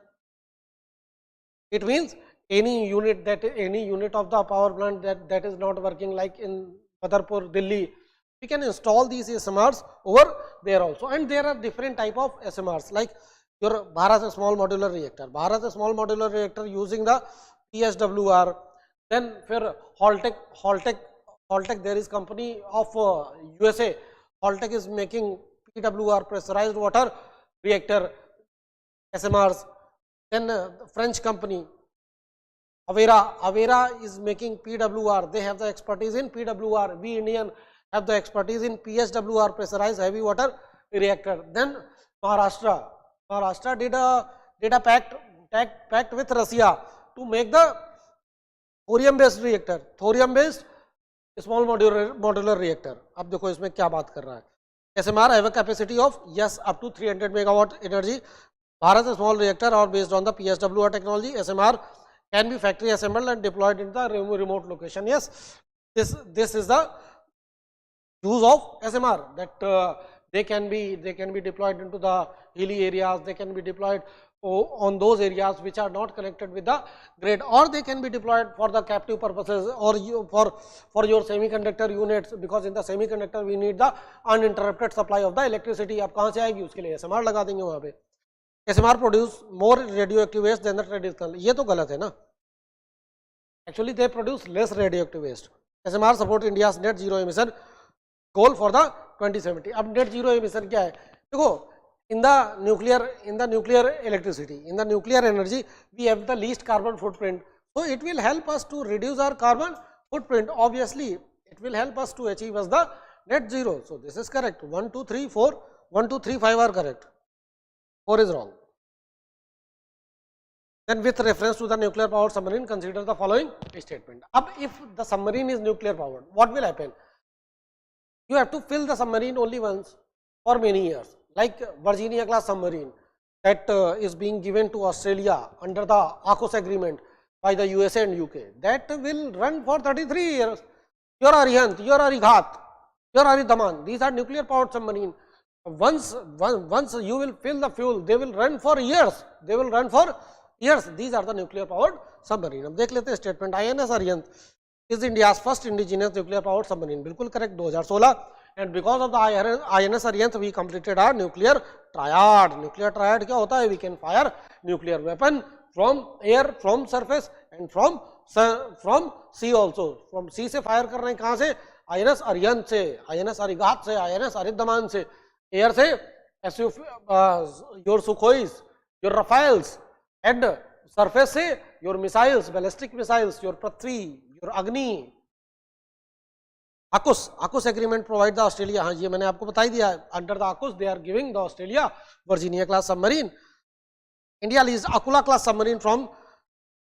It means any unit of the power plant that is not working, like in Badarpur, Delhi, we can install these SMRs over there also. And there are different type of SMRs, like your Bharat small modular reactor. Bharat small modular reactor using the PSWR. Then for Holtec, there is company of USA. Holtec is making PWR, pressurized water reactor SMRs. Then French company Avera is making PWR. They have the expertise in PWR. We Indian have the expertise in PSWR, pressurized heavy water reactor. Then Maharashtra did a pact with Russia to make the thorium based reactor, thorium based small modular reactor. अब देखो इसमें क्या बात कर रहा है. SMR have a capacity of yes up to 300 megawatt energy. Bharat small reactor or based on the PSWR technology. SMR can be factory assembled and deployed in the remote location. Yes, this is the use of SMR, that they can be deployed into the hilly areas. They can be deployed on those areas which are not connected with the grid, or they can be deployed for the captive purposes, or for your semiconductor units, because in the semiconductor we need the uninterrupted supply of the electricity. अब कहाँ से आएगी उसके लिए SMR लगा देंगे वहाँ पे. SMR produce more radioactive waste than the traditional. ये तो गलत है ना. Actually they produce less radioactive waste. SMR support India's net zero emission goal for the 2070. अब net zero emission क्या है? देखो, in the nuclear electricity, in the nuclear energy, we have the least carbon footprint. So it will help us to reduce our carbon footprint. Obviously, it will help us to achieve as the net zero. So this is correct. 1, 2, 3, 4, 1, 2, 3, 5 are correct. 4 is wrong. Then with reference to the nuclear powered submarine, consider the following statement. Ab if the submarine is nuclear powered, what will happen? You have to fill the submarine only once for many years. Like Virginia class submarine that is being given to Australia under the AUKUS agreement by the USA and UK, that will run for 33 years. Your Arihant, your Arighat, your Aridaman, these are nuclear powered submarine. Once you will fill the fuel, they will run for years. They will run for years. These are the nuclear powered submarine. अब देख लेते हैं statement. INS Arihant is India's first indigenous nuclear powered submarine. बिल्कुल correct. 2016. And because of the INS Arihant, we completed our nuclear triad. Nuclear triad क्या होता है? We can fire nuclear weapon from air, from surface, and from sea also. From sea से fire कर रहे हैं कहाँ से? INS Arihant से, INS Arighat से, INS Aridaman से. Air से your Sukhois, your Rafales, and surface से your missiles, ballistic missiles, your Prithvi, your Agni. AUKUS agreement provide the Australia. हाँ ये मैंने आपको बता ही दिया. Under the AUKUS, they are giving the Australia Virginia class submarine. India leased Akula class submarine from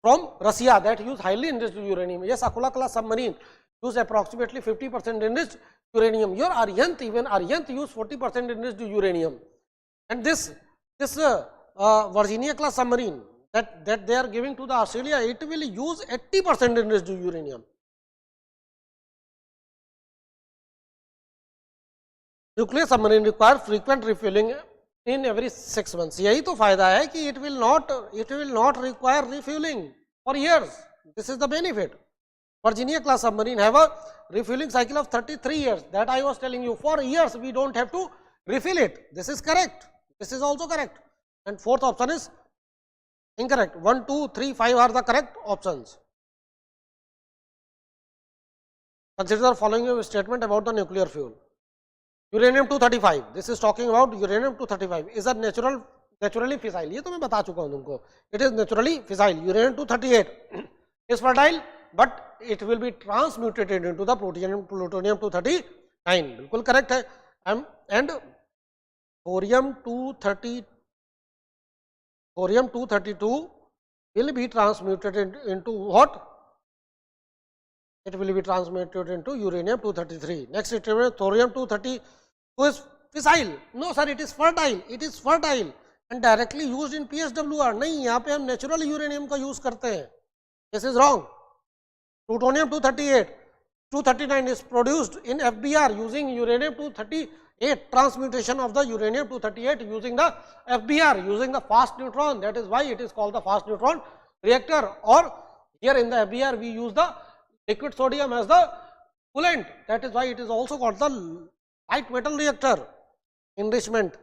Russia that use highly enriched uranium. Yes, Akula class submarine use approximately 50% enriched uranium. Your Arihant, even Arihant use 40% enriched uranium. And this Virginia class submarine that they are giving to the Australia, it will use 80% enriched uranium. Nuclear submarine require frequent refueling in every 6 months. यही तो फायदा है कि it will not require refueling for years. This is the benefit. Virginia class submarine have a refueling cycle of 33 years. That I was telling you, for years we don't have to refill it. This is correct. This is also correct. And fourth option is incorrect. 1, 2, 3, 5 are the correct options. Consider the following statement about the nuclear fuel. Uranium-235. This is talking about uranium-235 is a naturally fissile. ये तो मैं बता चुका हूँ तुमको. It is naturally fissile. Uranium-238 is fertile, but it will be transmutated into the plutonium-239. बिल्कुल correct है. And thorium-232 will be transmuted into what? It will be transmuted into uranium-233. Next statement, thorium-232 is fissile. No sir, it is fertile. It is fertile and directly used in PSWR. नहीं, यहाँ पे हम natural uranium का use करते हैं. This is wrong. Plutonium-238, 239 is produced in FBR using uranium-238. Transmutation of the uranium-238 using the FBR, using the fast neutron. That is why it is called the fast neutron reactor, or Here in the FBR we use the liquid sodium as the coolant. That is why it is also called the light metal reactor. Enrichment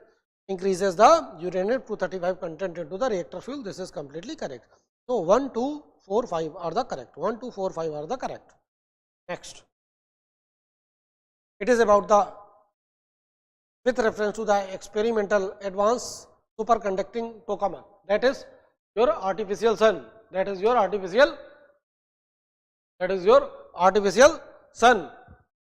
increases the uranium-235 content into the reactor fuel. This is completely correct. So 1, 2, 4, 5 are the correct. 1, 2, 4, 5 are the correct. Next, it is about the, with reference to the experimental advanced superconducting tokamak. That is your artificial sun. That is your artificial sun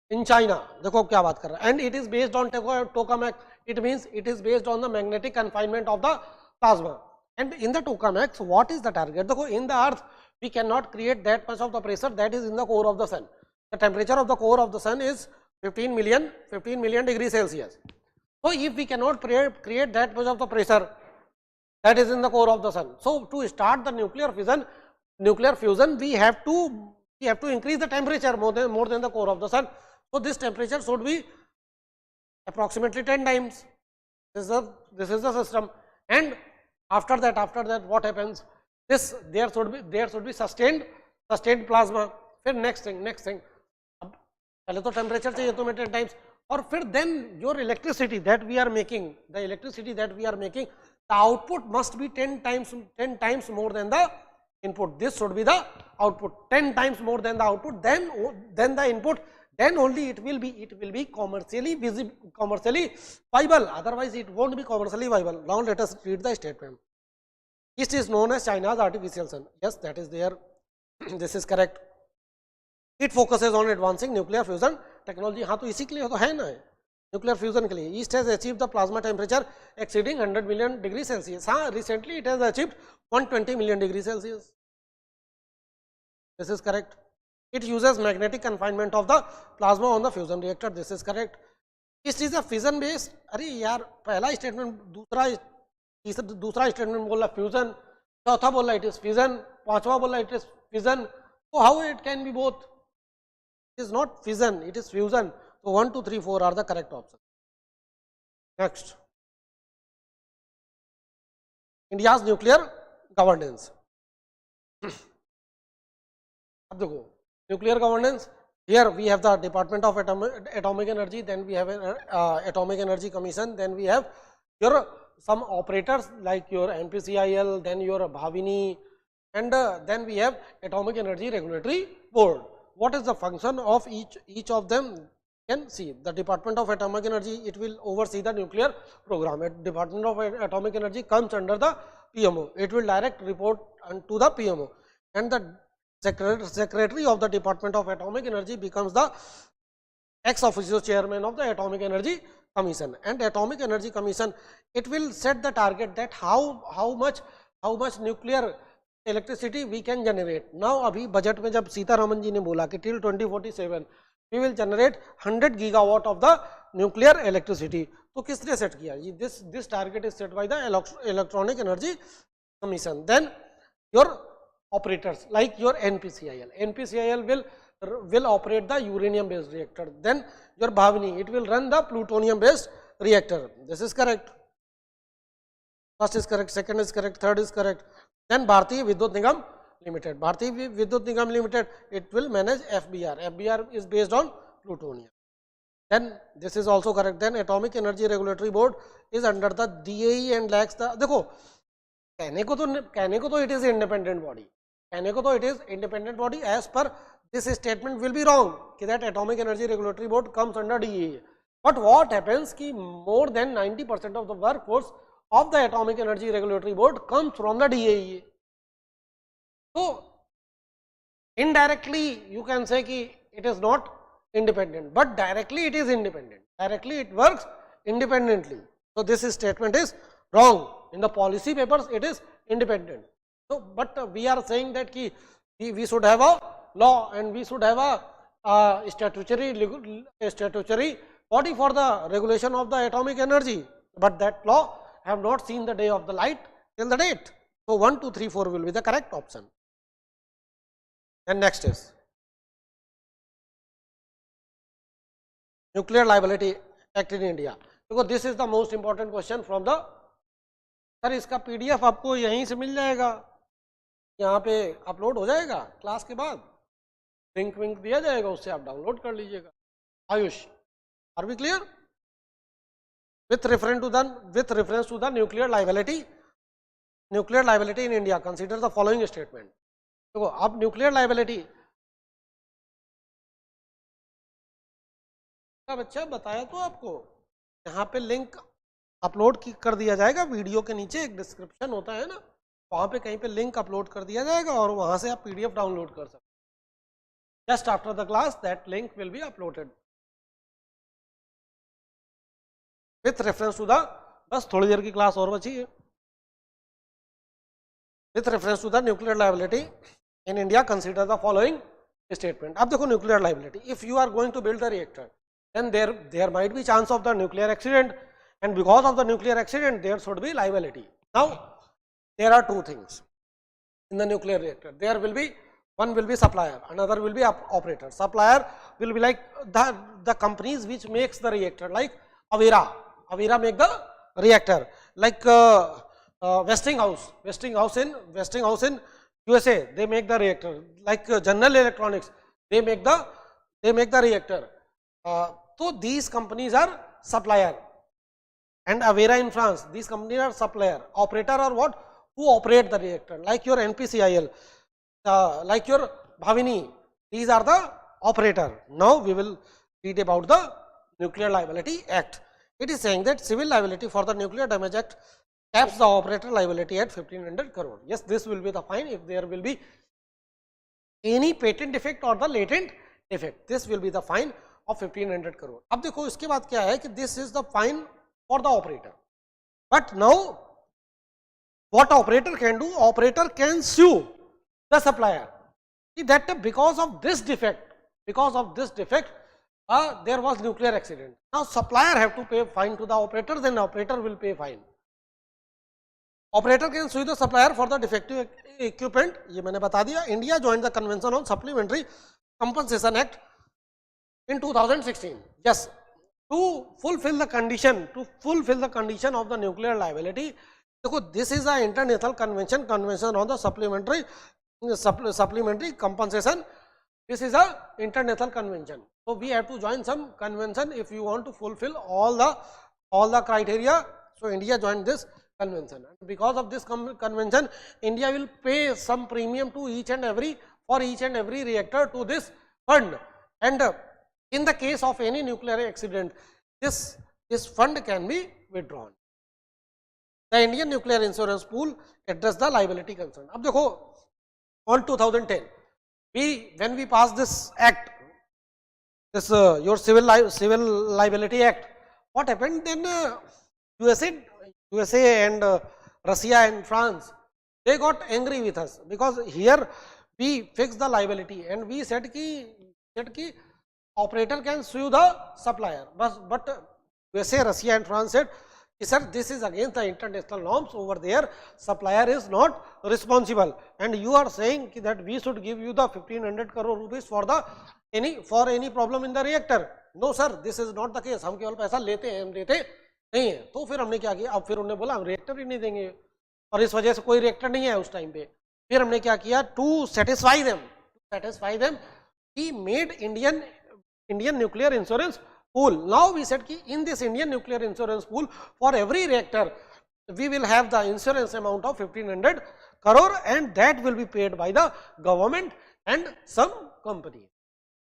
in China. देखो क्या बात कर रहा है. And it is based on tokamak. It means it is based on the magnetic confinement of the plasma. And in the tokamaks, what is the target? देखो, in the earth we cannot create that much of the pressure that is in the core of the sun. The temperature of the core of the sun is 15 million degrees Celsius. So if we cannot create that much of the pressure that is in the core of the sun, so to start the nuclear fusion, we have to increase the temperature more than the core of the sun. So this temperature should be approximately 10 times. This is the system. And after that what happens? There should be sustained plasma. फिर next thing. अब पहले तो temperature चाहिए तुम्हें 10 times, और फिर then your electricity that we are making, the output must be 10 times more than the input. This should be the output, 10 times more than the output, then the input. Then only it will be commercially viable. Otherwise, it won't be commercially viable. Now let us read the statement. East is known as China's artificial sun. Yes, that is there. This is correct. It focuses on advancing nuclear fusion technology. हाँ तो इसी के लिए तो है ना, nuclear fusion के लिए. East has achieved the plasma temperature exceeding 100 million degrees Celsius. हाँ, recently it has achieved 120 million degrees Celsius. This is correct. It uses magnetic confinement of the plasma on the fusion reactor. This is correct. East is a fission based. अरे यार, पहला statement दूसरा statement बोला fusion, चौथा बोला it is fission, पांचवा बोला it is fission. So how it can be both? It is not fission, it is fusion. So 1, 2, 3, 4 are the correct options. Next, India's nuclear governance. अब देखो, nuclear governance. Here we have the Department of Atomic Energy, then we have an Atomic Energy Commission, then we have your some operators like your NPCIL, then your Bhavini, and then we have Atomic Energy Regulatory Board. What is the function of each of them? You can see the Department of Atomic Energy, it will oversee the nuclear program. Department of Atomic Energy comes under the PMO. It will direct report to the PMO, and the Secretary of the Department of Atomic Energy becomes the ex officio chairman of the Atomic Energy Commission. And Atomic Energy Commission, it will set the target that how much nuclear electricity we can generate. Now अभी budget में जब सीतारामन जी ने बोला कि till 2047 we will generate 100 gigawatt of the nuclear electricity, तो किसने set किया? This target is set by the Electronic Energy Commission. Then your operators like your NPCIL. NPCIL will operate the uranium based reactor. Then your Bhavini, it will run the plutonium based reactor. This is correct. First is correct, second is correct, third is correct. Then Bharatiya Vidyut Nigam Limited. Bharatiya Vidyut Nigam Limited, it will manage FBR. FBR is based on plutonium. Then this is also correct. Then Atomic Energy Regulatory Board is under the DAE and lacks the, देखो कहने को तो it is independent body. It is independent body. As per this statement will be wrong that Atomic Energy Regulatory Board comes under DAE. But what happens ki more than 90% of the workforce of the Atomic Energy Regulatory Board comes from the DAE. So indirectly you can say ki it is not independent, but directly it is independent. Directly it works independently. So this statement is wrong. In the policy papers it is independent. So, but we are saying that we should have a law and we should have a statutory body for the regulation of the atomic energy. But that law have not seen the day of the light till the date. So 1, 2, 3, 4 will be the correct option. And next is Nuclear Liability Act in India. Because this is the most important question from the, sir इसका PDF आपको यहीं से मिल जाएगा. यहाँ पे upload हो जाएगा class के बाद, लिंक विंक दिया जाएगा, उससे आप डाउनलोड कर लीजिएगा. Ayush, are we clear? With reference to the nuclear liability in India, consider the following statement. देखो अब न्यूक्लियर लाइबिलिटी का बच्चा बताया तो आपको, यहाँ पे लिंक अपलोड कर दिया जाएगा, वीडियो के नीचे एक डिस्क्रिप्शन होता है ना, वहाँ पे कहीं पे लिंक अपलोड कर दिया जाएगा और वहाँ से आप PDF डाउनलोड कर सकते हैं. Just after the class that link will be uploaded with reference to the, बस थोड़ी देर की क्लास और बची है. With reference to the nuclear liability in India consider the following statement. अब देखो nuclear liability, if you are going to build the reactor then there might be chance of the nuclear accident, and because of the nuclear accident there should be liability. Now there are two things in the nuclear reactor. There will be, one will be supplier, another will be operator. Supplier will be like the companies which makes the reactor, like Avira make the reactor, like Westinghouse in USA, they make the reactor, like General Electronics, they make the reactor. So these companies are supplier, and Avira in France, these companies are supplier. Operator are what? Who operate the reactor, like your NPCIL, like your Bhavini, these are the operator. Now we will read about the Nuclear Liability Act. It is saying that civil liability for the Nuclear Damage Act caps the operator liability at 1500 crore. Yes, this will be the fine if there will be any patent defect or the latent defect. This will be the fine of 1500 crore. अब देखो इसके बाद क्या है कि this is the fine for the operator. But now what operator can do? Operator can sue the supplier that because of this defect, there was nuclear accident. Now supplier have to pay fine to the operator, then operator will pay fine. Operator can sue the supplier for the defective equipment. ये मैंने बता दिया. India joined the Convention on Supplementary Compensation Act in 2016. Yes, to fulfill the condition of the nuclear liability. देखो, this is the international convention on the supplementary compensation. This is a international convention. So we have to join some convention if you want to fulfill all the criteria. So India joined this convention, and because of this convention, India will pay some premium to each and every reactor to this fund, and in the case of any nuclear accident, this fund can be withdrawn. The Indian Nuclear Insurance Pool address the liability concern. अब देखो, on 2010, when we passed this act, this your civil liability act, what happened then? USA and Russia and France, they got angry with us because here we fixed the liability and we said ki operator can sue the supplier, but USA, Russia and France said, sir, this is against the international norms. Over there supplier is not responsible, and you are saying that we should give you the 1500 crore rupees for any problem in the reactor. No sir, this is not the case. हम केवल पैसा लेते हैं, हम देते नहीं है. तो फिर हमने क्या किया, अब फिर उन्होंने बोला हम रिएक्टर ही नहीं देंगे, और इस वजह से कोई रिएक्टर नहीं है उस टाइम पे. फिर हमने क्या किया, to satisfy them, we made Indian Nuclear Insurance Pool. Now we said ki in this Indian Nuclear Insurance Pool, for every reactor we will have the insurance amount of 1500 crore, and that will be paid by the government and some company,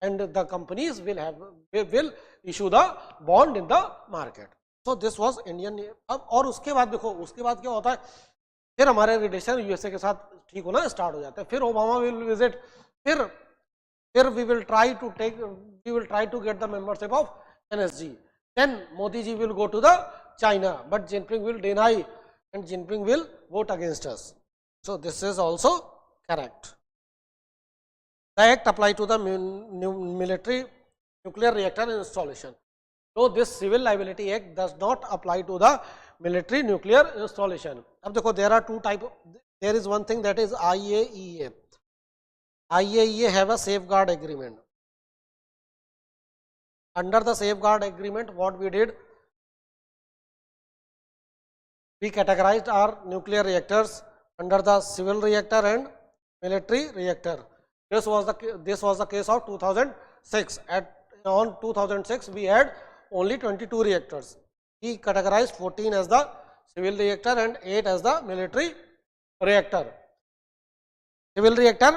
and the companies will issue the bond in the market. So this was Indian. अब और उसके बाद देखो, उसके बाद क्या होता है, फिर हमारे रिलेशन यूएसए के साथ ठीक होना स्टार्ट हो जाता है. फिर ओबामा विल विजिट, फिर we will try to get the membership of NSG. Then Modi ji will go to the China, but Jinping will deny and Jinping will vote against us. So this is also correct. The act apply to the military nuclear reactor installation. So this civil liability act does not apply to the military nuclear installation. अब देखो, there are two type. There is one thing that is IAEA. IAEA have a safeguard agreement. Under the safeguard agreement, what we did, we categorized our nuclear reactors under the civil reactor and military reactor. This was the case of 2006. On 2006 we had only 22 reactors. He categorized 14 as the civil reactor and 8 as the military reactor. Civil reactor,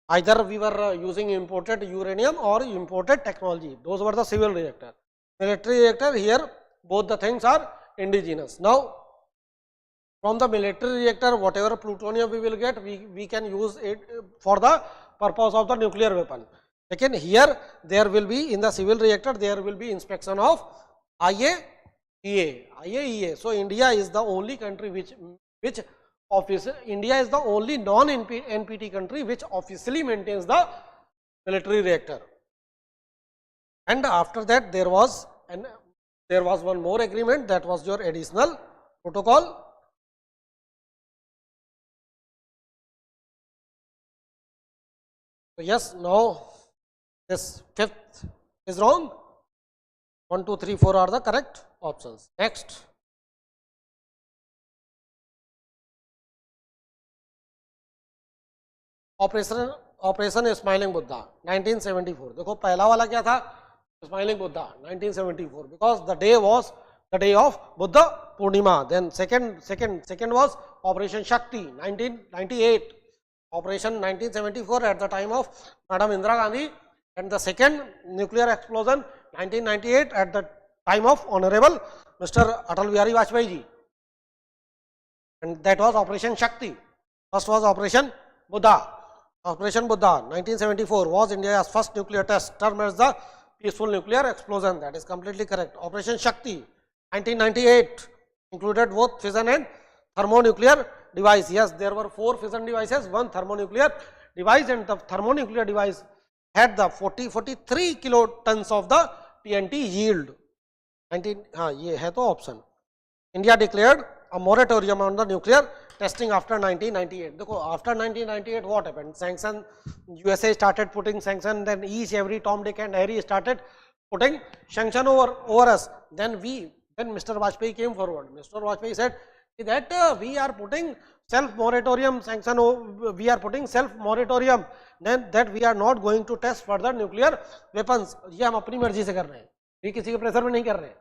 either we were using imported uranium or imported technology. Those were the civil reactor. Military reactor, here both the things are indigenous. Now, from the military reactor, whatever plutonium we will get, we can use it for the purpose of the nuclear weapon. Again, here there will be, in the civil reactor, there will be inspection of IAEA. So, India is the only country which India is the only non-NPT country which officially maintains the military reactor. And after that, there was one more agreement, that was your additional protocol. So, yes, now this fifth is wrong. 1, 2, 3, 4 are the correct options. Next. Operation smiling Buddha 1974. देखो पहला वाला क्या था, smiling Buddha 1974, because the day was the day of Buddha Purnima. Then second was operation Shakti 1998, operation 1974 at the time of madam Indira Gandhi, and the second nuclear explosion 1998 at the time of honourable mister Atal Bihari Vajpayee ji, and that was operation Shakti. First was operation Buddha. Operation Buddha 1974 was India's first nuclear test, termed as the peaceful nuclear explosion. That is completely correct. Operation Shakti 1998 included both fission and thermonuclear device. Yes, there were 4 fission devices, 1 thermonuclear device, and the thermonuclear device had the 43 kilotons of the TNT yield. 19 ये है तो option. India declared a moratorium on the nuclear testing after 1998. देखो after 1998 what happened? Sanction, USA started putting sanction, then each every Tom, Dick and Harry started putting sanction over us. Then Mr. Vajpayee came forward. Mr. Vajpayee said that we are putting self moratorium sanction, we are putting self moratorium, then that we are not going to test further nuclear weapons. ये हम अपनी मर्जी से कर रहे हैं, ये किसी के प्रेशर में नहीं कर रहे हैं.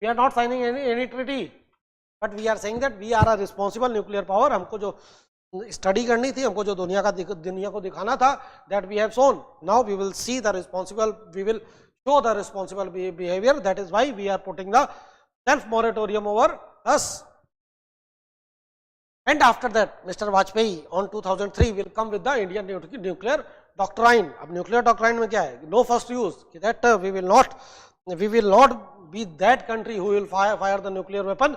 We are not signing any treaty. But we are saying that we are a responsible nuclear power. हमको जो स्टडी करनी थी, हमको जो दुनिया को दिखाना था, that we have shown. Now we will see the responsible, we will show the responsible behaviour. That is why we are putting the self moratorium over us. And after that mister Vajpayee on 2003 will come with the Indian nuclear doctrine. अब nuclear doctrine में क्या है? No first use, that we will not be that country who will fire the nuclear weapon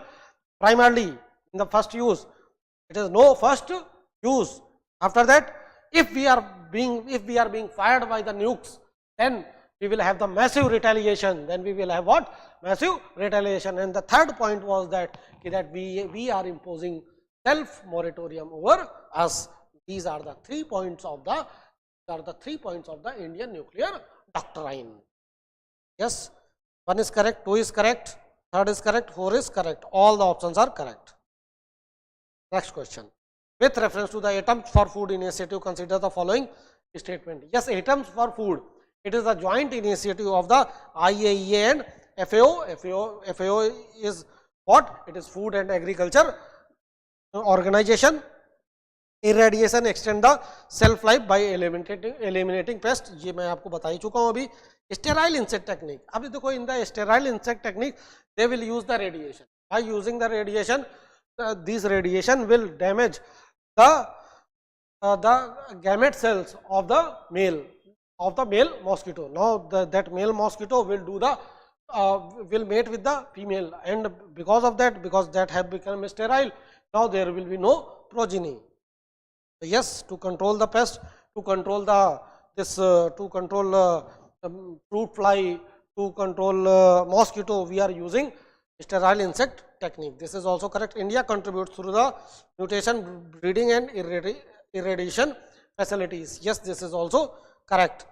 primarily in the first use. It is no first use. After that, if we are being fired by the nukes, then we will have the massive retaliation. Then we will have what? Massive retaliation. And the third point was that we are imposing self moratorium over us. These are the 3 points of the Indian nuclear doctrine. Yes, 1 is correct, 2 is correct. 3rd is correct, 4 is correct. All the options are correct. Next question. With reference to the Atoms for Food initiative, consider the following statement. Yes, Atoms for Food. It is a joint initiative of the IAEA and FAO. FAO is what? It is Food and Agriculture Organization. Irradiation extend the shelf life by eliminating pest. ये मैं आपको बता ही चुका हूँ अभी. Sterile insect technique. अभी देखो, in the sterile insect technique, they will use the radiation. By using the radiation, this radiation will damage the gamete cells of the male mosquito. Now that male mosquito will mate with the female, and because that have become sterile, now there will be no progeny. Yes, to control the pest, to control fruit fly, to control mosquito, we are using sterile insect technique. This is also correct. India contributes through the mutation, breeding and irradiation facilities. Yes, this is also correct.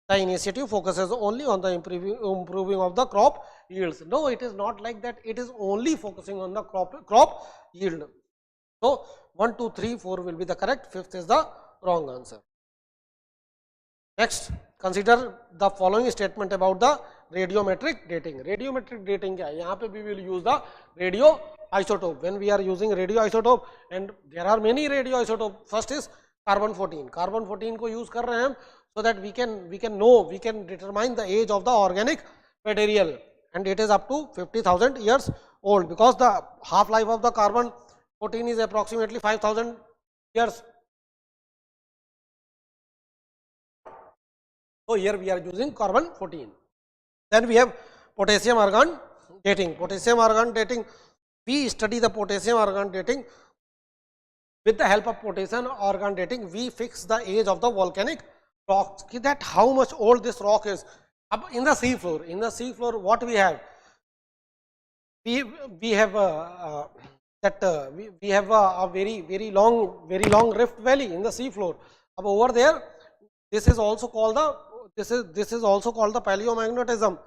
The initiative focuses only on the improving of the crop yields. No, it is not like that. It is only focusing on the crop yield. So 1, 2, 3, 4 will be the correct. 5th is the wrong answer. Next, consider the following statement about the radiometric dating. Radiometric dating क्या है? यहाँ पे we will use the radio isotope. When we are using radio isotope, and there are many radio isotope. First is carbon 14. Carbon 14 को use कर रहे हैं हम, so that we can determine the age of the organic material, and it is up to 50,000 years old, because the half life of the carbon 14 is approximately 5,000 years. So here we are using carbon 14. Then we have potassium argon dating. Potassium argon dating, we study the potassium argon dating. With the help of potassium argon dating, we fix the age of the volcanic rock, that how much old this rock is. In the sea floor, what we have? We have a very long rift valley in the sea floor. Over there, this is also called the paleomagnetism,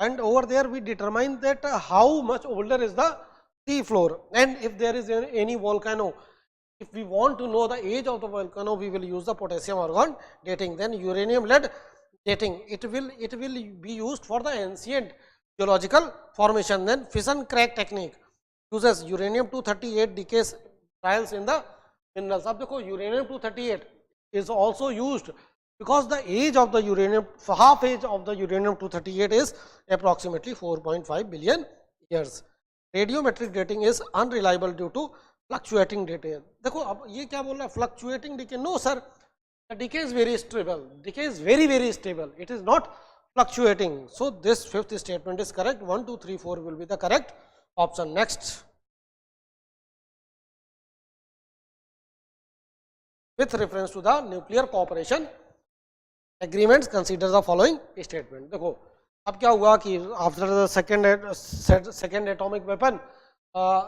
and over there we determine that how much older is the sea floor, and if there is any volcano, if we want to know the age of the volcano, we will use the potassium argon dating. Then uranium lead dating, it will be used for the ancient geological formation. Then fission crack technique uses uranium 238 decays trials in the minerals. अब देखो uranium 238 is also used because the age of the uranium, half age of the uranium 238 is approximately 4.5 billion years. Radiometric dating is unreliable due to fluctuating decay. देखो अब ये क्या बोल रहा है, fluctuating decay? No sir, the decay is very stable. Decay is very stable. It is not fluctuating. So this fifth statement is correct. 1, 2, 3, 4 will be the correct option. Next, with reference to the nuclear cooperation agreements, consider the following statement. देखो अब क्या हुआ कि after the second atomic weapon,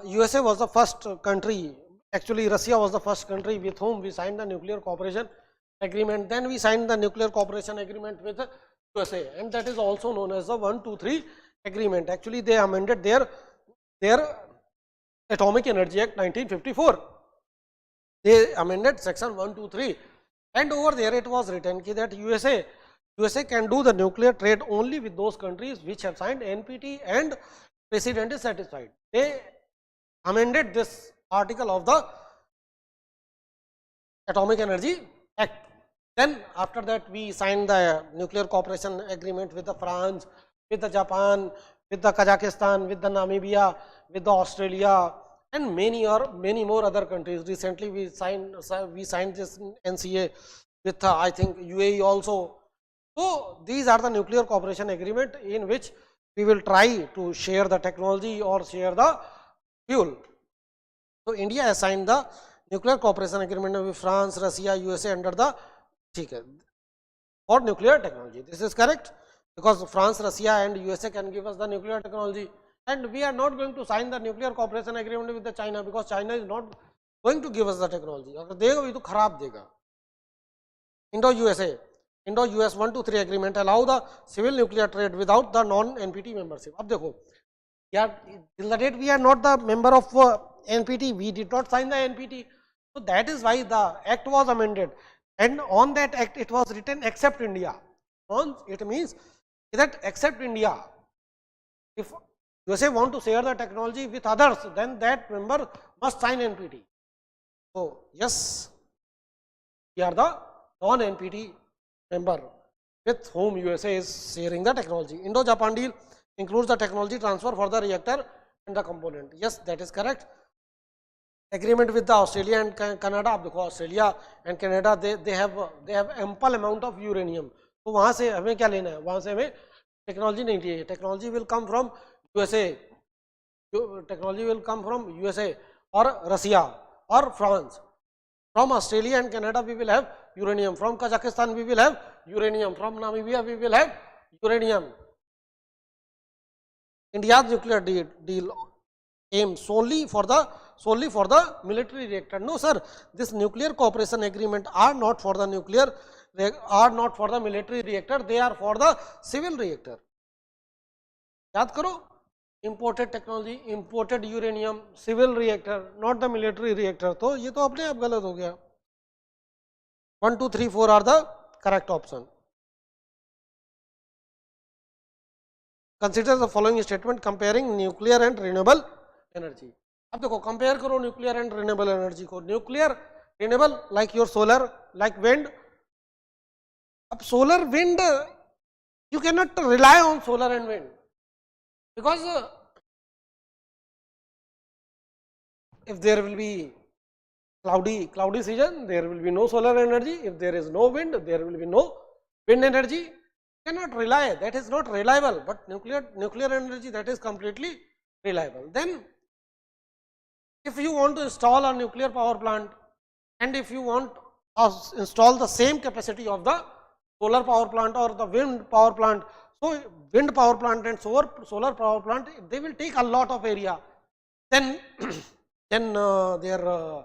USA was the first country, actually Russia was the first country with whom we signed the nuclear cooperation agreement. Then we signed the nuclear cooperation agreement with USA, and that is also known as the 1, 2, 3 agreement. Actually they amended their Atomic Energy Act 1954. They amended section 1, 2, 3, and over there it was written that USA can do the nuclear trade only with those countries which have signed NPT and precedent is satisfied. They amended this article of the Atomic Energy Act. Then after that we signed the nuclear cooperation agreement with the France, with the Japan, with the Kazakhstan, with the Namibia, with the Australia, and many more other countries. Recently we signed this NCA with I think UAE also. So these are the nuclear cooperation agreement in which we will try to share the technology or share the fuel. So India has signed the nuclear cooperation agreement with France, Russia, USA under the for nuclear technology. This is correct, because France, Russia and USA can give us the nuclear technology, and we are not going to sign the nuclear cooperation agreement with the China, because China is not going to give us the technology. अगर देगा भी तो खराब देगा. Indo-US 1, 2, 3 agreement allow the civil nuclear trade without the non-NPT membership. अब देखो यार, till the date we are not the member of NPT, we did not sign the NPT, so that is why the act was amended, and on that act it was written except India. It means that except India, if USA want to share the technology with others, then that member must sign NPT. So yes, we are the non-NPT member with whom USA is sharing the technology. Indo-Japan deal includes the technology transfer for the reactor and the component. Yes, that is correct. Agreement with the Australia and Canada. अब देखो Australia and Canada they have ample amount of uranium. तो वहाँ से हमें क्या लेना है, वहाँ से हमें टेक्नोलॉजी नहीं चाहिए. Technology will come from USA, technology will come from USA और रसिया और France. From Australia and Canada we will have uranium. From Kazakhstan we will have uranium. From Namibia we will have uranium. India's nuclear deal aims solely for the military reactor. No sir, this nuclear cooperation agreement are not for the military reactor. They are for the civil reactor. याद करो, imported technology, imported uranium, civil reactor, not the military reactor. तो ये तो अपने आप गलत हो गया. 1, 2, 3, 4 are the correct option. Consider the following statement comparing nuclear and renewable energy. अब देखो कंपेयर करो न्यूक्लियर एंड रिन्यूएबल एनर्जी को. Nuclear renewable like your solar, like wind. अब solar wind you cannot rely on solar and wind, because if there will be cloudy season, there will be no solar energy. If there is no wind, there will be no wind energy. You cannot rely, that is not reliable, but nuclear energy, that is completely reliable. Then if you want to install a nuclear power plant, and if you want to install the same capacity of the solar power plant or the wind power plant, so wind power plant and solar power plant, they will take a lot of area. Then the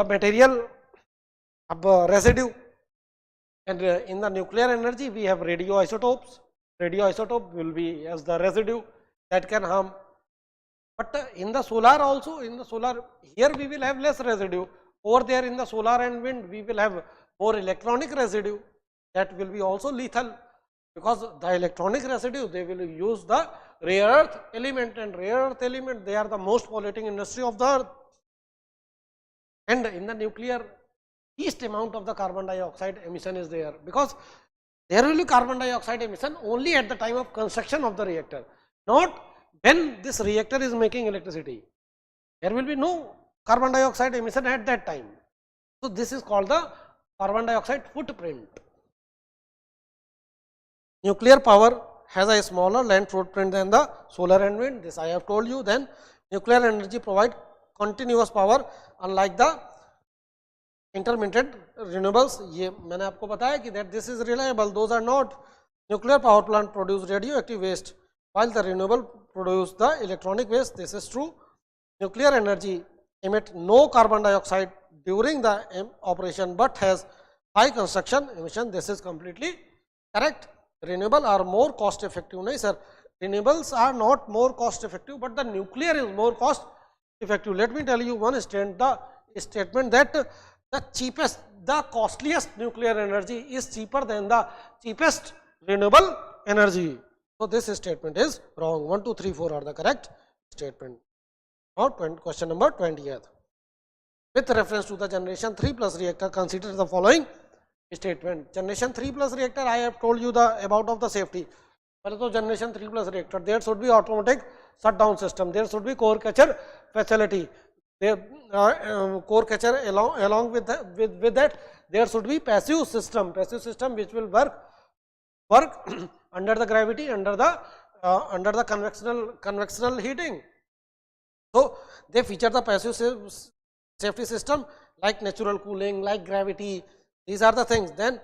material residue, and in the nuclear energy we have radioisotopes. Radioisotope will be as the residue that can harm. But in the solar also, here we will have less residue. Over there in the solar and wind, we will have more electronic residue that will be also lethal, because the electronic residue, they will use the rare earth element, and rare earth element, they are the most polluting industry of the earth. And in the nuclear, least amount of the carbon dioxide emission is there, because there will be carbon dioxide emission only at the time of construction of the reactor, not when this reactor is making electricity. There will be no carbon dioxide emission at that time. So this is called the carbon dioxide footprint. Nuclear power has a smaller land footprint than the solar and wind. This I have told you. Then nuclear energy provide continuous power, unlike the intermittent renewables. ये मैंने आपको बताया कि that this is reliable. Those are not. Nuclear power plant produce radioactive waste, while the renewable produce the electronic waste. This is true. Nuclear energy emit no carbon dioxide during the operation, but has high construction emission. This is completely correct. Renewable are more cost effective. No sir, renewables are not more cost effective, but the nuclear is more cost effective. Let me tell you one statement that the costliest nuclear energy is cheaper than the cheapest renewable energy. So this statement is wrong. 1, 2, 3, 4 are the correct statement. Now question number 20th. With reference to the generation 3 plus reactor, consider the following statement. Generation 3 plus reactor, I have told you the about of the safety. But so generation 3 plus reactor, there should be automatic shutdown system, there should be core catcher facility. Core catcher along with that, there should be passive system which will work under the gravity, under the convectional heating. So they feature the passive safety system like natural cooling, like gravity. These are the things. Then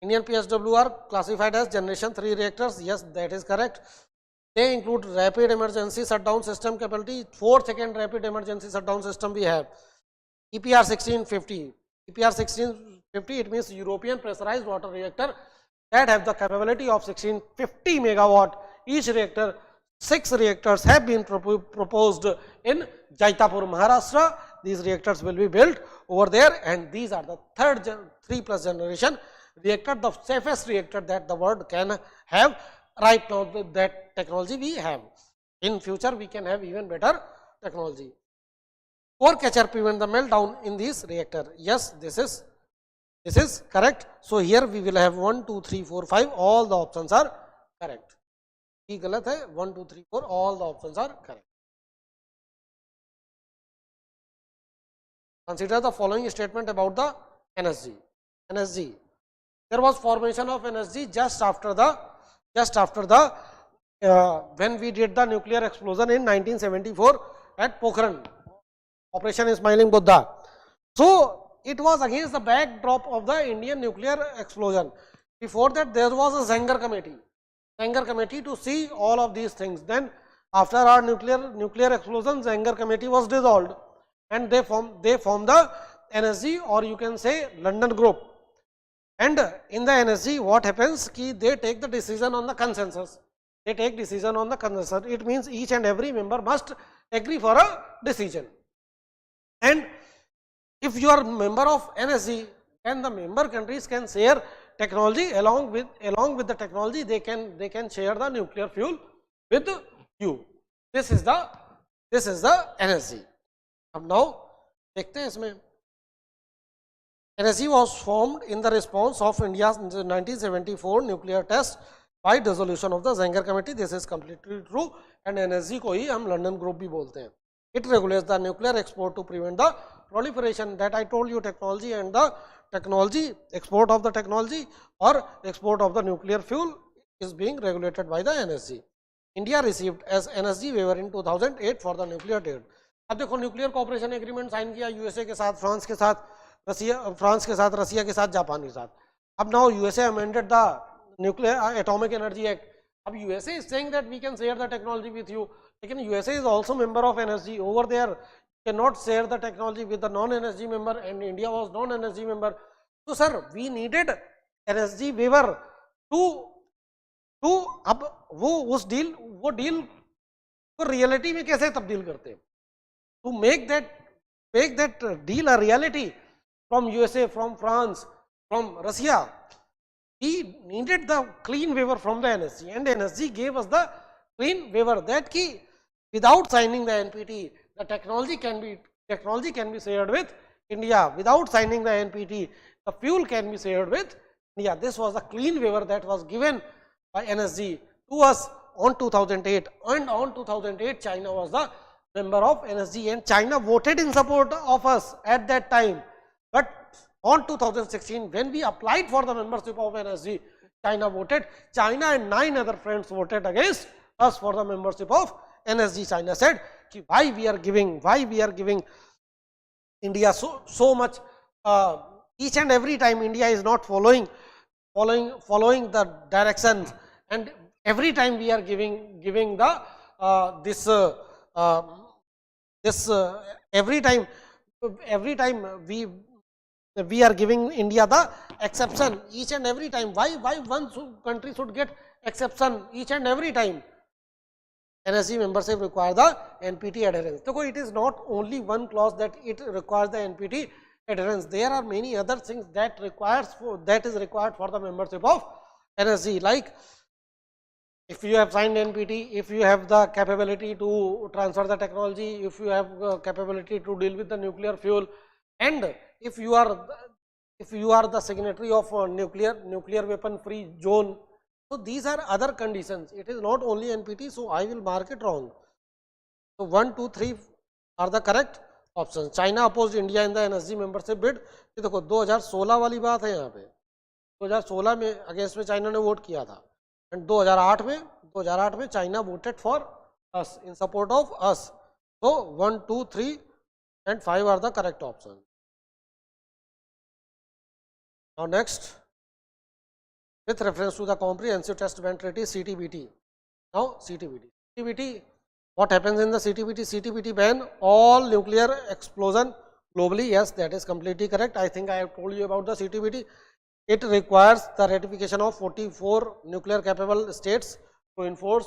Indian PSW are classified as generation 3 reactors. Yes, that is correct. They include rapid emergency shutdown system capability. 4-second rapid emergency shutdown system we have. EPR 1650. EPR 1650, it means European pressurized water reactor that have the capability of 1650 megawatt. Each reactor, 6 reactors have been proposed in Jaitapur, Maharashtra. These reactors will be built over there, and these are the 3 plus generation reactor, the safest reactor that the world can have. Right now, that technology we have. In future, we can have even better technology. Core catcher prevent the meltdown in this reactor. Yes, this is correct. So here we will have 1, 2, 3, 4, 5. All the options are correct. ये गलत है. 1, 2, 3, 4. All the options are correct. Consider the following statement about the NSG. There was formation of NSG just after the when we did the nuclear explosion in 1974 at Pokhran, Operation Smiling Buddha. So it was against the backdrop of the Indian nuclear explosion. Before that, there was a Sanger committee to see all of these things. Then after our nuclear explosion, Sanger committee was dissolved, and they formed the NSG, or you can say London group. And in the NSG, what happens? They take the decision on the consensus. It means each and every member must agree for a decision. And if you are member of NSG, can the member countries can share technology along with the technology they can share the nuclear fuel with you. This is the NSG. अब now देखते हैं इसमें. NSG was formed in the response of India's 1974 nuclear test by resolution of the Zenger Committee. This is completely true and NSG को ही हम London Group भी बोलते हैं. It regulates the nuclear export to prevent the proliferation that I told you, technology and the technology, export of the technology or export of the nuclear fuel is being regulated by the NSG. India received as NSG waiver in 2008 for the nuclear trade. अब देखो nuclear corporation agreement sign किया USA के साथ, France के साथ, रसिया के साथ, Japan के साथ. अब now USA amended the nuclear atomic energy act. अब USA is saying that we can share the technology with you, लेकिन USA is also member of NSG. Over there can not share the technology with the non NSG member and India was non NSG member. तो sir we needed NSG waiver to अब वो deal को reality में कैसे तब्दील करते हैं, to make that deal a reality from USA, from France, from Russia. We needed the clean waiver from the NSG and NSG gave us the clean waiver that key without signing the NPT, the technology can be shared with India. Without signing the NPT, the fuel can be shared with India. This was the clean waiver that was given by NSG to us on 2008, and on 2008 China was the member of NSG and China voted in support of us at that time. But on 2016, when we applied for the membership of NSG, China voted. China and 9 other friends voted against us for the membership of NSG. China said, why we are giving India so much. Each and every time India is not following the directions, and every time we are giving the every time we are giving India the exception each and every time. Why one country should get exception each and every time? NSG membership require the NPT adherence. So it is not only one clause that it requires the NPT adherence. There are many other things that is required for the membership of NSG, like if you have signed NPT, if you have the capability to transfer the technology, if you have capability to deal with the nuclear fuel, and if you are the signatory of nuclear weapon free zone. So these are other conditions. It is not only NPT. So I will mark it wrong. So 1, 2, 3 are the correct options. China opposed India in the NSG membership bid. ये देखो 2016 वाली बात है यहाँ पे. 2016 में against में China ने वोट किया था, एंड 2008 में China voted for us, in support of us. So 1, 2, 3 and 5 are the correct options. Now next, with reference to the comprehensive test ban treaty CTBT. Now CTBT, what happens in the CTBT? CTBT ban all nuclear explosion globally. Yes, that is completely correct. I think I have told you about the CTBT. It requires the ratification of 44 nuclear capable states to enforce.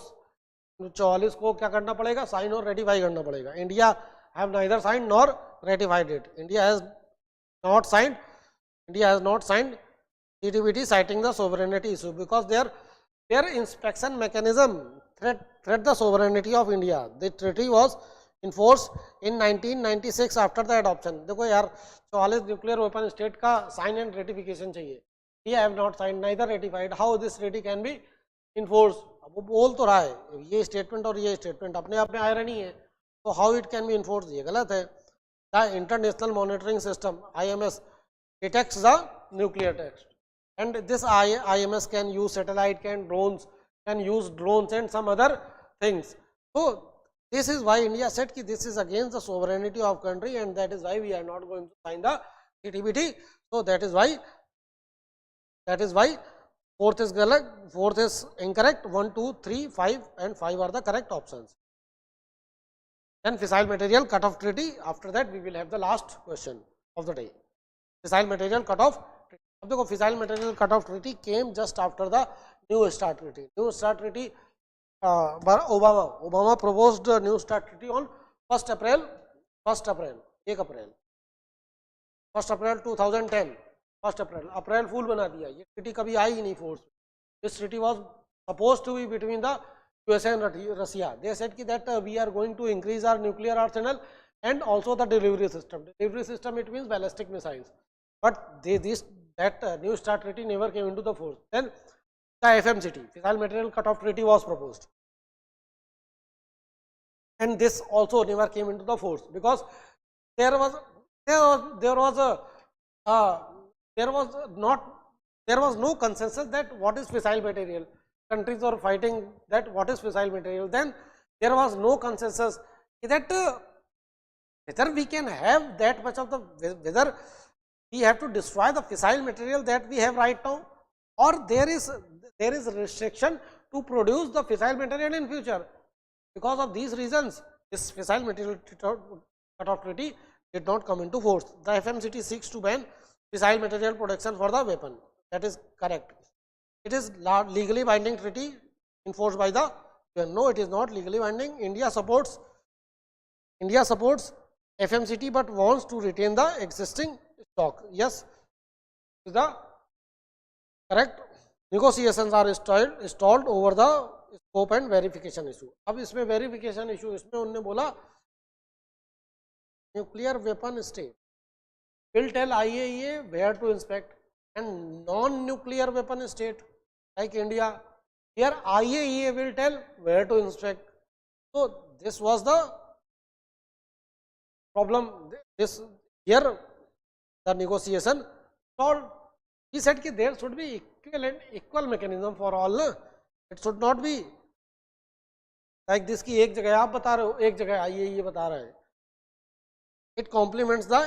44 को क्या करना पड़ेगा? Sign और ratify करना पड़ेगा. India have neither signed nor ratified it. India has not signed CTBT, citing the sovereignty issue, because their inspection mechanism threat the sovereignty of India. The treaty was enforced in 1996 after the adoption. देखो यार 44 nuclear weapon state का sign and ratification चाहिए. India have not signed, neither ratified. How this treaty can be enforced? अब वो बोल तो रहा है ये statement और ये statement अपने आप में irony है. So how it can be enforced? ये गलत है. The International Monitoring System IMS detects the nuclear test, and this IMS can use satellite, can use drones and some other things. So this is why India said that this is against the sovereignty of country, and that is why we are not going to sign the CTBT. So that is why fourth is incorrect. 1, 2, 3, 5 and 5 are the correct options. Then fissile material cutoff treaty. After that we will have the last question of the day. Fissile material cutoff. अब देखो fissile material cutoff treaty came just after the New START treaty. New START treaty, Obama proposed New START treaty on 1st April 2010. 1 अप्रैल, अप्रैल फूल बना दिया, ये treaty कभी आई ही नहीं force. This treaty was supposed to be between the USA and Russia. They said that we are going to increase our nuclear arsenal and also the delivery system. Delivery system, it means ballistic missiles. But that New START treaty never came into the force. Then the FMCT, fissile material cutoff treaty, was proposed, and this also never came into the force because there was no consensus that what is fissile material. Countries are fighting that what is fissile material. Then there was no consensus that whether we can have that much of the, whether we have to destroy the fissile material that we have right now, or there is a restriction to produce the fissile material in future. Because of these reasons, this fissile material cutoff treaty did not come into force. The FMCT seeks to ban fissile material production for the weapon. That is correct. It is legally binding treaty enforced by the UN. No, it is not legally binding. India supports FMCT but wants to retain the existing stock. Yes, is the correct. Negotiations are stalled over the scope and verification issue. अब इसमें verification issue, इसमें उन्होंने बोला nuclear weapon state will tell IAEA where to inspect, and non-nuclear weapon state like India, here IAEA will tell where to inspect. So this was the problem. This here the negotiation solved. He said that there should be equal mechanism for all. It should not be like this कि एक जगह आप बता रहे हो, एक जगह IAEA बता रहा है. It complements the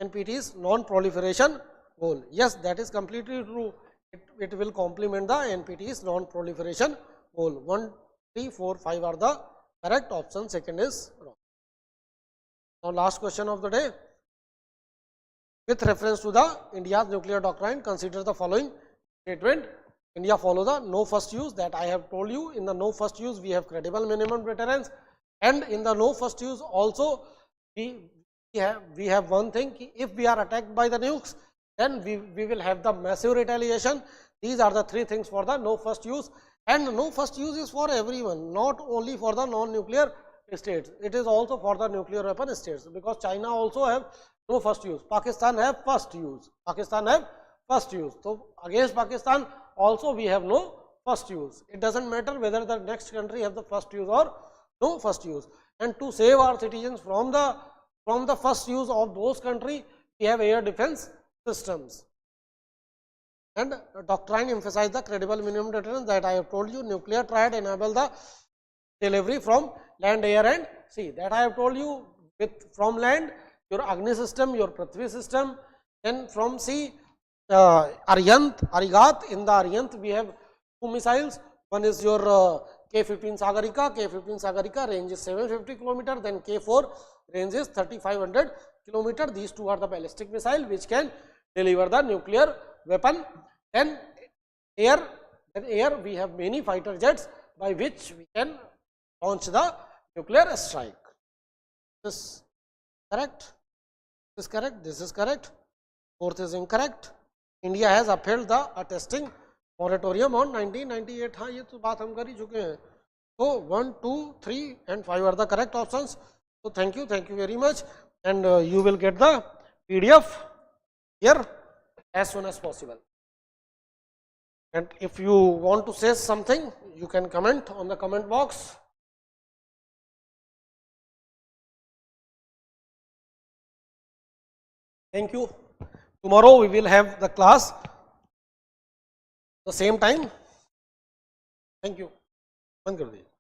NPT's non-proliferation goal. Yes, that is completely true. It will complement the NPT's non-proliferation goal. 1, 3, 4, 5 are the correct option. Second is wrong. Now, last question of the day. With reference to the India's nuclear doctrine, consider the following statement. India follow the no first use that I have told you. In the no first use, we have credible minimum deterrence, and in the no first use also we have one thing: if we are attacked by the nukes, then we will have the massive retaliation. These are the three things for the no first use, and no first use is for everyone, not only for the non-nuclear states. It is also for the nuclear weapon states, because China also have no first use. Pakistan have first use. So against Pakistan also we have no first use. It doesn't matter whether the next country have the first use or no first use. And to save our citizens from the first use of those countries, we have air defense systems. And doctrine emphasize the credible minimum deterrence that I have told you. Nuclear triad enable the delivery from land, air and sea. That I have told you. From land, your Agni system, your Prithvi system. Then from sea, Aryant, Arigat. In the Aryant, we have two missiles. One is your K-15 Sagarika. K-15 Sagarika range is 750 km. Then K-4 range is 3500 km. These two are the ballistic missile which can deliver the nuclear weapon. Then air we have many fighter jets by which we can launch the nuclear strike. This is correct. This is correct. This is correct. Fourth is incorrect. India has upheld the attesting moratorium on 1998. हाँ ये तो बात हम कर ही चुके हैं. So 1, 2, 3 and 5 are the correct options. So thank you very much, and you will get the PDF here as soon as possible. And if you want to say something, you can comment on the comment box. Thank you. Tomorrow we will have the class the same time. Thank you. बंद कर दीजिए.